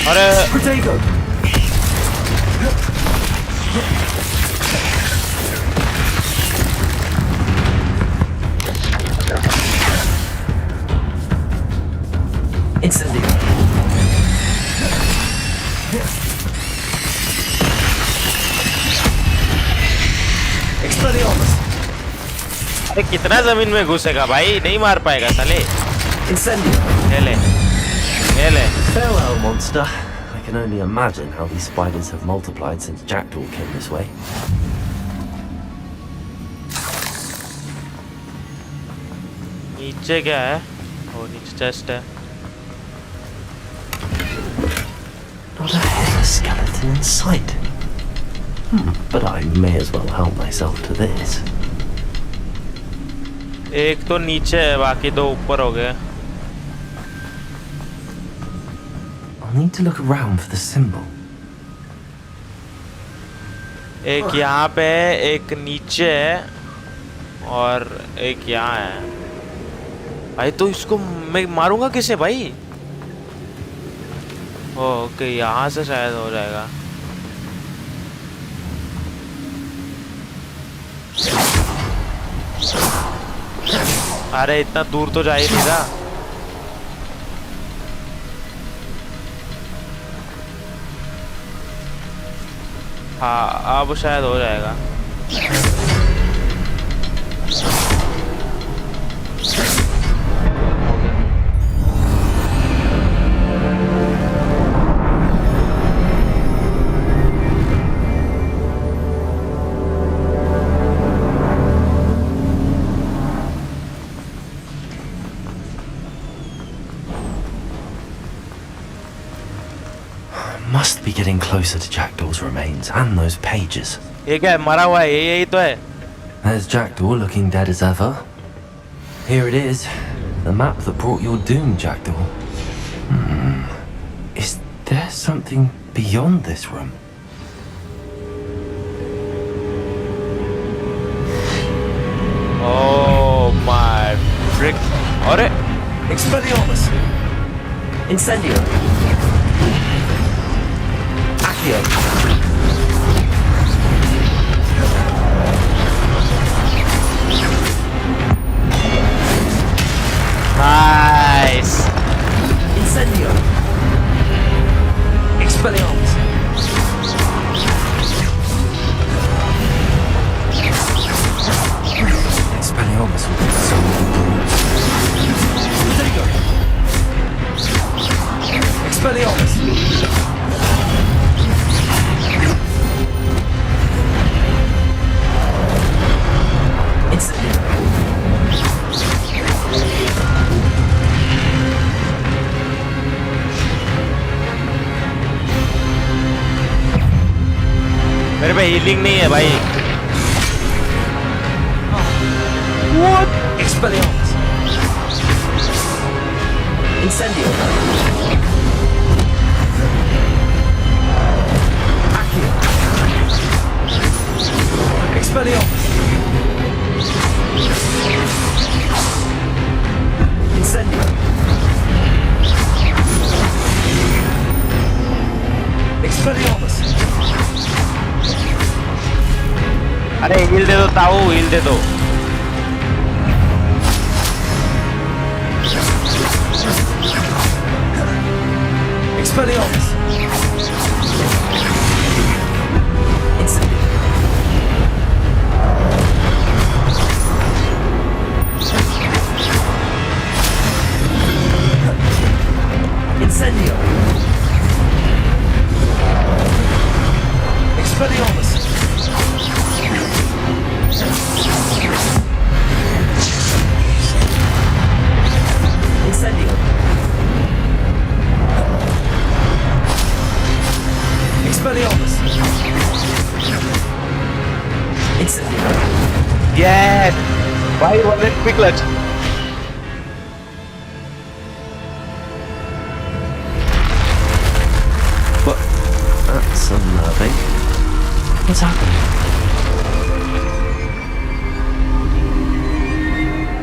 अरे Protego. Incendio. Expelliarmus. अरे कितना जमीन में घुसेगा भाई, नहीं मार पाएगा साले। Incendio. ले ले। Farewell, monster. I can only imagine how these spiders have multiplied since Jackdaw came this way. नीचे क्या है? ओ नीचे चेस्ट है। Not a hair skeleton in sight. But I may as well help myself to this. एक तो नीचे है, बाकी दो ऊपर हो गए। I'll need to look around for the symbol. एक यहाँ पे है, एक नीचे है और एक यहाँ है। भाई तो इसको मैं मारूंगा किसे भाई? ओके यहाँ से शायद हो जाएगा। अरे इतना दूर तो जा ही नहीं रहा। हाँ अब शायद हो जाएगा। Must be getting closer to Jackdaw's remains and those pages. ये क्या है? मरा हुआ है, यही तो है। There's Jackdaw looking dead as ever. Here it is, the map that brought your doom, Jackdaw. Is there something beyond this room? Oh my frick! अरे Expelliarmus. Incendio. Accio. Nice. Incendio. Expelliarmus. Expelliarmus will be so Protego. Expelliarmus. Incendio. मेरे पे healing नहीं है भाई। What? Expelliarmus. Incendio. Accio. Expelliarmus. Incendio. Expelliarmus. अरे heal दे दो ताऊ, heal दे दो। Expelliarmus. Incendio. Incendio. Expelliarmus. Incendio. Expelliarmus. Incendio. Yes. भाई one quick clutch. think. What's happening?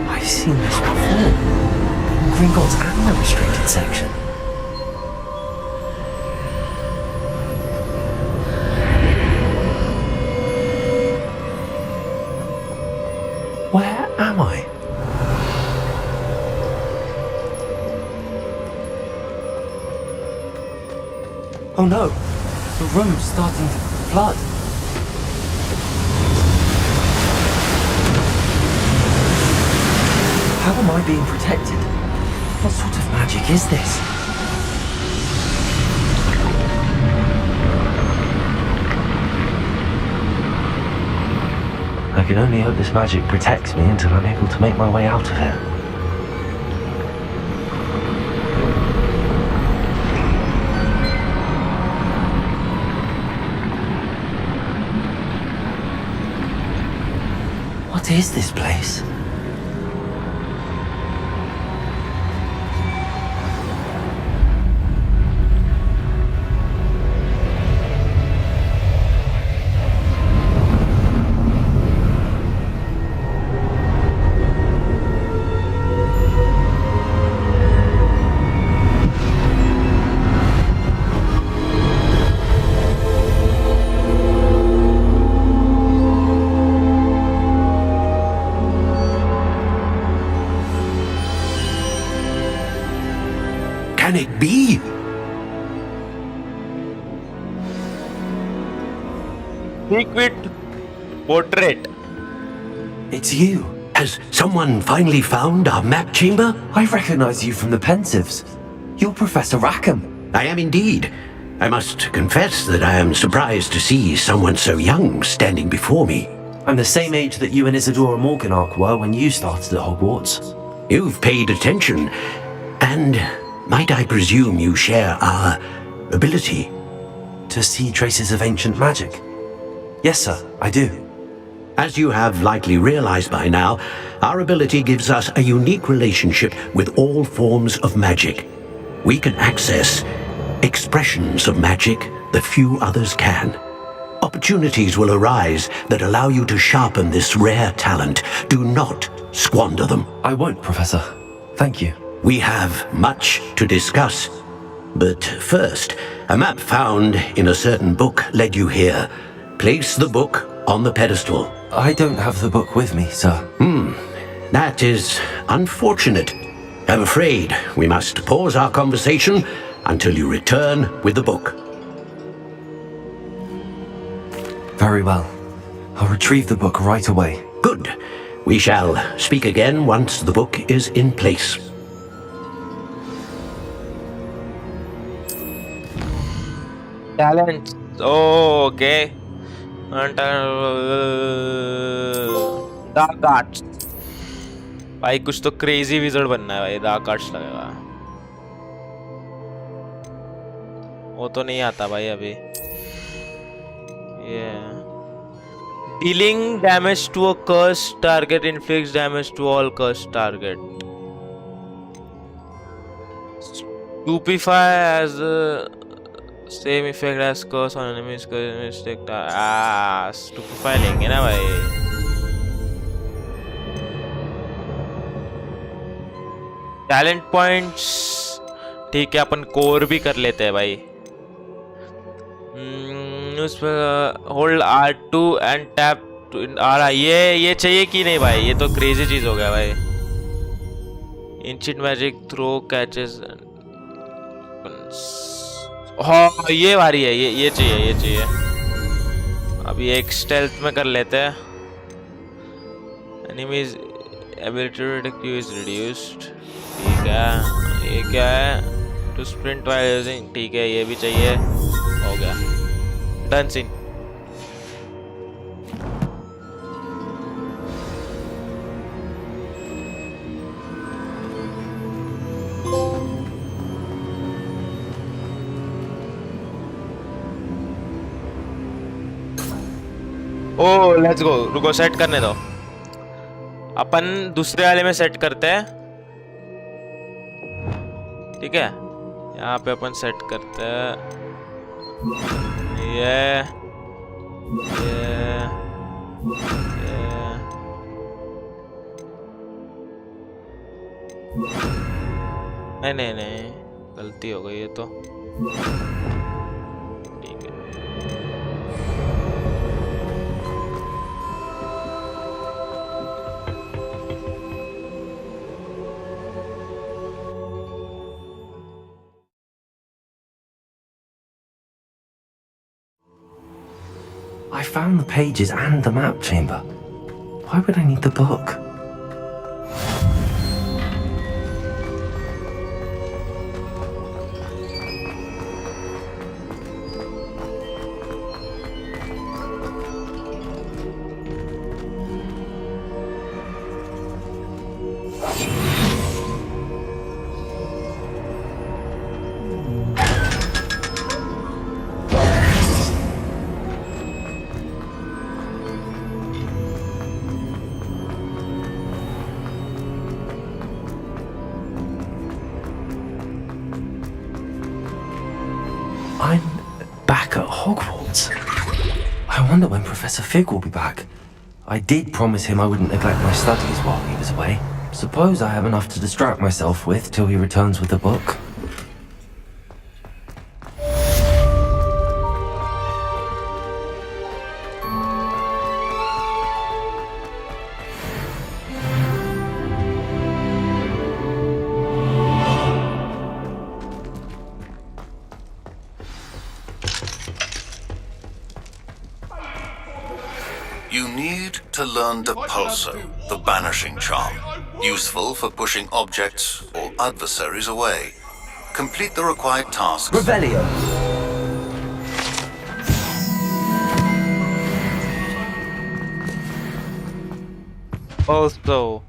I've seen this before. Gringotts and the restricted section. Where am I? Oh no! The room's starting to flood. How am I being protected? What sort of magic is this? I can only hope this magic protects me until I'm able to make my way out of here. What is this place? Can it be? Secret portrait. It's you. Has someone finally found our map chamber? I recognize you from the Pensives. You're Professor Rackham. I am indeed. I must confess that I am surprised to see someone so young standing before me. I'm the same age that you and Isadora Morganach were when you started at Hogwarts. You've paid attention, and might I presume you share our ability? To see traces of ancient magic? Yes, sir, I do. As you have likely realized by now, our ability gives us a unique relationship with all forms of magic. We can access expressions of magic that few others can. Opportunities will arise that allow you to sharpen this rare talent. Do not squander them. I won't, Professor. Thank you. We have much to discuss. But first, a map found in a certain book led you here. Place the book on the pedestal. I don't have the book with me, sir. That is unfortunate. I'm afraid we must pause our conversation until you return with the book. Very well. I'll retrieve the book right away. Good. We shall speak again once the book is in place. Talent. Oh, okay. Dark arts भाई कुछ तो crazy wizard बनना है भाई dark arts लगेगा वो तो नहीं आता भाई अभी ये dealing damage to a cursed target inflicts damage to all cursed target stupefy as same effect as curse on enemies mistake stupefy लेंगे ना भाई टैलेंट पॉइंट्स ठीक है अपन कोर भी कर लेते हैं भाई उस पर होल्ड R2 एंड टैप आ रहा ये चाहिए कि नहीं भाई ये तो क्रेजी चीज हो गया भाई एंशिएंट मैजिक थ्रो कैचेस हाँ ये भारी है ये चाहिए अभी एक स्टेल्थ में कर लेते हैं enemies ability to detect you is reduced ठीक है ये क्या है टू स्प्रिंट व्हाइल यूजिंग ठीक है ये भी चाहिए हो गया done scene oh let's go रुको सेट करने दो अपन दूसरे वाले में सेट करते हैं ठीक है यहाँ पे अपन सेट करते हैं Yeah. नहीं, गलती हो गई ये तो। ठीक है। I found the pages and the map chamber. Why would I need the book? I'm back at Hogwarts. I wonder when Professor Fig will be back. I did promise him I wouldn't neglect my studies while he was away. Suppose I have enough to distract myself with till he returns with the book. You need to learn Depulso, the banishing charm. Useful for pushing objects or adversaries away. Complete the required tasks. Revelio. Also.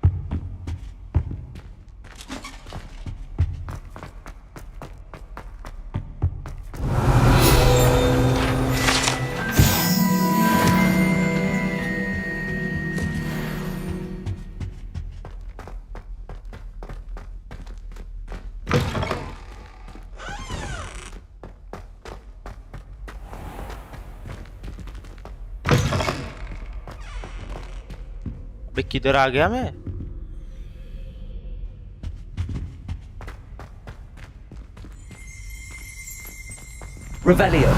अबे किधर आ गया मैं? Revelio.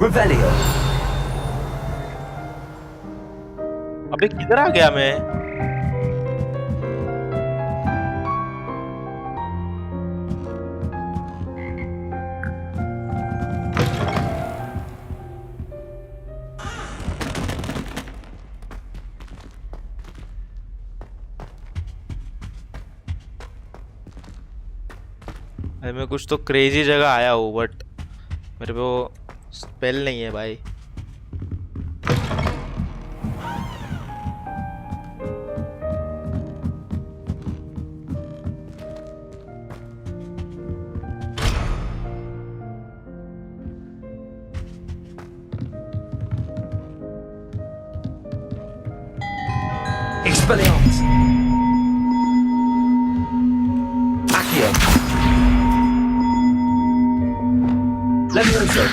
Revelio. अबे किधर आ गया मैं? अरे मैं कुछ तो क्रेजी जगह आया हूँ बट मेरे पे वो स्पेल नहीं है भाई। Expelliarmus. Accio. Levioso.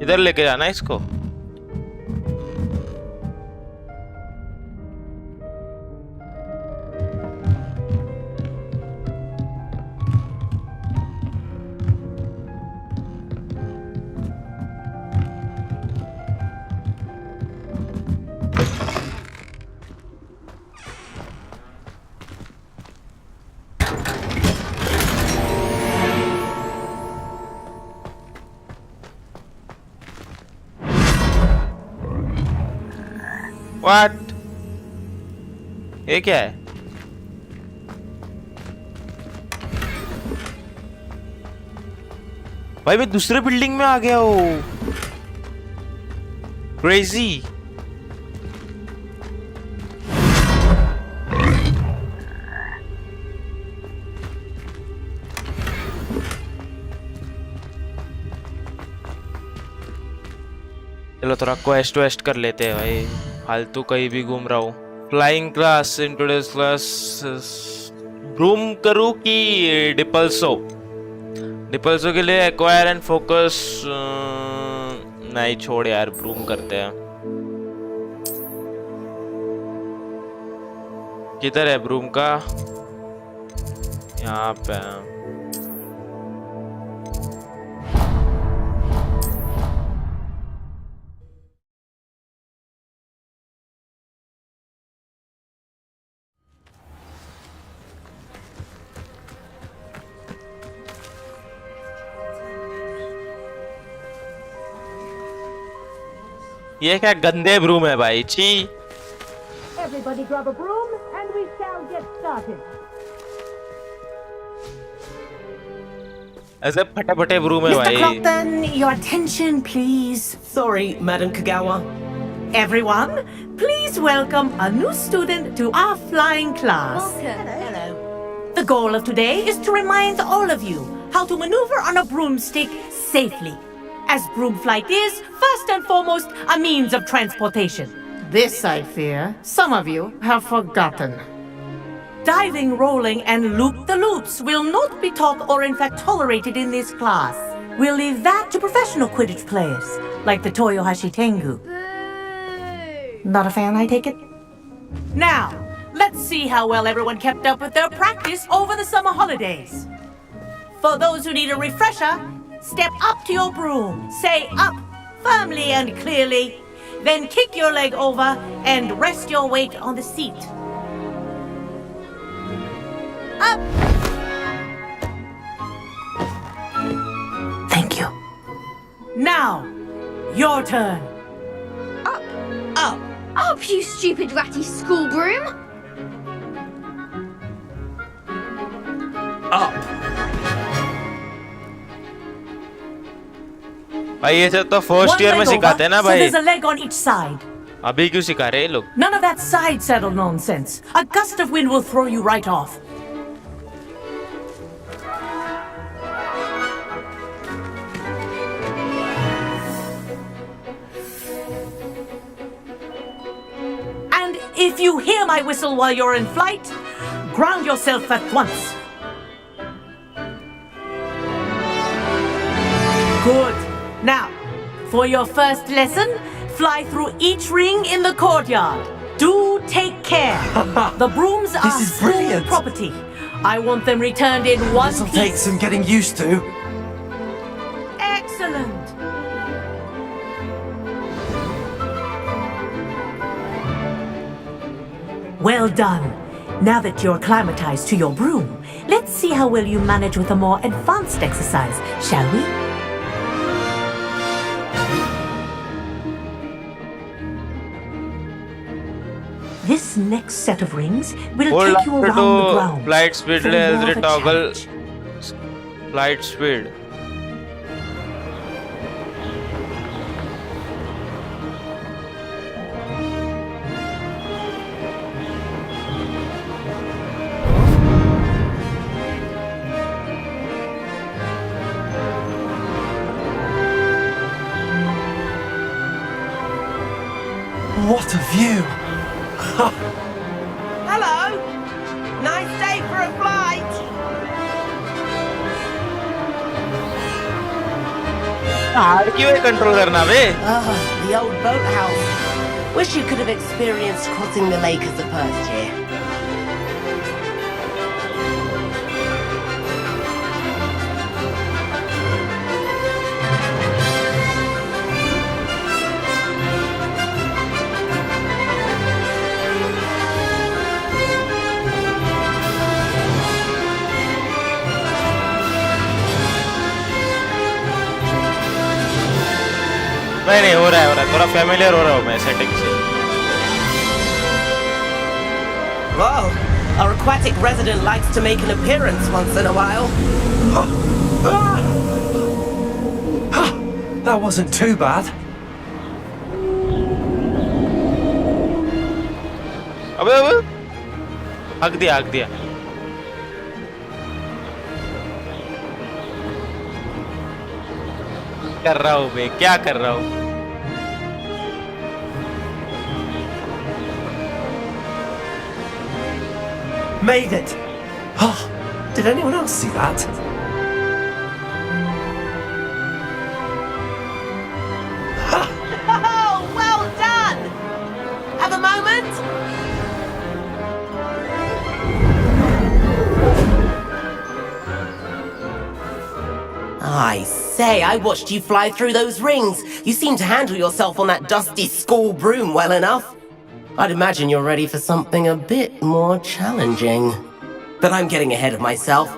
इधर लेके जाना है इसको। व्हाट? ये क्या है? भाई मैं दूसरे बिल्डिंग में आ गया हूँ। क्रेजी। चलो थोड़ा क्वेस्ट वेस्ट कर लेते हैं भाई, फालतू कहीं भी घूम रहा हूँ। Flying class in today's class. Broom करूँ कि डिपल्सो? डिपल्सो के लिए एक्वायर एंड फोकस नहीं, छोड़ यार, ब्रूम करते हैं। किधर है ब्रूम का? यहाँ पे। ये क्या गंदे ब्रूम है भाई, छी। Everybody grab a broom and we shall get started. ऐसे फटे फटे ब्रूम है Mr. भाई। Clockton, your attention, please. Sorry, Madam Kagawa. Everyone, please welcome a new student to our flying class. Welcome. Hello. The goal of today is to remind all of you how to maneuver on a broomstick safely. As broom flight is, first and foremost, a means of transportation. This, I fear, some of you have forgotten. Diving, rolling, and loop-the-loops will not be taught or in fact tolerated in this class. We'll leave that to professional Quidditch players, like the Toyohashi Tengu. Not a fan, I take it? Now, let's see how well everyone kept up with their practice over the summer holidays. For those who need a refresher, step up to your broom, say up firmly and clearly, then kick your leg over and rest your weight on the seat. Up! Thank you. Now, your turn. Up! Up! Up, you stupid ratty school broom! Up! भाई ये सब तो first year में सिखाते हैं ना So भाई। there's a leg on each side. अभी क्यों सिखा रहे हैं ये लोग? None of that side saddle nonsense. A gust of wind will throw you right off. And if you hear my whistle while you're in flight, ground yourself at once. Good. Now, for your first lesson, fly through each ring in the courtyard. Do take care. The brooms are is school brilliant. property. I want them returned in one This'll piece. take some getting used to. Excellent. Well done. Now that you're acclimatized to your broom, let's see how well you manage with a more advanced exercise, shall we? This next set of rings will Hold take you on around the to ground. flight speed for ले more of एलरी a toggle challenge. Flight speed. What a view! Hello! Nice day for a flight! क्यों control करना बे? The old boathouse. Wish you could have experienced crossing the lake as the first year. नहीं हो रहा है, थोड़ा familiar हो रहा हूँ मैं सेटिंग से। Well, our aquatic resident likes to make an appearance once in a while. That wasn't too bad. अबे अबे हक दिया कर रहा हूँ मैं क्या कर रहा हूँ Made it! Oh, did anyone else see that? Oh, well done! Have a moment? I say, I watched you fly through those rings. You seem to handle yourself on that dusty school broom well enough. I'd imagine you're ready for something a bit more challenging. But I'm getting ahead of myself.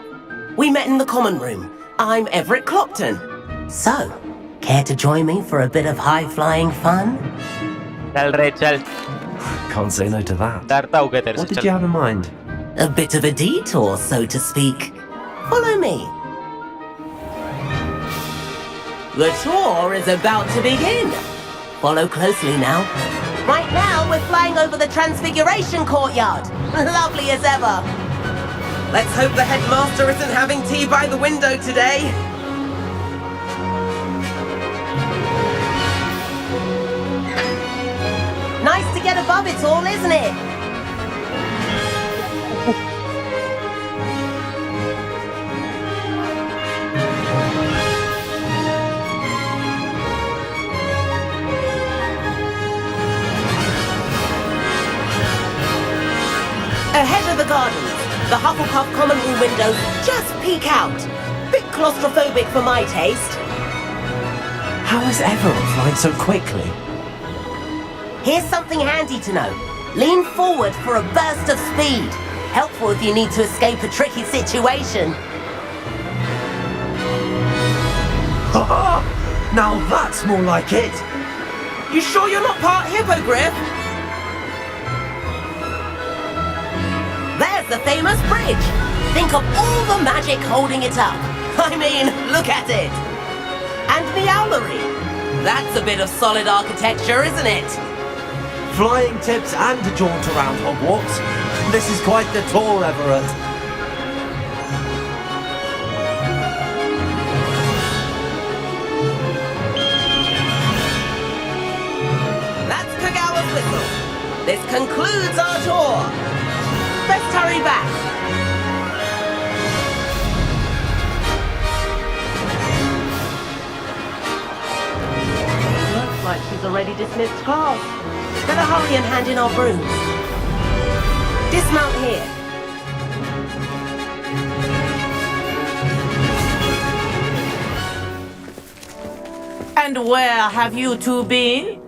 We met in the common room. I'm Everett Clopton. So, care to join me for a bit of high-flying fun? चल रे चल Can't say no to that. डरता हो गया तेरे से What did चल you have in mind? A bit of a detour, so to speak. Follow me. The tour is about to begin. Follow closely now. Right now, we're flying over the Transfiguration Courtyard. Lovely as ever. Let's hope the headmaster isn't having tea by the window today. Nice to get above it all, isn't it? Ahead of the gardens, the Hufflepuff common room windows just peek out. Bit claustrophobic for my taste. How is Everett flying so quickly? Here's something handy to know. Lean forward for a burst of speed. Helpful if you need to escape a tricky situation. Now that's more like it. You sure you're not part hippogriff? There's the famous bridge. Think of all the magic holding it up. I mean, look at it. And the owlery. That's a bit of solid architecture, isn't it? Flying tips and a jaunt around Hogwarts. This is quite the tour, Everett. That's Kagawa's whistle. This concludes our tour. Let's hurry back. Looks like she's already dismissed class. Better hurry and hand in our brooms. Dismount here. And where have you two been?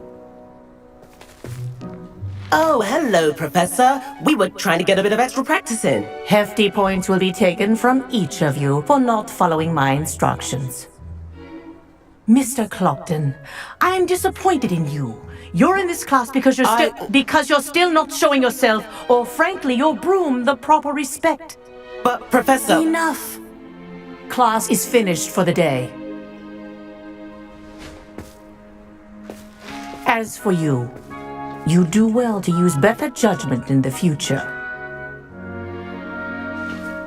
Oh, hello, Professor. We were trying to get a bit of extra practice in. Hefty points will be taken from each of you for not following my instructions. Mr. Clopton, I am disappointed in you. You're in this class because you're still not showing yourself, or frankly, your broom the proper respect. But, Professor... Enough. Class is finished for the day. As for you, you do well to use better judgment in the future.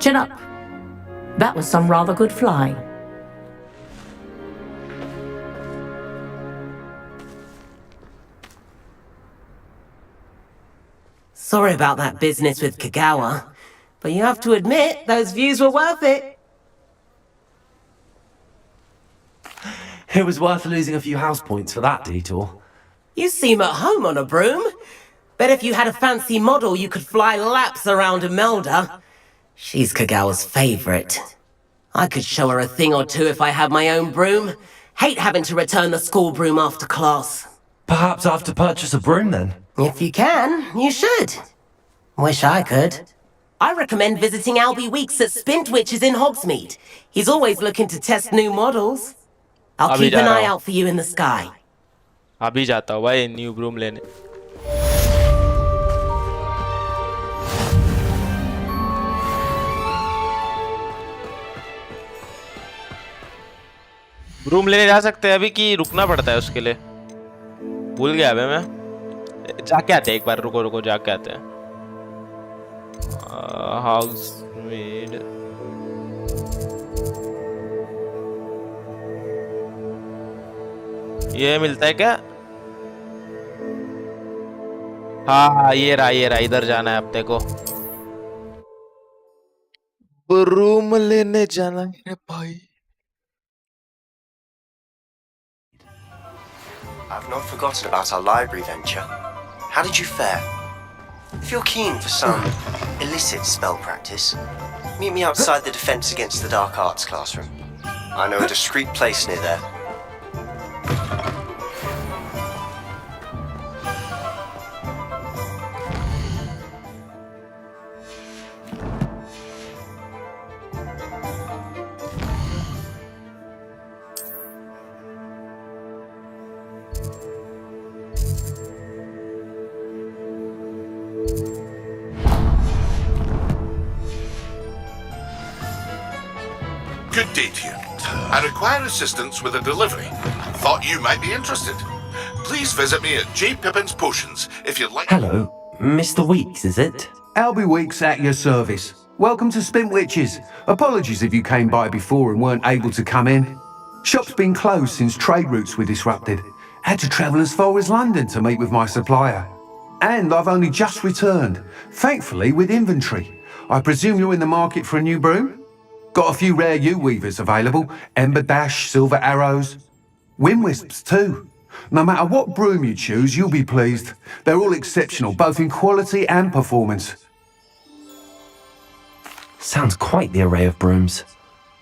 Chin up. That was some rather good flying. Sorry about that business with Kagawa, but you have to admit, those views were worth it. It was worth losing a few house points for that detour. You seem at home on a broom. Bet if you had a fancy model, you could fly laps around Imelda. She's Kagawa's favorite. I could show her a thing or two if I had my own broom. Hate having to return the school broom after class. Perhaps I have to purchase a broom then? If you can, you should. Wish I could. I recommend visiting Albie Weeks at Spintwitches in Hogsmeade. He's always looking to test new models. I'll keep an eye out for you in the sky. अभी जाता हूँ भाई new broom लेने room लेने जा सकते हैं अभी कि रुकना पड़ता है उसके लिए? भूल गया अबे मैं। जाके आते हैं एक बार, रुको रुको जाके आते हैं। हाउसमेड ये मिलता है क्या? हाँ ये रहा, इधर जाना है अब देखो। रूम लेने जाना है भाई। I've not forgotten about our library venture. How did you fare? If you're keen for some illicit spell practice, meet me outside the Defense Against the Dark Arts classroom. I know a discreet place near there. Good day to you. I require assistance with a delivery. Thought you might be interested. Please visit me at J. Pippin's Potions if you'd like. Hello, Mr. Weeks, is it? Albie Weeks at your service. Welcome to Spintwitches. Apologies if you came by before and weren't able to come in. Shop's been closed since trade routes were disrupted. Had to travel as far as London to meet with my supplier. And I've only just returned, thankfully with inventory. I presume you're in the market for a new broom? Got a few rare yew-weavers available. Ember Dash, Silver Arrows. Wind-wisps too. No matter what broom you choose, you'll be pleased. They're all exceptional, both in quality and performance. Sounds quite the array of brooms.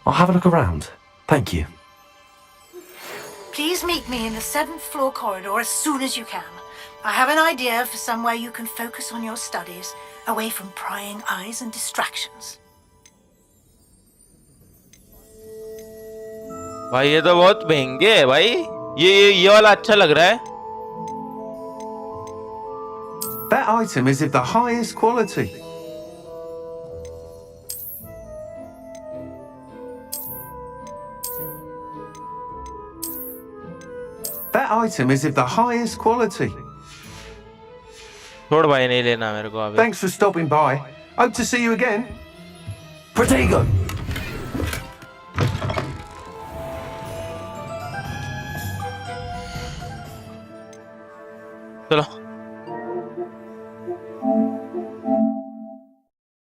I'll have a look around. Thank you. Please meet me in the 7th floor corridor as soon as you can. I have an idea for somewhere you can focus on your studies, away from prying eyes and distractions. भाई ये तो बहुत महंगे है भाई। ये वाला अच्छा लग रहा है। That item is of the highest quality. That item is of the highest quality. छोड़ भाई, नहीं लेना मेरे को अभी। Thanks for stopping by. Hope to see you again. Protego. चलो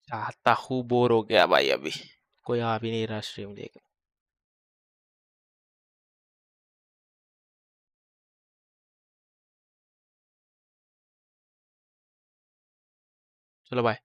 चाहता हूँ, बोर हो गया भाई। अभी कोई आ भी नहीं रहा स्ट्रीम देख। चलो बाय।